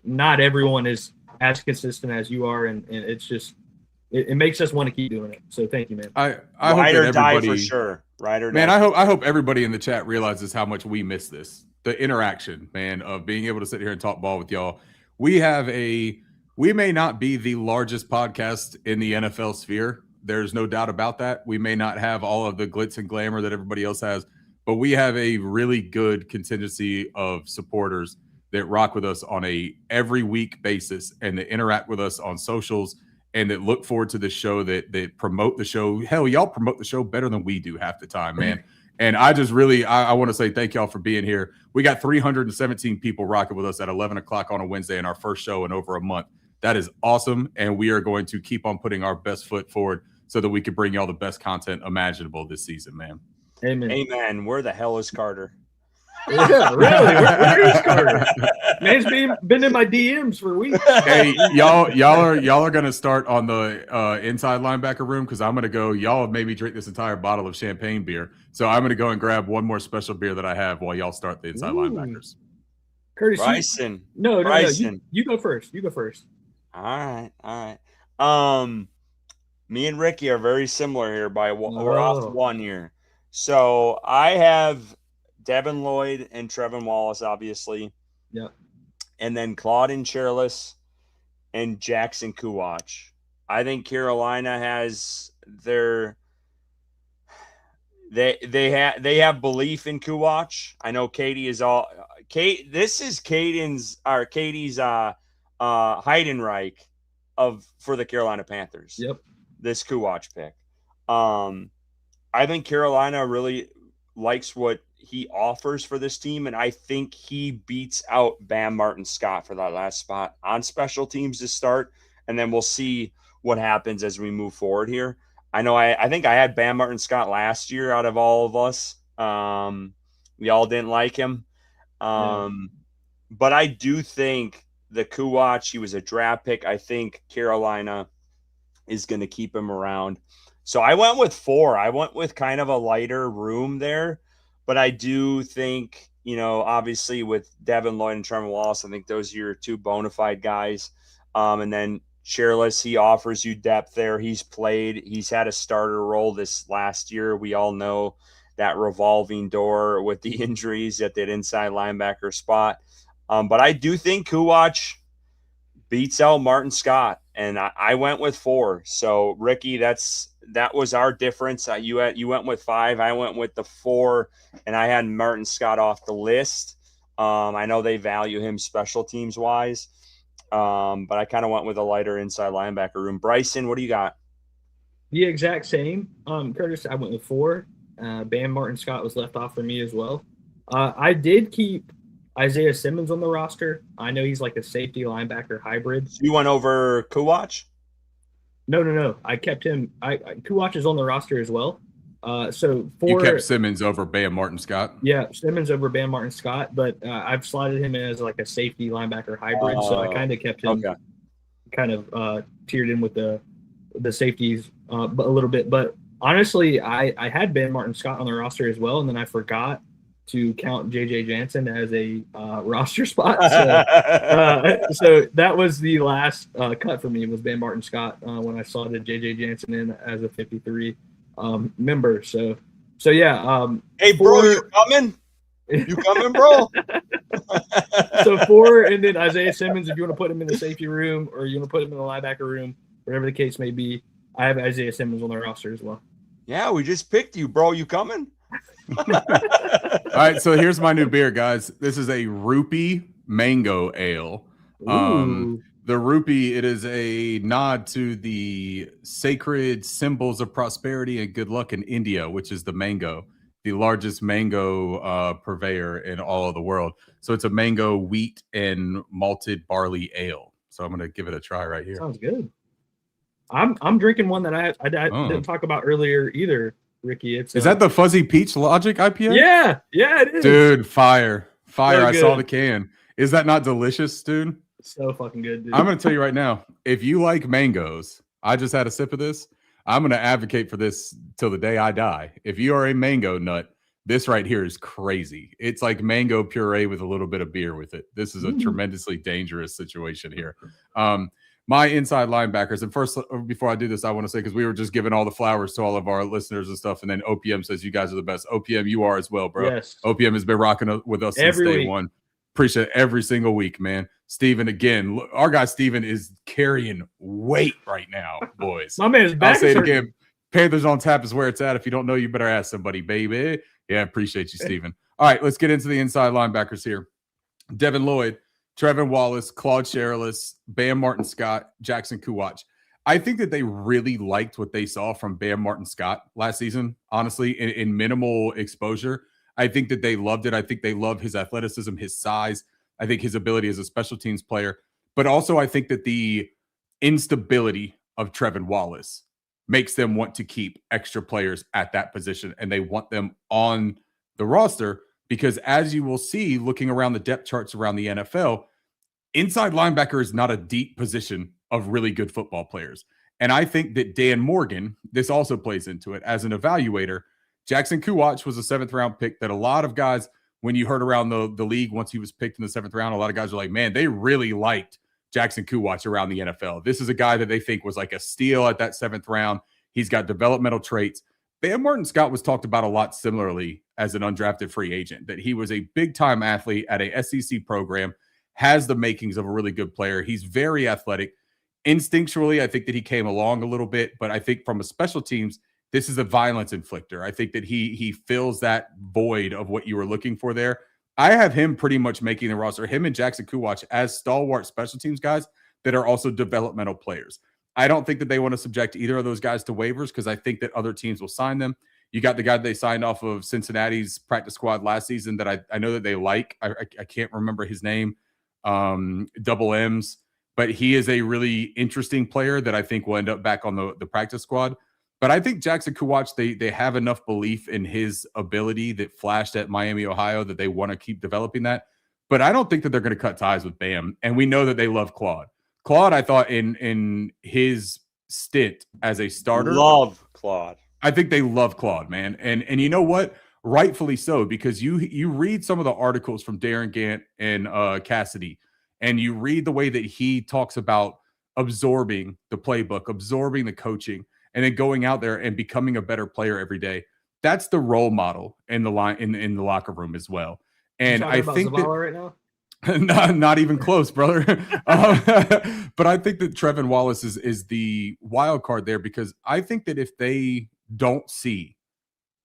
not everyone is as consistent as you are, and it's just it makes us want to keep doing it. So thank you, man. I hope ride or die everybody, for sure. Ride or man, die. I hope everybody in the chat realizes how much we miss this. The interaction, man, of being able to sit here and talk ball with y'all. We may not be the largest podcast in the NFL sphere. There's no doubt about that. We may not have all of the glitz and glamour that everybody else has, but we have a really good contingency of supporters that rock with us on a every week basis and that interact with us on socials and that look forward to the show, that promote the show. Hell, y'all promote the show better than we do half the time, man. And I just really, I want to say thank y'all for being here. We got 317 people rocking with us at 11 o'clock on a Wednesday in our first show in over a month. That is awesome. And we are going to keep on putting our best foot forward so that we can bring y'all the best content imaginable this season, man. Amen. Amen. Where the hell is Carter? Yeah, really. Where is Carter? Man's been in my DMs for weeks. Hey, y'all are gonna start on the inside linebacker room because I'm gonna go. Y'all have made me drink this entire bottle of champagne beer, so I'm gonna go and grab one more special beer that I have while y'all start the inside linebackers. Curtis, Bryson. No. Bryson. You go first. You go first. All right. Me and Ricky are very similar here. We're off one here. So I have Devin Lloyd and Trevin Wallace, obviously. Yeah. And then Claudin Cherilus and Jackson Kuwatch. I think Carolina has their they have belief in Kuwatch. I know Katie is all Kate. This is Katie's Heidenreich for the Carolina Panthers. Yep. This Kuwatch pick. I think Carolina really likes what he offers for this team, and I think he beats out Bam Martin-Scott for that last spot on special teams to start, and then we'll see what happens as we move forward here. I know I think I had Bam Martin-Scott last year out of all of us. We all didn't like him. But I do think the Kuwatch, he was a draft pick. I think Carolina is going to keep him around. So I went with 4. I went with kind of a lighter room there. But I do think, obviously with Devin Lloyd and Trevor Wallace, I think those are your 2 bona fide guys. And then Cherilus, he offers you depth there. He's had a starter role this last year. We all know that revolving door with the injuries at that inside linebacker spot. But I do think Kuwatch beats out Martin Scott, and I went with 4. So Ricky, that was our difference. You went with 5. I went with the 4, and I had Martin Scott off the list. I know they value him special teams wise, but I kind of went with a lighter inside linebacker room. Bryson, what do you got? The exact same. Curtis, I went with 4. Bam Martin-Scott was left off for me as well. I did keep Isaiah Simmons on the roster. I know he's like a safety linebacker hybrid. So you went over Kuwatch? No. I kept him. Kuwatch is on the roster as well. You kept Simmons over Bam Martin-Scott? Yeah, Simmons over Bam Martin-Scott, but I've slotted him in as like a safety linebacker hybrid. So I kind of kept him kind of tiered in with the safeties a little bit. But honestly, I had Bam Martin-Scott on the roster as well, and then I forgot to count JJ Jansen as a roster spot. So that was the last cut for me, was Bam Martin-Scott when I saw the JJ Jansen in as a 53 member. So yeah. Hey, bro, you coming? You coming, bro? So 4, and then Isaiah Simmons, if you want to put him in the safety room or you want to put him in the linebacker room, whatever the case may be, I have Isaiah Simmons on the roster as well. Yeah, we just picked you, bro. You coming? All right, so here's my new beer, guys. This is a Rupee Mango Ale. The Rupee, it is a nod to the sacred symbols of prosperity and good luck in India, which is the mango, the largest mango purveyor in all of the world. So it's a mango, wheat, and malted barley ale. So I'm going to give it a try right here. Sounds good. I'm drinking one that I didn't talk about earlier either, Ricky. Is that the Fuzzy Peach Logic IPA? Yeah, it is. Dude, fire. So I good. saw the can. Is that not delicious, dude? So fucking good, dude. I'm going to tell you right now, if you like mangoes, I just had a sip of this. I'm going to advocate for this till the day I die. If you are a mango nut, this right here is crazy. It's like mango puree with a little bit of beer with it. This is a tremendously dangerous situation here. My inside linebackers, and first, before I do this, I want to say, because we were just giving all the flowers to all of our listeners and stuff, and then OPM says you guys are the best. OPM, you are as well, bro. Yes. OPM has been rocking with us since day one. Appreciate it every single week, man. Steven, again, our guy Steven is carrying weight right now, boys. My man's back. I'll say it again. Panthers on Tap is where it's at. If you don't know, you better ask somebody, baby. Yeah, appreciate you, Steven. All right, let's get into the inside linebackers here. Devin Lloyd, Trevin Wallace, Claude Cherilus, Bam Martin-Scott, Jackson Kuwatch. I think that they really liked what they saw from Bam Martin-Scott last season, honestly, in minimal exposure. I think that they loved it. I think they loved his athleticism, his size. I think his ability as a special teams player. But also I think that the instability of Trevin Wallace makes them want to keep extra players at that position, and they want them on the roster because as you will see, looking around the depth charts around the NFL, inside linebacker is not a deep position of really good football players. And I think that Dan Morgan, this also plays into it as an evaluator. Jackson Kuwach was a 7th round pick that a lot of guys, when you heard around the league, once he was picked in the 7th round, a lot of guys were like, man, they really liked Jackson Kuwach around the NFL. This is a guy that they think was like a steal at that 7th round. He's got developmental traits. Bam Martin Scott was talked about a lot similarly as an undrafted free agent, that he was a big-time athlete at a SEC program, has the makings of a really good player. He's very athletic. Instinctually, I think that he came along a little bit, but I think from a special teams, this is a violence inflictor. I think that he fills that void of what you were looking for there. I have him pretty much making the roster, him and Jackson Kuwach, as stalwart special teams guys that are also developmental players. I don't think that they want to subject either of those guys to waivers because I think that other teams will sign them. You got the guy that they signed off of Cincinnati's practice squad last season that I know that they like. I can't remember his name, double M's, but he is a really interesting player that I think will end up back on the practice squad. But I think Jackson Kuwach, they have enough belief in his ability that flashed at Miami, Ohio, that they want to keep developing that. But I don't think that they're going to cut ties with Bam. And we know that they love Claude. Claude, I thought in his stint as a starter. Love Claude. I think they love Claude, man. And you know what? Rightfully so, because you read some of the articles from Darren Gant and Cassidy, and you read the way that he talks about absorbing the playbook, absorbing the coaching, and then going out there and becoming a better player every day. That's the role model in the line in the locker room as well. And I think that right now? not even close, brother. But I think that Trevin Wallace is the wild card there, because I think that if they don't see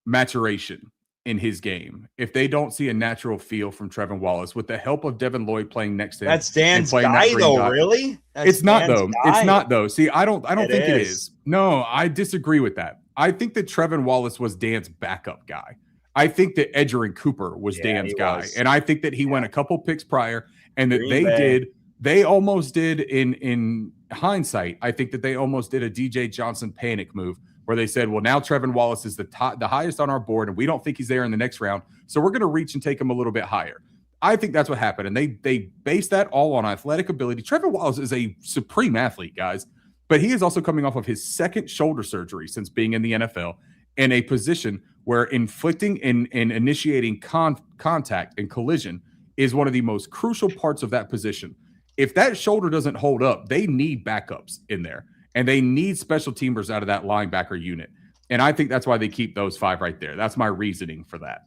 maturation in his game, if they don't see a natural feel from Trevin Wallace with the help of Devin Lloyd playing next to him. That's Dan's guy, though, really? It's not, though. It's not, though. See, I don't think it is. No, I disagree with that. I think that Trevin Wallace was Dan's backup guy. I think that Edgerrin Cooper was Dan's guy. And I think that he went a couple picks prior, and that they almost did in hindsight. I think that they almost did a DJ Johnson panic move where they said, well, now Trevin Wallace is the highest on our board, and we don't think he's there in the next round, so we're going to reach and take him a little bit higher. I think that's what happened, and they base that all on athletic ability. Trevin Wallace is a supreme athlete, guys, but he is also coming off of his 2nd shoulder surgery since being in the NFL, in a position where inflicting and initiating contact and collision is one of the most crucial parts of that position. If that shoulder doesn't hold up, they need backups in there. And they need special teamers out of that linebacker unit. And I think that's why they keep those 5 right there. That's my reasoning for that.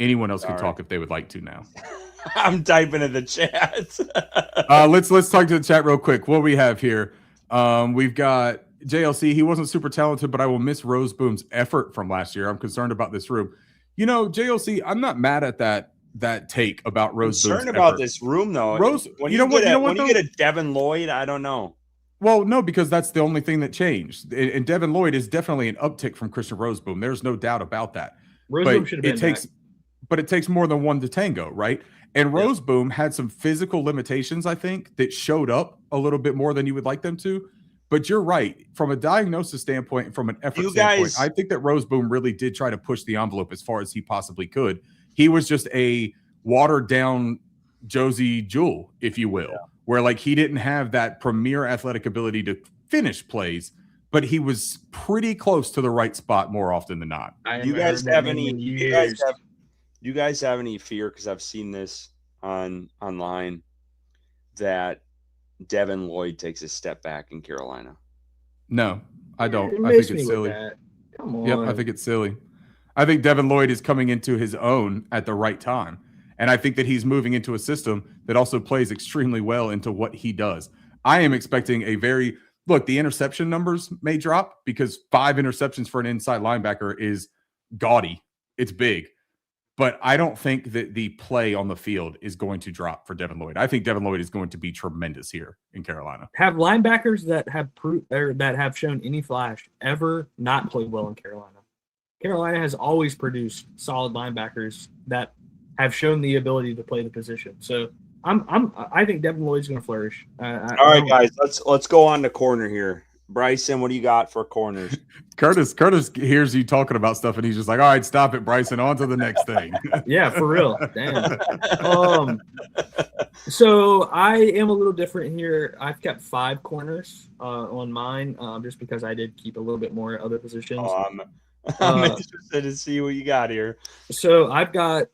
Anyone else can talk if they would like to now. I'm typing in the chat. Let's talk to the chat real quick. What we have here. We've got JLC. He wasn't super talented, but I will miss Roseboom's effort from last year. I'm concerned about this room. You know, JLC, I'm not mad at that take about Rose. Concerned about this room, though. Rose, when you get a Devin Lloyd, I don't know. Well, no, because that's the only thing that changed. And Devin Lloyd is definitely an uptick from Christian Roseboom. There's no doubt about that. Roseboom should have been but it takes more than one to tango, right? And Roseboom had some physical limitations, I think, that showed up a little bit more than you would like them to. But you're right. From a diagnosis standpoint, and from an effort standpoint, I think that Roseboom really did try to push the envelope as far as he possibly could. He was just a watered down Josie Jewell, if you will, where like he didn't have that premier athletic ability to finish plays, but he was pretty close to the right spot more often than not. You guys have any fear, because I've seen this online, that Devin Lloyd takes a step back in Carolina? No, I don't. I think it's silly. Come on. Yep, I think it's silly. I think Devin Lloyd is coming into his own at the right time. And I think that he's moving into a system that also plays extremely well into what he does. I am expecting the interception numbers may drop, because 5 interceptions for an inside linebacker is gaudy. It's big. But I don't think that the play on the field is going to drop for Devin Lloyd. I think Devin Lloyd is going to be tremendous here in Carolina. Have linebackers that have shown any flash ever not played well in Carolina? Carolina has always produced solid linebackers that have shown the ability to play the position. So I think Devin Lloyd's going to flourish. All right, guys, let's go on to corner here. Bryson, what do you got for corners? Curtis hears you talking about stuff, and he's just like, "All right, stop it, Bryson. On to the next thing." Yeah, for real. Damn. So I am a little different here. I've kept 5 corners on mine, just because I did keep a little bit more at other positions. I'm interested to see what you got here. So I've got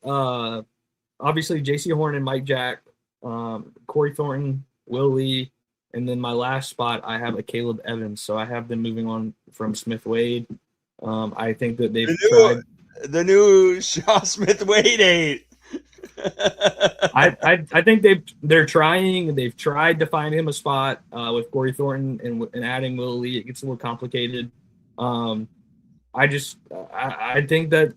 obviously J.C. Horn and Mike Jack, Corey Thornton, Will Lee, and then my last spot I have a Caleb Evans. So I have them moving on from Smith Wade. I think that they've tried the new Shaw Smith Wade 8. I think they're trying. They've tried to find him a spot with Corey Thornton and adding Will Lee. It gets a little complicated. I think that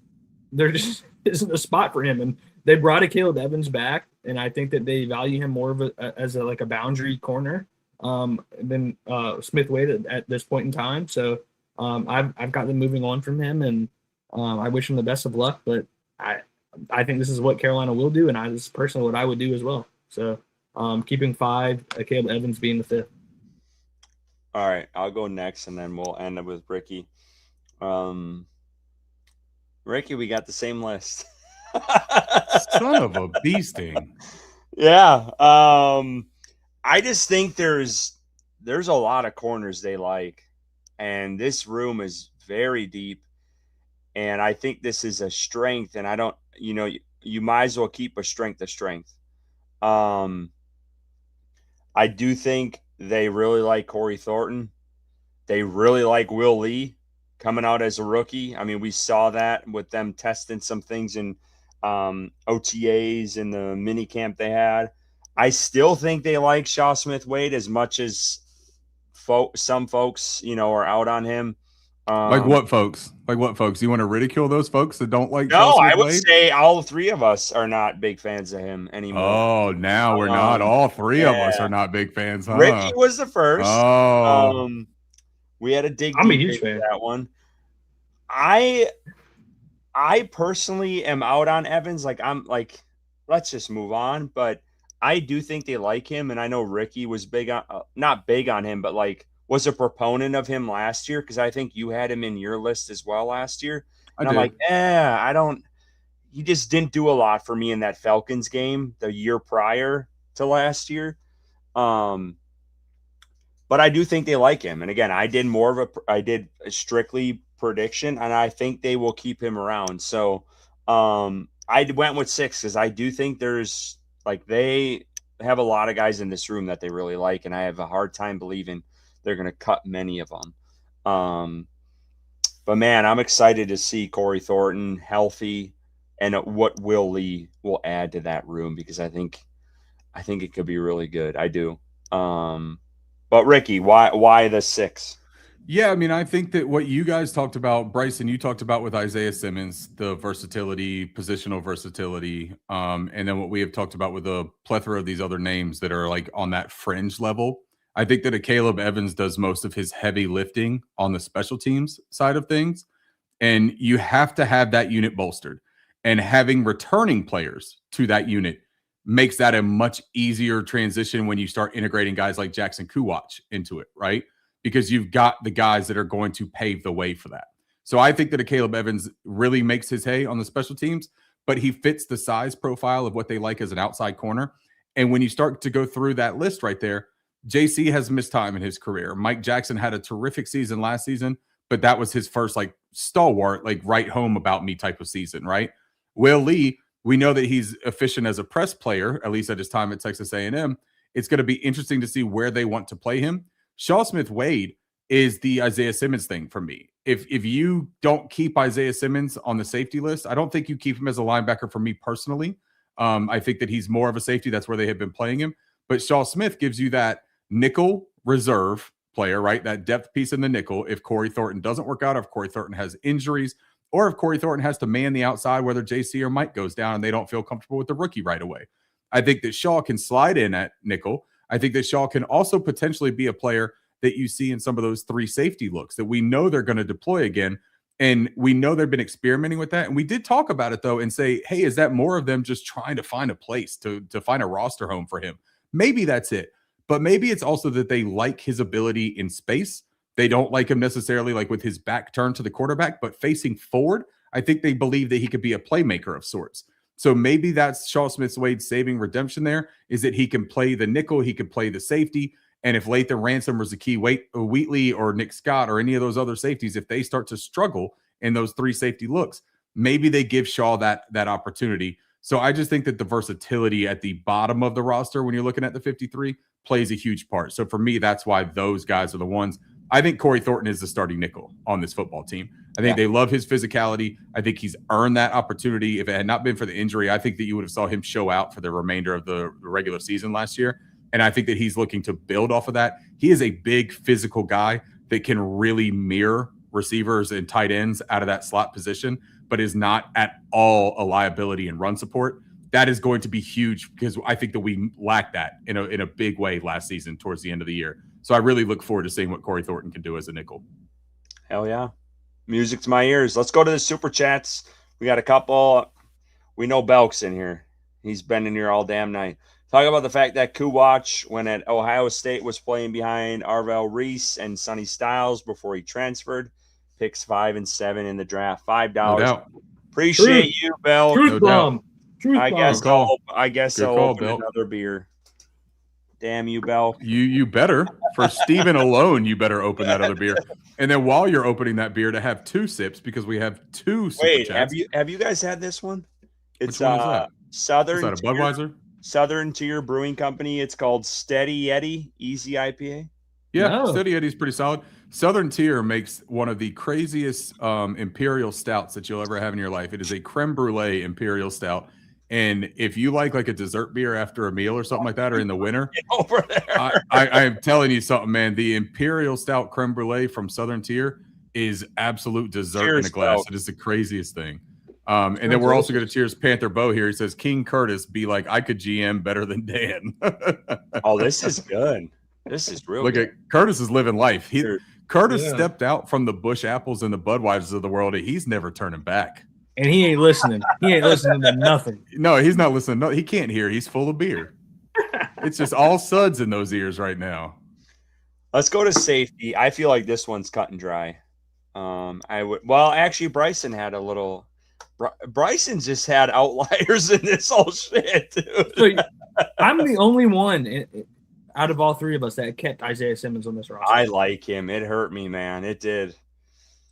there just isn't a spot for him, and they brought a Caleb Evans back, and I think that they value him more of as a boundary corner than Smith Wade at this point in time. So I've got them moving on from him, and I wish him the best of luck. But I think this is what Carolina will do, and this is personally what I would do as well. So keeping 5, Caleb Evans being the 5th. All right, I'll go next, and then we'll end up with Ricky. Ricky, we got the same list. Son of a bee sting. Yeah. I just think there's a lot of corners they like, and this room is very deep, and I think this is a strength, and I don't, you might as well keep a strength to strength. I do think they really like Corey Thornton. They really like Will Lee coming out as a rookie. I mean, we saw that with them testing some things in OTAs and the mini camp they had. I still think they like Shaw Smith Wade as much as some folks, are out on him. Like what folks? You want to ridicule those folks that don't like? No, I would say all 3 of us are not big fans of him anymore. Oh, now we're not. All 3 of us are not big fans, huh? Ricky was the first. Oh, we had a dig I'm a deep huge into fan. that one. I personally am out on Evans. Let's just move on. But I do think they like him, and I know Ricky was not big on him, but was a proponent of him last year, because I think you had him in your list as well last year. And I'm like, he just didn't do a lot for me in that Falcons game the year prior to last year. But I do think they like him. And again, I did a strictly prediction, and I think they will keep him around. So I went with 6 because I do think there's they have a lot of guys in this room that they really like, and I have a hard time believing they're going to cut many of them. But man, I'm excited to see Corey Thornton healthy and what Will Lee will add to that room, because I think it could be really good. I do. But Ricky, why the 6? Yeah, I mean, I think that what you guys talked about, Bryson, you talked about with Isaiah Simmons, the versatility, positional versatility, and then what we have talked about with a plethora of these other names that are on that fringe level. I think that a Caleb Evans does most of his heavy lifting on the special teams side of things, and you have to have that unit bolstered. And having returning players to that unit makes that a much easier transition when you start integrating guys like Jackson Kuwatch into it, right? Because you've got the guys that are going to pave the way for that. So I think that a Caleb Evans really makes his hay on the special teams, but he fits the size profile of what they like as an outside corner. And when you start to go through that list right there, JC has missed time in his career. Mike Jackson had a terrific season last season, but that was his first stalwart, right home about me type of season, right? Will Lee, we know that he's efficient as a press player, at least at his time at Texas A&M. It's going to be interesting to see where they want to play him. Shaw Smith Wade is the Isaiah Simmons thing for me. If you don't keep Isaiah Simmons on the safety list, I don't think you keep him as a linebacker for me personally. I think that he's more of a safety. That's where they have been playing him. But Shaw Smith gives you that nickel reserve player, right? That depth piece in the nickel. If Corey Thornton doesn't work out, if Corey Thornton has injuries, or if Corey Thornton has to man the outside, whether JC or Mike goes down and they don't feel comfortable with the rookie right away. I think that Shaw can slide in at nickel. I think that Shaw can also potentially be a player that you see in some of those 3 safety looks that we know they're going to deploy again. And we know they've been experimenting with that. And we did talk about it, though, and say, hey, is that more of them just trying to find a place to find a roster home for him? Maybe that's it. But maybe it's also that they like his ability in space They don't like him necessarily like with his back turned to the quarterback, but facing forward, I think they believe that he could be a playmaker of sorts. So maybe that's Shaw Smith-Wade's saving redemption there, is that he can play the nickel, he can play the safety. And if Lathan Ransom or Zakee Wheatley or Nick Scott or any of those other safeties, if they start to struggle in those 3 safety looks, maybe they give Shaw that opportunity. So I just think that the versatility at the bottom of the roster when you're looking at the 53 plays a huge part. So for me, that's why those guys are the ones. I think Corey Thornton is the starting nickel on this football team. I think they love his physicality. I think he's earned that opportunity. If it had not been for the injury, I think that you would have saw him show out for the remainder of the regular season last year. And I think that he's looking to build off of that. He is a big physical guy that can really mirror receivers and tight ends out of that slot position, but is not at all a liability in run support. That is going to be huge because I think that we lacked that in a big way last season towards the end of the year. So I really look forward to seeing what Corey Thornton can do as a nickel. Hell yeah. Music to my ears. Let's go to the super chats. We got a couple. We know Belk's in here. He's been in here all damn night. Talk about the fact that Kuwatch, when at Ohio State, was playing behind Arvell Reese and Sonny Styles before he transferred. Picks 5 and 7 in the draft. $5. No doubt. Appreciate you, Belk. Truth bomb. Truth I bomb. guess I'll open another beer. Damn you, Belk. You better. For Steven alone, you better open that other beer. And then while you're opening that beer, to have 2 sips because we have 2 super Wait, chats. have you guys had this one? It's Which one is that? Southern. Is that a Budweiser? Southern Tier Brewing Company. It's called Steady Eddie Easy IPA. Yeah, No. Steady Eddie's pretty solid. Southern Tier makes one of the craziest imperial stouts that you'll ever have in your life. It is a creme brulee imperial stout. And if you like a dessert beer after a meal or something like that, or in the winter, Over there. I am telling you something, man. The imperial stout creme brulee from Southern Tier is absolute dessert Cheers, in a glass. Bo. It is the craziest thing. And then we're also going to cheers Panther Bo here. He says, King Curtis be like, I could GM better than Dan. Oh, this is good. This is real Look good. at Curtis is living life. Curtis Yeah. stepped out from the Busch Apples and the Budweisers of the world. And he's never turning back. And he ain't listening. He ain't listening to nothing. No, he's not listening. No, he can't hear. He's full of beer. It's just all suds in those ears right now. Let's go to safety. I feel like this one's cut and dry. Actually, Bryson had a little. Bryson just had outliers in this whole shit, dude. So I'm the only one out of all 3 of us that kept Isaiah Simmons on this roster. I like him. It hurt me, man. It did.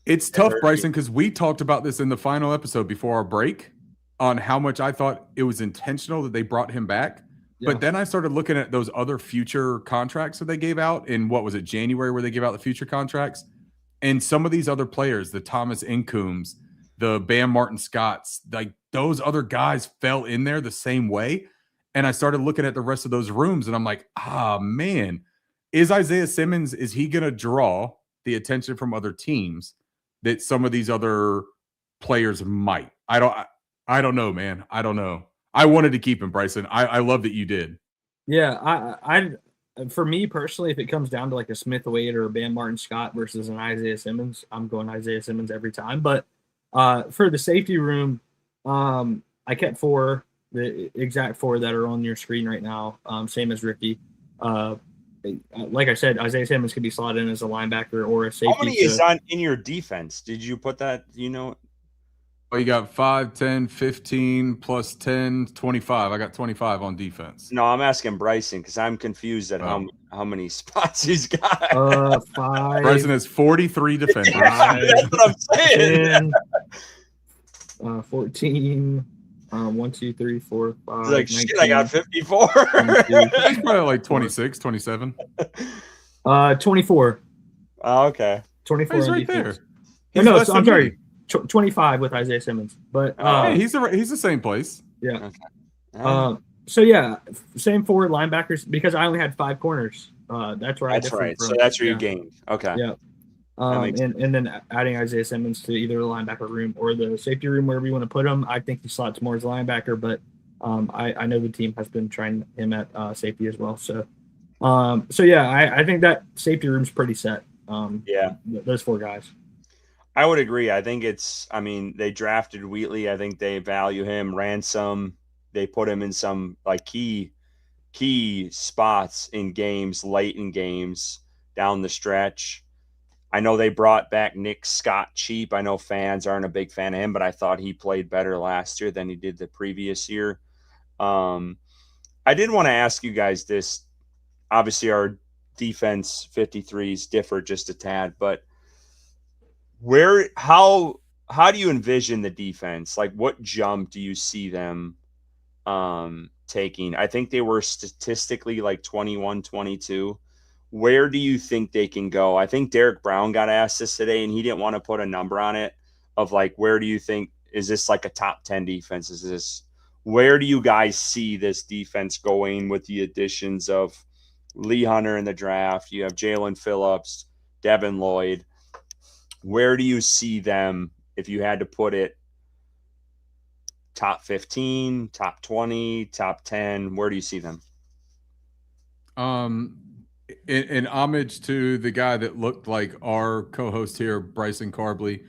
It's tough, Bryson, because we talked about this in the final episode before our break on how much I thought it was intentional that they brought him back. Yeah. But then I started looking at those other future contracts that they gave out in, what was it, January, where they gave out the future contracts. And some of these other players, the Thomas Incombs, the Bam Martin Scotts, like those other guys fell in there the same way. And I started looking at the rest of those rooms and I'm like, man, is Isaiah Simmons, is he going to draw the attention from other teams that some of these other players might? I don't know, man. I don't know. I wanted to keep him, Bryson. I love that you did. Yeah, I for me personally, if it comes down to like a Smith Wade or a Bam Martin Scott versus an Isaiah Simmons, I'm going Isaiah Simmons every time. But for the safety room, I kept 4, the exact 4 that are on your screen right now, same as Ricky. Like I said, Isaiah Simmons could be slotted in as a linebacker or a safety. How many is in your defense? Did you put that, Well, you got 5, 10, 15, plus 10, 25. I got 25 on defense. No, I'm asking Bryson because I'm confused at how many spots he's got. 5. Bryson has 43 defenders. That's what I'm saying. 10, 14, 1, 2, 3, 4, 5. He's like, 19, shit, I got 54. 22, He's probably like 26, 27. 24. Oh, okay. 24 He's on right defense. there. Oh, He's no, less I'm than sorry. me. 25 with Isaiah Simmons. But Hey, he's the same place. yeah. Oh, So yeah, same 4 linebackers because I only had 5 corners. That's where that's right. So that's where you gained. Okay. Yeah. makes And then adding Isaiah Simmons to either the linebacker room or the safety room, wherever you want to put him. I think he slots more as a linebacker, but I know the team has been trying him at safety as well. So yeah, I think that safety room's pretty set. Yeah. Those 4 guys. I would agree. I think they drafted Wheatley. I think they value him. Ransom, they put him in some like key spots in games, late in games, down the stretch. I know they brought back Nick Scott cheap. I know fans aren't a big fan of him, but I thought he played better last year than he did the previous year. I did want to ask you guys this. Obviously, our defense 53s differ just a tad, but how do you envision the defense? Like, what jump do you see them taking? I think they were statistically like 21, 22. Where do you think they can go? I think Derek Brown got asked this today, and he didn't want to put a number on it of like, where do you think, is this like a top 10 defense? Where do you guys see this defense going with the additions of Lee Hunter in the draft? You have Jalen Phillips, Devin Lloyd. Where do you see them if you had to put it top 15, top 20, top 10? Where do you see them? In homage to the guy that looked like our co-host here, Bryson Carbley,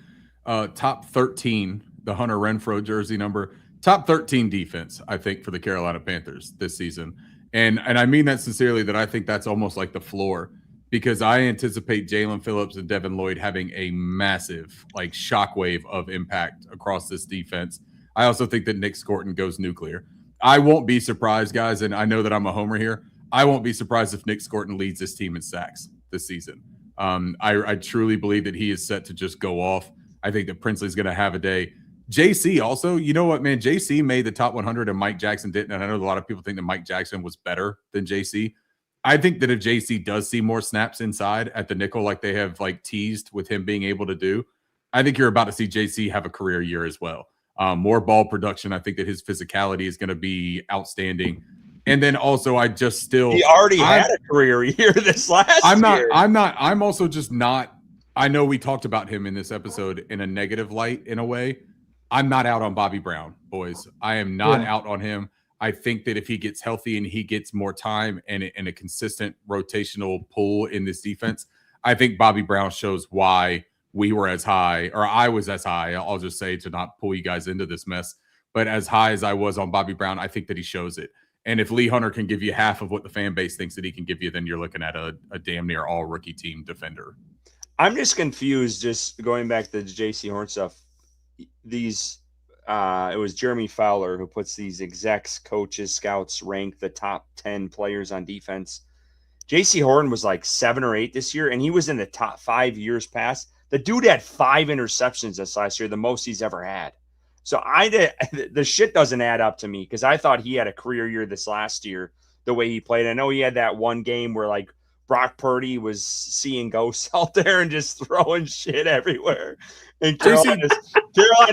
top 13, the Hunter Renfrow jersey number, top 13 defense, I think, for the Carolina Panthers this season. And I mean that sincerely, that I think that's almost like the floor, because I anticipate Jalen Phillips and Devin Lloyd having a massive like shockwave of impact across this defense. I also think that Nick Scorton goes nuclear. I won't be surprised, guys, and I know that I'm a homer here. I won't be surprised if Nick Scorton leads this team in sacks this season. I truly believe that he is set to just go off. I think that Princely's going to have a day. JC also, you know what, man? JC made the top 100 and Mike Jackson didn't. And I know a lot of people think that Mike Jackson was better than JC. I think that if JC does see more snaps inside at the nickel, like they have like teased with him being able to do, I think you're about to see JC have a career year as well. More ball production. I think that his physicality is going to be outstanding. And then also, he already had a career year this last year. I'm also just not. I know we talked about him in this episode in a negative light in a way. I'm not out on Bobby Brown, boys. I am not out on him. I think that if he gets healthy and he gets more time and a consistent rotational pull in this defense, I think Bobby Brown shows why we were as high, or I was as high. I'll just say, to not pull you guys into this mess, but as high as I was on Bobby Brown, I think that he shows it. And if Lee Hunter can give you half of what the fan base thinks that he can give you, then you're looking at a damn near all rookie team defender. I'm just confused, just going back to the JC Horn stuff. It was Jeremy Fowler who puts these execs, coaches, scouts rank the top 10 players on defense. JC Horn was like 7 or 8 this year, and he was in the top 5 years past. The dude had 5 interceptions this last year, the most he's ever had. So the shit doesn't add up to me, because I thought he had a career year this last year, the way he played. I know he had that one game where like Brock Purdy was seeing ghosts out there and just throwing shit everywhere. And Carolina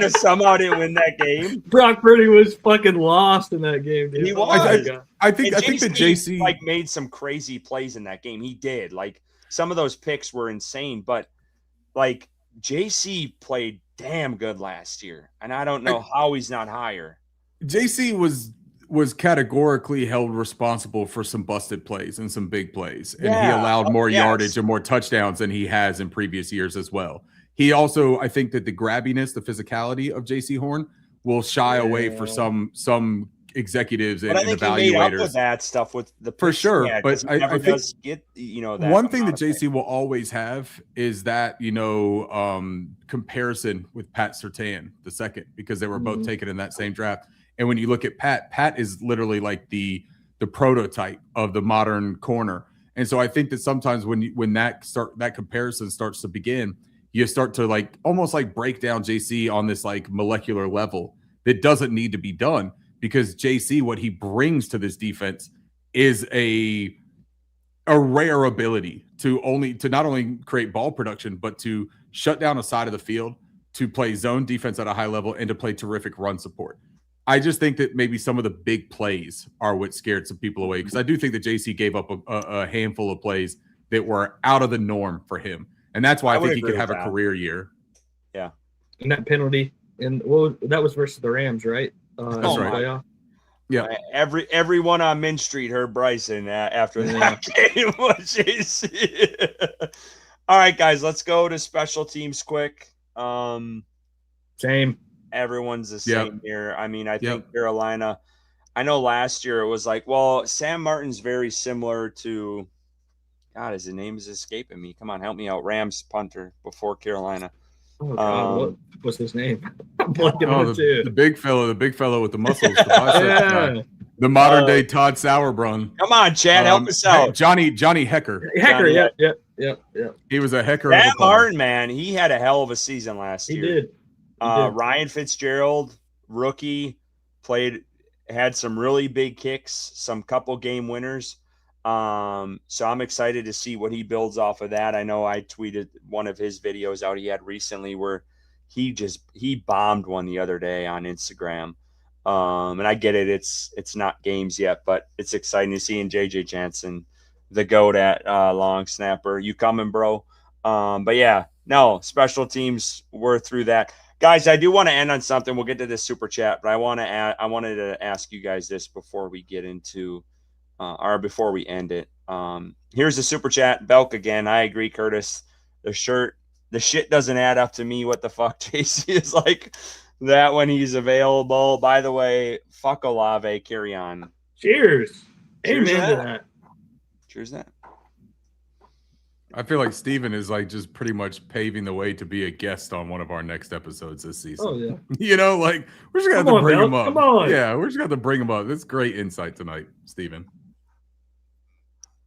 somehow didn't win that game. Brock Purdy was fucking lost in that game, dude. He was. I think that JC like made some crazy plays in that game. He did. Like, some of those picks were insane, but like JC played damn good last year, and I don't know how he's not higher. JC was categorically held responsible for some busted plays and some big plays, and he allowed more yardage and more touchdowns than he has in previous years as well. He also, I think that the grabbiness, the physicality of JC Horn will shy away for some executives and evaluators. He made up with that stuff with the for sure, but I think does get that one thing that JC will always have is that comparison with Pat Surtain the second, because they were both taken in that same draft. And when you look at Pat is literally like the prototype of the modern corner. And so I think that sometimes when that comparison starts to begin, you start to like almost like break down JC on this like molecular level that doesn't need to be done, because JC, what he brings to this defense is a rare ability to not only create ball production, but to shut down a side of the field, to play zone defense at a high level, and to play terrific run support. I just think that maybe some of the big plays are what scared some people away, because I do think that JC gave up a handful of plays that were out of the norm for him. And that's why I think he could have a career year. Yeah. And that penalty, and that was versus the Rams, right? That's right. Yeah. Everyone on Main Street heard Bryson after that game was JC. All right, guys, let's go to special teams quick. Same. Everyone's the same here. I mean, I think Carolina, I know last year it was like, well, Sam Martin's very similar to, God, his name is escaping me. Come on, help me out. Rams punter before Carolina. Oh God, what was his name? I'm God. blanking on it too. the big fellow with the muscles, the biceps guy. Yeah, The modern day Todd Sauerbrunn. Come on, Chad, help us out. Johnny Hecker. Hecker. Johnny Yep. He was a Hecker of a Matt punter. Martin, man, he had a hell of a season last He year. did. Ryan Fitzgerald, rookie, had some really big kicks, some couple game winners. So I'm excited to see what he builds off of that. I know I tweeted one of his videos out he had recently where he bombed one the other day on Instagram. And I get it, it's not games yet, but it's exciting to see in JJ Jansen, the GOAT at long snapper. You coming, bro? But yeah, no, special teams, we're through that. Guys, I do want to end on something. We'll get to this super chat, but I wanted to ask you guys this before we get into or before we end it. Here's the super chat. Belk again. I agree, Curtis. The shit doesn't add up to me. What the fuck JC is like that when he's available. By the way, fuck Olave, carry on. Cheers. Cheers Amen to to that. Cheers to that. I feel like Steven is like just pretty much paving the way to be a guest on one of our next episodes this season. Oh yeah. You know, like we're just gonna have Come to on, bring Belk, him up. come on. Yeah, we're just gonna have to bring him up. That's great insight tonight, Steven.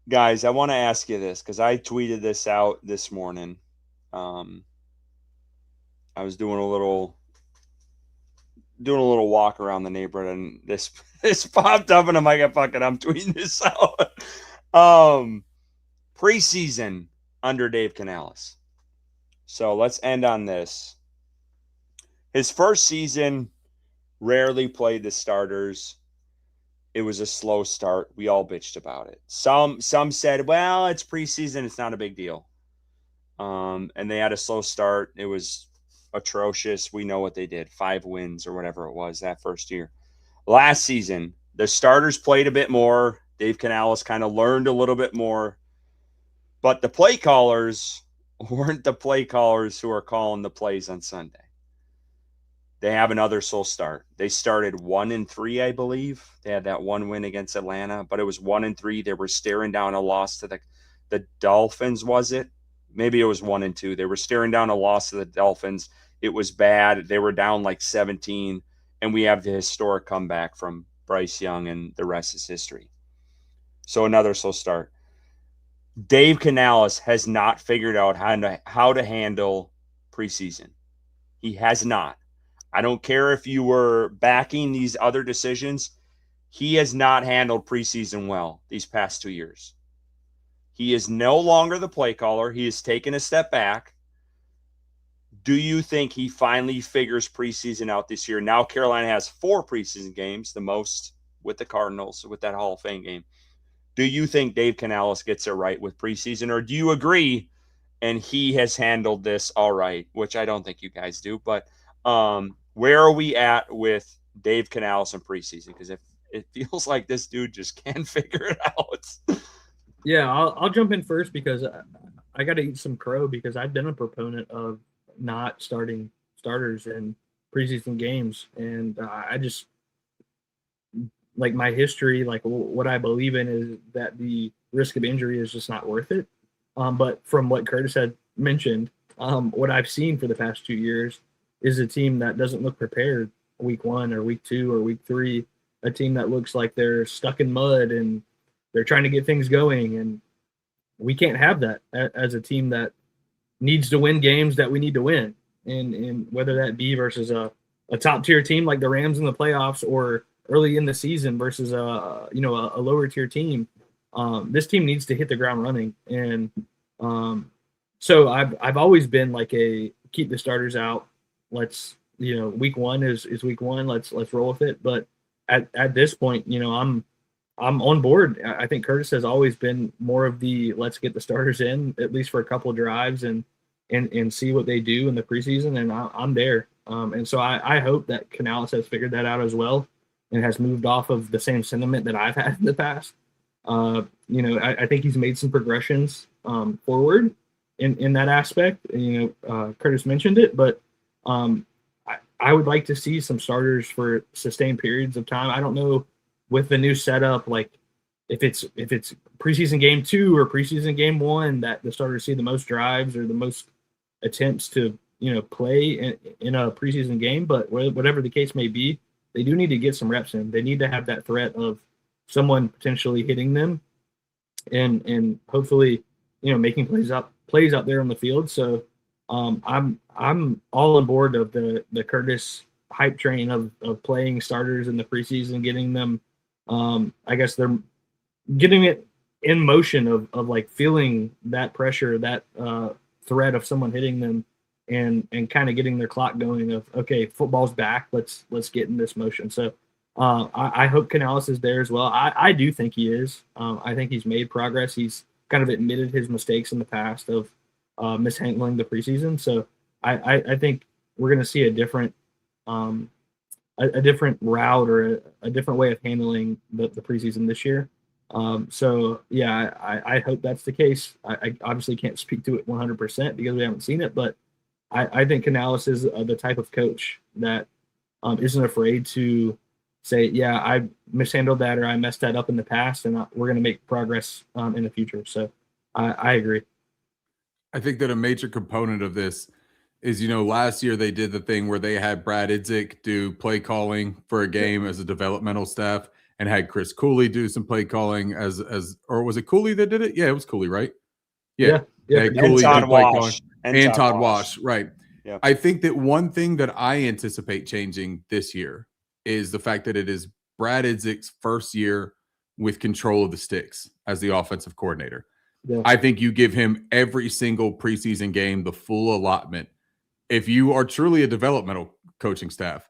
Guys, I want to ask you this because I tweeted this out this morning. I was doing a little walk around the neighborhood, and this popped up, and I'm like, I'm tweeting this out. Preseason under Dave Canales. So let's end on this. His first season, rarely played the starters. It was a slow start. We all bitched about it. Some said, well, it's preseason. It's not a big deal. And they had a slow start. It was atrocious. We know what they did. 5 wins or whatever it was that first year. Last season, the starters played a bit more. Dave Canales kind of learned a little bit more. But the play callers weren't the play callers who are calling the plays on Sunday. They have another slow start. They started 1-3, I believe. They had that one win against Atlanta, but it was 1-3. They were staring down a loss to the Dolphins, was it? Maybe it was 1-2. They were staring down a loss to the Dolphins. It was bad. They were down like 17, and we have the historic comeback from Bryce Young, and the rest is history. So another slow start. Dave Canales has not figured out how to handle preseason. He has not. I don't care if you were backing these other decisions. He has not handled preseason well these past 2 years. He is no longer the play caller. He has taken a step back. Do you think he finally figures preseason out this year? Now Carolina has 4 preseason games, the most with the Cardinals, with that Hall of Fame game. Do you think Dave Canales gets it right with preseason, or do you agree and he has handled this all right, which I don't think you guys do, but where are we at with Dave Canales in preseason? Because it feels like this dude just can't figure it out. Yeah, I'll jump in first because I got to eat some crow because I've been a proponent of not starting starters in preseason games, and I just like my history, like what I believe in is that the risk of injury is just not worth it. But from what Curtis had mentioned, what I've seen for the past 2 years is a team that doesn't look prepared week 1 or week 2 or week 3, a team that looks like they're stuck in mud and they're trying to get things going. And we can't have that as a team that needs to win games that we need to win. And whether that be versus a top tier team like the Rams in the playoffs or early in the season versus a lower tier team, this team needs to hit the ground running. And so I've always been like a keep the starters out. Let's, week 1 is week 1. Let's roll with it. But at this point, I'm on board. I think Curtis has always been more of the let's get the starters in at least for a couple of drives and see what they do in the preseason. And I'm there. And so I hope that Canales has figured that out as well and has moved off of the same sentiment that I've had in the past. I think he's made some progressions forward in that aspect. Curtis mentioned it, but I would like to see some starters for sustained periods of time. I don't know with the new setup, like if it's preseason game 2 or preseason game 1 that the starters see the most drives or the most attempts to, play in a preseason game. But whatever the case may be, they do need to get some reps in. They need to have that threat of someone potentially hitting them and hopefully, making plays out there on the field. So I'm all on board of the Curtis hype train of playing starters in the preseason, getting them. I guess they're getting it in motion of like feeling that pressure, that threat of someone hitting them, and kind of getting their clock going of, okay, football's back. Let's get in this motion. So I hope Canales is there as well. I do think he is. I think he's made progress. He's kind of admitted his mistakes in the past of mishandling the preseason. So I think we're going to see a different route or a different way of handling the preseason this year. So yeah, I hope that's the case. I obviously can't speak to it 100% because we haven't seen it, but I think Canales is the type of coach that isn't afraid to say, yeah, I mishandled that or I messed that up in the past, and we're going to make progress in the future. So I agree. I think that a major component of this is, last year they did the thing where they had Brad Idzik do play calling for a game as a developmental staff and had Chris Cooley do some play calling or was it Cooley that did it? Yeah, it was Cooley, right? Yeah. Cooley Todd did play Wash. calling. And Todd Wash, right. Yeah. I think that one thing that I anticipate changing this year is the fact that it is Brad Idzik's first year with control of the sticks as the offensive coordinator. Yeah. I think you give him every single preseason game, the full allotment. If you are truly a developmental coaching staff,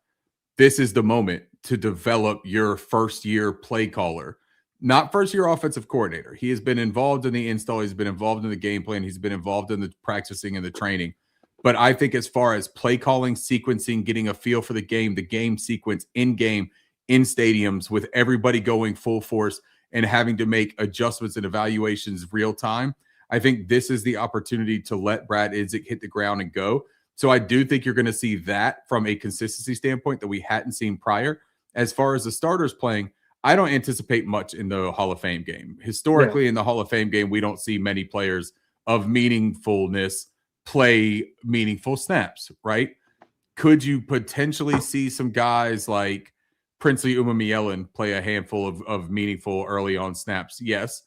this is the moment to develop your first year play caller, not first year offensive coordinator. He has been involved in the install. He's been involved in the game plan. He's been involved in the practicing and the training. But I think as far as play calling, sequencing, getting a feel for the game sequence in game, in stadiums with everybody going full force and having to make adjustments and evaluations real time, I think this is the opportunity to let Brad Idzik hit the ground and go. So I do think you're going to see that from a consistency standpoint that we hadn't seen prior. As far as the starters playing, I don't anticipate much in the Hall of Fame game. Historically, in the Hall of Fame game, we don't see many players of meaningfulness play meaningful snaps, right? Could you potentially see some guys like Princely Umamielen play a handful of meaningful early on snaps? Yes.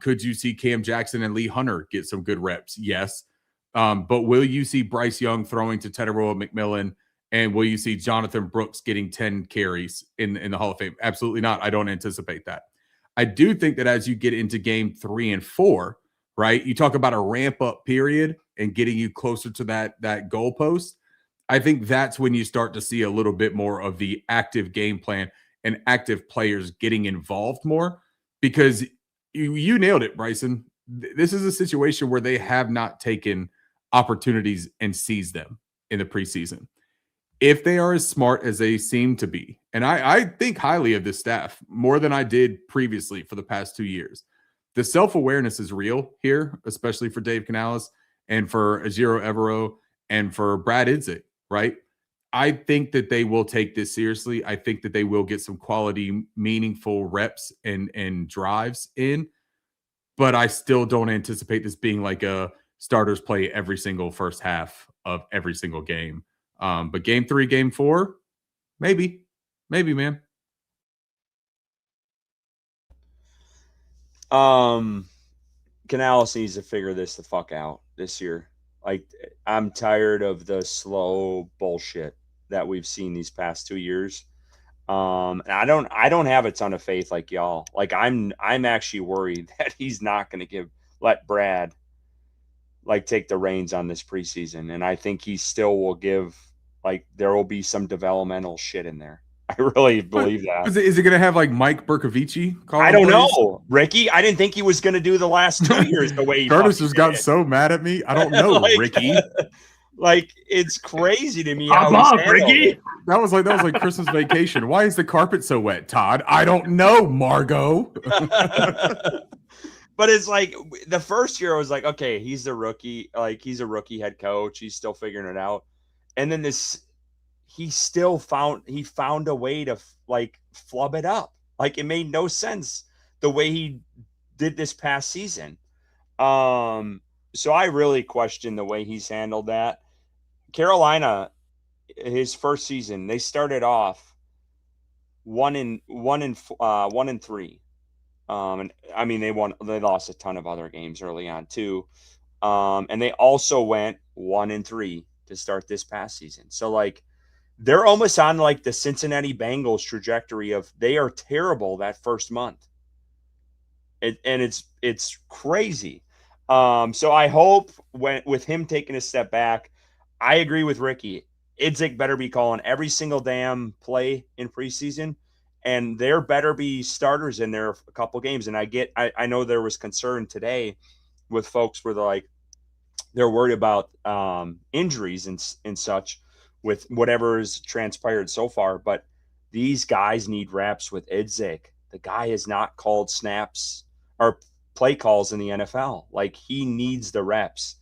Could you see Cam Jackson and Lee Hunter get some good reps? Yes. But will you see Bryce Young throwing to Teteroa McMillan, and will you see Jonathan Brooks getting 10 carries in the Hall of Fame? Absolutely not. I don't anticipate that. I do think that as you get into game 3 and 4, right, you talk about a ramp up period and getting you closer to that goalpost. I think that's when you start to see a little bit more of the active game plan and active players getting involved more, because you nailed it, Bryson. This is a situation where they have not taken opportunities and seized them in the preseason. If they are as smart as they seem to be, and I think highly of this staff more than I did previously for the past 2 years, the self-awareness is real here, especially for Dave Canales and for Ejiro Evero and for Brad Idzik, right? I think that they will take this seriously. I think that they will get some quality, meaningful reps and drives in, but I still don't anticipate this being like a starters play every single first half of every single game. But game 3, game 4, maybe, man. Canales needs to figure this the fuck out this year. Like, I'm tired of the slow bullshit that we've seen these past 2 years. And I don't have a ton of faith like y'all. Like, I'm actually worried that he's not going to let Brad like take the reins on this preseason. And I think he still will give, like, there will be some developmental shit in there. I really believe that. Is it going to have like Mike Bercovici? I don't know, Ricky. I didn't think he was going to do the last 2 years the way he Curtis has gotten so mad at me. I don't know, like, Ricky. Like, it's crazy to me. Hop off, Ricky. That was like Christmas Vacation. Why is the carpet so wet, Todd? I don't know, Margot. But it's like the first year I was like, okay, he's the rookie. Like, he's a rookie head coach. He's still figuring it out. And then he found a way to like flub it up. Like, it made no sense the way he did this past season. So I really question the way he's handled that. Carolina, his first season, they started off 1-3. And I mean, they lost a ton of other games early on too. And they also went 1-3 to start this past season. So like they're almost on like the Cincinnati Bengals trajectory of they are terrible that first month. It's crazy. So I hope with him taking a step back, I agree with Ricky. Idzik better be calling every single damn play in preseason, and there better be starters in there a couple games. And I know there was concern today with folks where they're worried about injuries and such with whatever has transpired so far. But these guys need reps with Idzik. The guy has not called snaps or play calls in the NFL. Like, he needs the reps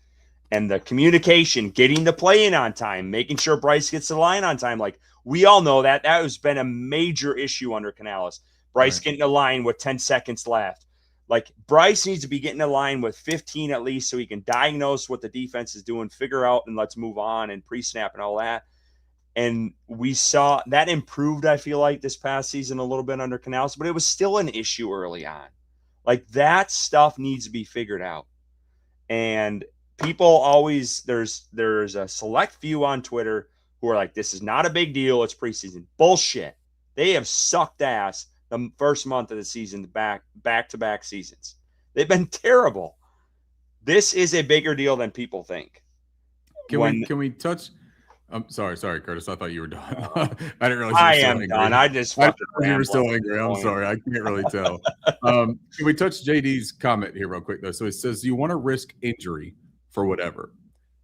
and the communication, getting the play in on time, making sure Bryce gets the line on time. Like, we all know that has been a major issue under Canales. Bryce getting the line with 10 seconds left. Like, Bryce needs to be getting the line with 15 at least so he can diagnose what the defense is doing, figure out, and let's move on, and pre-snap and all that. And we saw that improved, I feel like, this past season a little bit under Canales, but it was still an issue early on. Like, that stuff needs to be figured out. And people always, there's a select few on Twitter who are like, this is not a big deal, it's preseason. Bullshit. They have sucked ass the first month of the season, back-to-back seasons. They've been terrible. This is a bigger deal than people think. Can we touch? I'm sorry, Curtis. I thought you were done. I didn't realize I am done. I just fucking you were still angry. I'm sorry. I can't really tell. Can we touch JD's comment here real quick though? So it says you want to risk injury for whatever.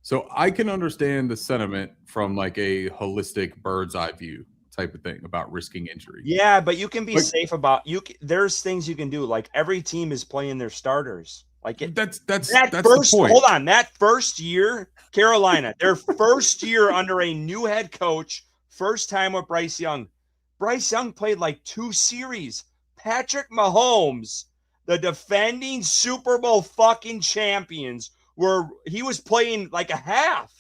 So I can understand the sentiment from like a holistic bird's eye view type of thing about risking injury. Yeah, but you can be safe about there's things you can do. Like, every team is playing their starters. Like, that's the point. Hold on, that first year, Carolina, their first year under a new head coach, first time with Bryce Young. Bryce Young played like 2 series. Patrick Mahomes, the defending Super Bowl fucking champions, he was playing like a half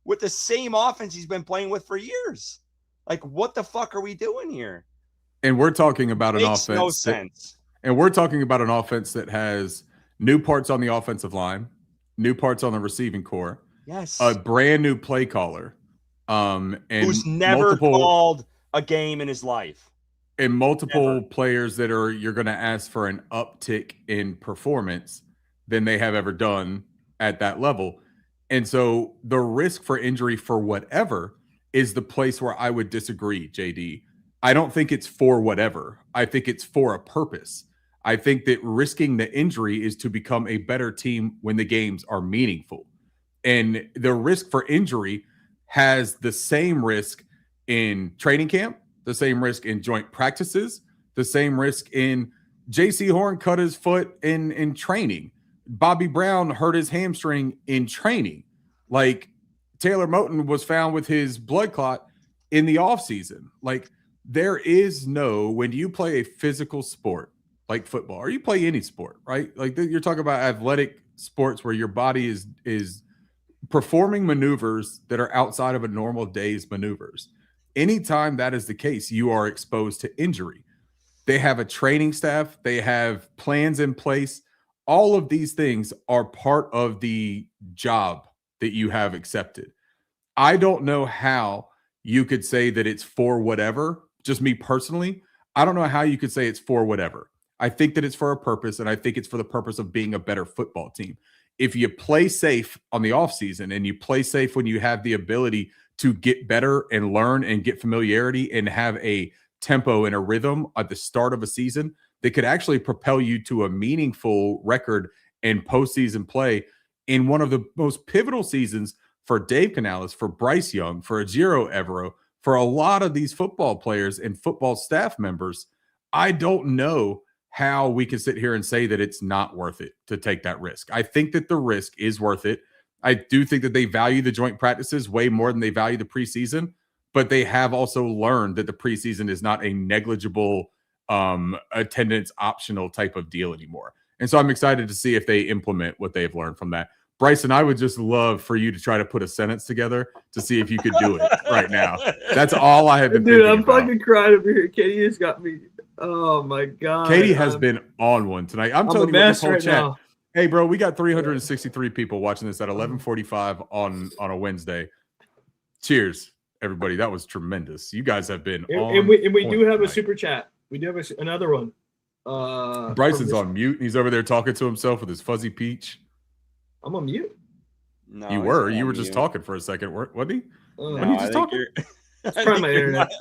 with the same offense he's been playing with for years. Like, what the fuck are we doing here? And we're talking about an offense. No sense. And we're talking about an offense that has new parts on the offensive line, new parts on the receiving core. Yes. A brand new play caller. And who's never called a game in his life. And multiple players that you're going to ask for an uptick in performance than they have ever done at that level. And so the risk for injury for whatever is the place where I would disagree, JD. I don't think it's for whatever. I think it's for a purpose. I think that risking the injury is to become a better team when the games are meaningful. And the risk for injury has the same risk in training camp, the same risk in joint practices, the same risk in J.C. Horn cut his foot in training. Bobby Brown hurt his hamstring in training. Like, Taylor Moton was found with his blood clot in the offseason. Like, there is when you play a physical sport like football, or you play any sport, right? Like, you're talking about athletic sports where your body is performing maneuvers that are outside of a normal day's maneuvers. Anytime that is the case, you are exposed to injury. They have a training staff. They have plans in place. All of these things are part of the job that you have accepted. I don't know how you could say that it's for whatever. Just me personally, I don't know how you could say it's for whatever. I think that it's for a purpose, and I think it's for the purpose of being a better football team. If you play safe on the offseason and you play safe when you have the ability to get better and learn and get familiarity and have a tempo and a rhythm at the start of a season that could actually propel you to a meaningful record and postseason play in one of the most pivotal seasons for Dave Canales, for Bryce Young, for Ejiro Evero, for a lot of these football players and football staff members. I don't know how we can sit here and say that it's not worth it to take that risk. I think that the risk is worth it. I do think that they value the joint practices way more than they value the preseason, but they have also learned that the preseason is not a negligible attendance optional type of deal anymore. And so I'm excited to see if they implement what they've learned from that. Bryson, I would just love for you to try to put a sentence together to see if you could do it right now. That's all I have been Dude, thinking I'm about. fucking crying over here. Katie has got me. Oh my god. Katie has been on one tonight. I'm telling you, what, this whole right chat. now. Hey, bro, we got 363 people watching this at 11:45 on a Wednesday. Cheers, everybody. That was tremendous. You guys have been on. And we do have tonight. a super chat. We do have another one. Bryson's on mute. He's over there talking to himself with his fuzzy peach. I'm on mute. No, You were just talking for a second, wasn't he? No, you just talking? It's probably my internet.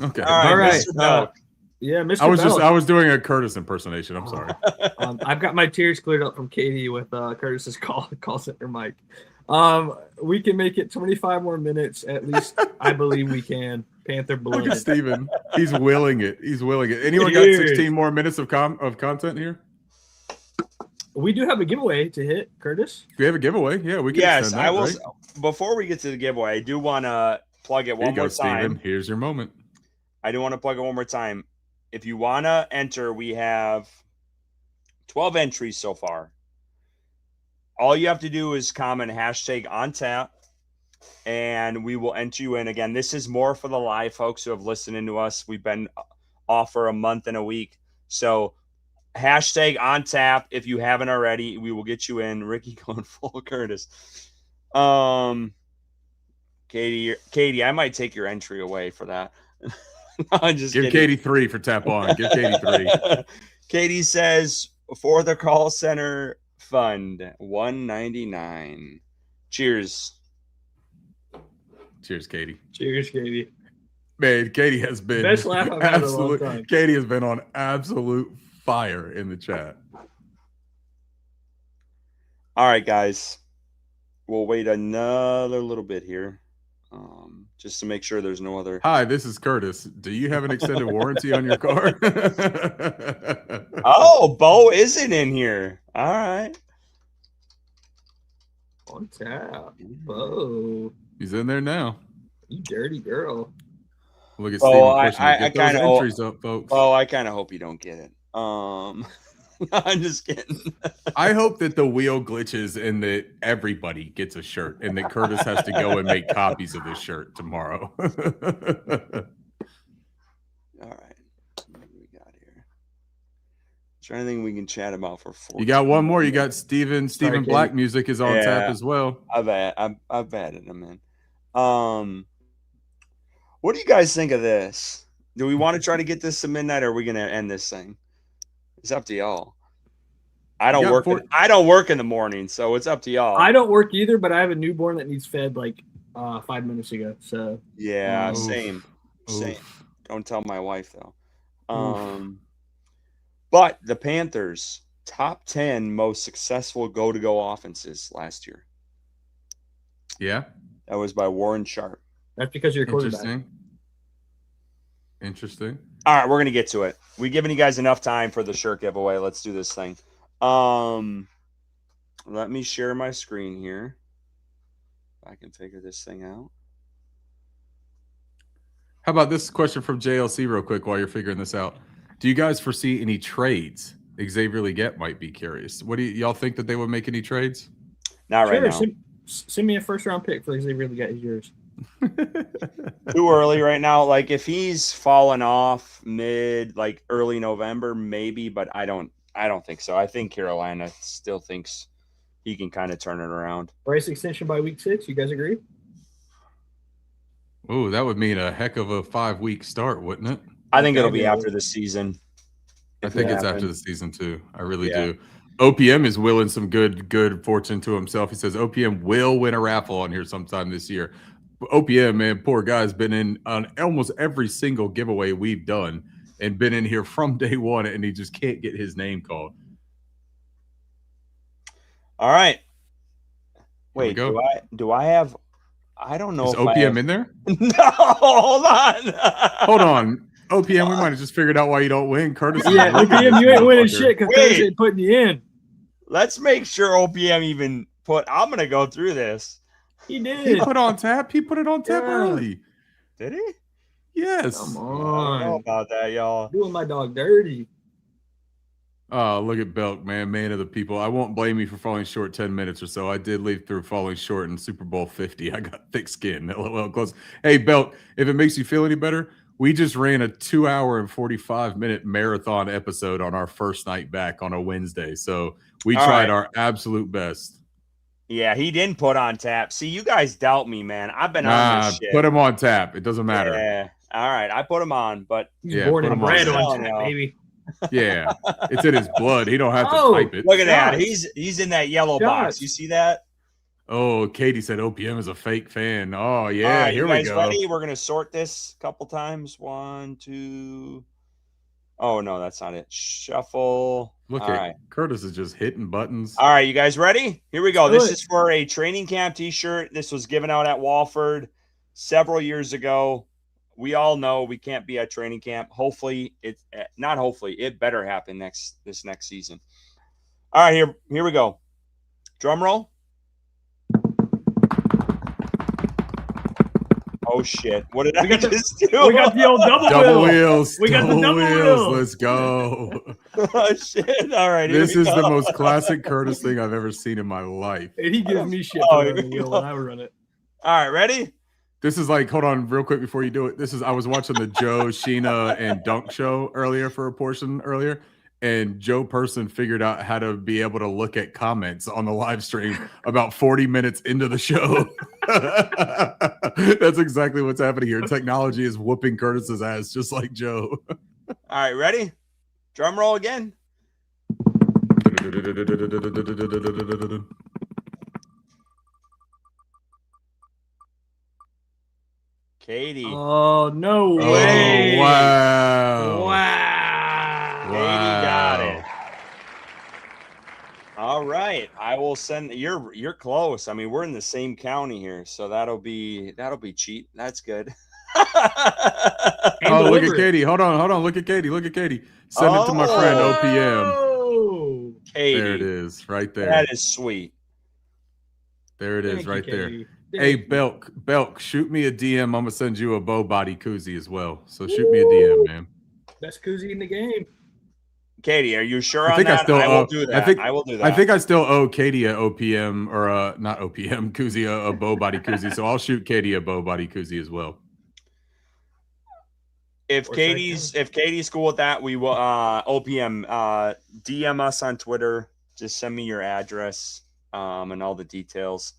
Okay. All right. All right. Yeah, Mr. I was doing a Curtis impersonation. I'm sorry. I've got my tears cleared up from Katie with Curtis's call center mic. We can make it 25 more minutes at least. I believe we can. Panther blood. Look at Steven. He's willing it. Anyone got 16 more minutes of content here? We do have a giveaway to hit, Curtis. Do we have a giveaway? Yeah, we can. Yes, that, I will. Right? Before we get to the giveaway, I do want to plug it one more time. Steven. Here's your moment. I do want to plug it one more time. If you want to enter, we have 12 entries so far. All you have to do is comment #OnTap, and we will enter you in. Again, this is more for the live folks who have listened in to us. We've been off for a month and a week. So #OnTap, if you haven't already, we will get you in. Ricky going full Curtis. Katie, I might take your entry away for that. No, just give kidding. Katie 3 for tap on. Give Katie 3. Katie says for the call center fund $199. Cheers. Cheers, Katie. Cheers, Katie. Man, Katie has been Best laugh I've had in a long time. Katie has been on absolute fire in the chat. All right, guys. We'll wait another little bit here. Just to make sure there's no other. Hi, this is Curtis. Do you have an extended warranty on your car? Oh, Bo isn't in here. All right. On tap. Bo. He's in there now. You dirty girl. Look at Oh, Steven. I kind of entries up, folks. Oh, I kind of hope you don't get it. I'm just kidding. I hope that the wheel glitches and that everybody gets a shirt and that Curtis has to go and make copies of this shirt tomorrow. All right. What do we got here? Is there anything we can chat about for 4? You got one more. You got Steven Black Katie. music is on tap as well. I've added them in. What do you guys think of this? Do we want to try to get this to midnight, or are we going to end this thing? It's up to y'all. I don't work in the morning, so it's up to y'all. I don't work either, but I have a newborn that needs fed like 5 minutes ago. So yeah, Oof. same. Oof. Don't tell my wife though. But the Panthers top 10 most successful go-to-go offenses last year. Yeah, that was by Warren Sharp. That's because you're a quarterback. Interesting. All right, we're gonna get to it. We've given you guys enough time for the shirt giveaway. Let's do this thing. Let me share my screen here. If I can figure this thing out. How about this question from JLC real quick while you're figuring this out? Do you guys foresee any trades? Xavier Legette might be curious. What do y'all think that they would make any trades? Not right now. Send me a first-round pick for Xavier Legette. He's yours. Too early right now. Like if he's fallen off like early November, maybe, but I don't think so. I think Carolina still thinks he can kind of turn it around. Bryce extension by week 6. You guys agree? Oh, that would mean a heck of a 5-week start, wouldn't it? I think it'll be after the season. I think it's after the season too. I really do. OPM is willing some good fortune to himself. He says OPM will win a raffle on here sometime this year. OPM, man, poor guy's been in on almost every single giveaway we've done and been in here from day one, and he just can't get his name called. All right. Wait, do I have? I don't know. Is OPM in there? No, hold on. Hold on. OPM, we might have just figured out why you don't win. Curtis. Yeah, OPM, you ain't winning shit because Curtis ain't putting you in. Let's make sure OPM even put. I'm gonna go through this. He did. He put on tap. He put it on tap early. Did he? Yes. Come I on. don't know about that, y'all. Doing my dog dirty. Oh, look at Belk, man of the people. I won't blame you for falling short 10 minutes or so. I did lead through falling short in Super Bowl 50. I got thick skin. LOL close. Hey, Belk, if it makes you feel any better, we just ran a 2-hour and 45-minute marathon episode on our first night back on a Wednesday. So we All tried right. our absolute best. Yeah, he didn't put on tap. See, you guys doubt me, man. I've been on this shit. Put him on tap. It doesn't matter. Yeah. All right. I put him on, but He's Yeah, born put and him on bred there. on No. tap, baby. Yeah, it's in his blood. He don't have to Oh, type it. look at that. Shots. He's in that yellow box. Shots. You see that? Oh, Katie said OPM is a fake fan. Oh, All yeah, right, here you we guys go. ready? We're gonna sort this a couple times. 1, 2. Oh no, that's not it. Shuffle. Look All at right. Curtis is just hitting buttons. All right, you guys ready? Here we go. Let's do This it. is for a training camp t-shirt. This was given out at Walford several years ago. We all know we can't be at training camp. Hopefully, it better happen this next season. All right, here we go. Drum roll. Oh shit! What did I just do? We got the old Double wheels. We got the double wheel. Let's go. Oh shit! All right, here This we is go. the most classic Curtis thing I've ever seen in my life. And he gives me shit Oh, for running the wheel when I run it. All right, ready? This is like, hold on real quick before you do it. I was watching the Joe, Sheena, and Dunk show earlier for a portion earlier. And Joe Person figured out how to be able to look at comments on the live stream about 40 minutes into the show. That's exactly what's happening here. Technology is whooping Curtis's ass just like Joe. All right, ready? Drum roll again. Katie. Oh, no Oh, way. wow. Wow. Katie got it. All right. I will send you're close. I mean, we're in the same county here, so that'll be cheap. That's good. And Oh, look deliver at it. Katie. Hold on. Look at Katie. Send it to my friend OPM. Oh, Katie. There it is, right there. That is sweet. There it is, thank you, right there. Katie. Hey, Thank you. Belk, shoot me a DM. I'm gonna send you a bow body koozie as well. So shoot me a DM, man. Best koozie in the game. Katie, are you sure I on think I that? still I will owe- do I that. think- I will do that. I think I still owe Katie a OPM or not OPM koozie, a bow body koozie. So I'll shoot Katie a bow body koozie as well. if Or Katie's cool with that, we will OPM DM us on Twitter. Just send me your address and all the details,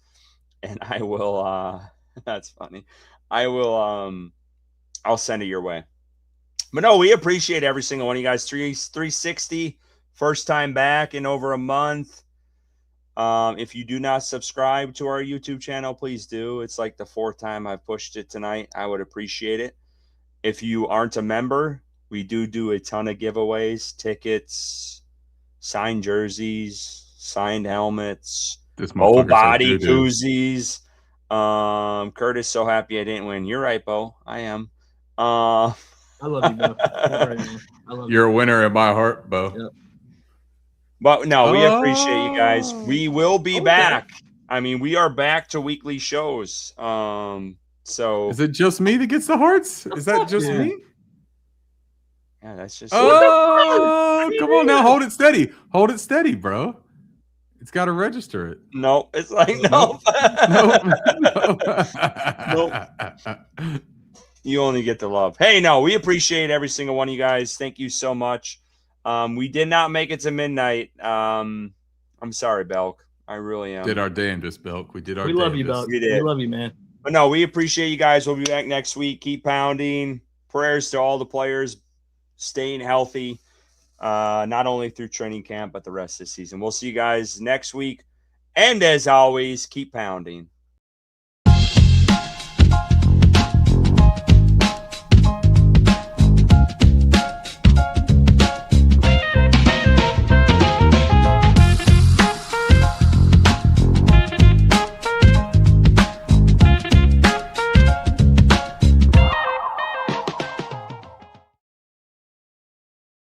and I will that's funny. I will I'll send it your way. But no, we appreciate every single one of you guys. 360, first time back in over a month. If you do not subscribe to our YouTube channel, please do. It's like the 4th time I've pushed it tonight. I would appreciate it. If you aren't a member, we do a ton of giveaways, tickets, signed jerseys, signed helmets, This Bo motherfucker body said doo-doo. koozies. Curtis, so happy I didn't win. You're right, Bo. I am. I love you, Bo. Right, man. I love You're a winner in my heart, Bo. Yep. But no, we appreciate you guys. We will be Okay. back. I mean, we are back to weekly shows. So Is it just me that gets the hearts? Is that just Yeah. me? yeah, that's just Oh, come on now. Hold it steady. Hold it steady, bro. It's got to register it. no. It's like no. Nope. You only get the love. Hey, no, we appreciate every single one of you guys. Thank you so much. We did not make it to midnight. I'm sorry, Belk. I really am. Did our damnedest, Belk. We did our We love you, damnedest. Belk. We did. We love you, man. But no, we appreciate you guys. We'll be back next week. Keep pounding. Prayers to all the players staying healthy, not only through training camp, but the rest of the season. We'll see you guys next week. And as always, keep pounding.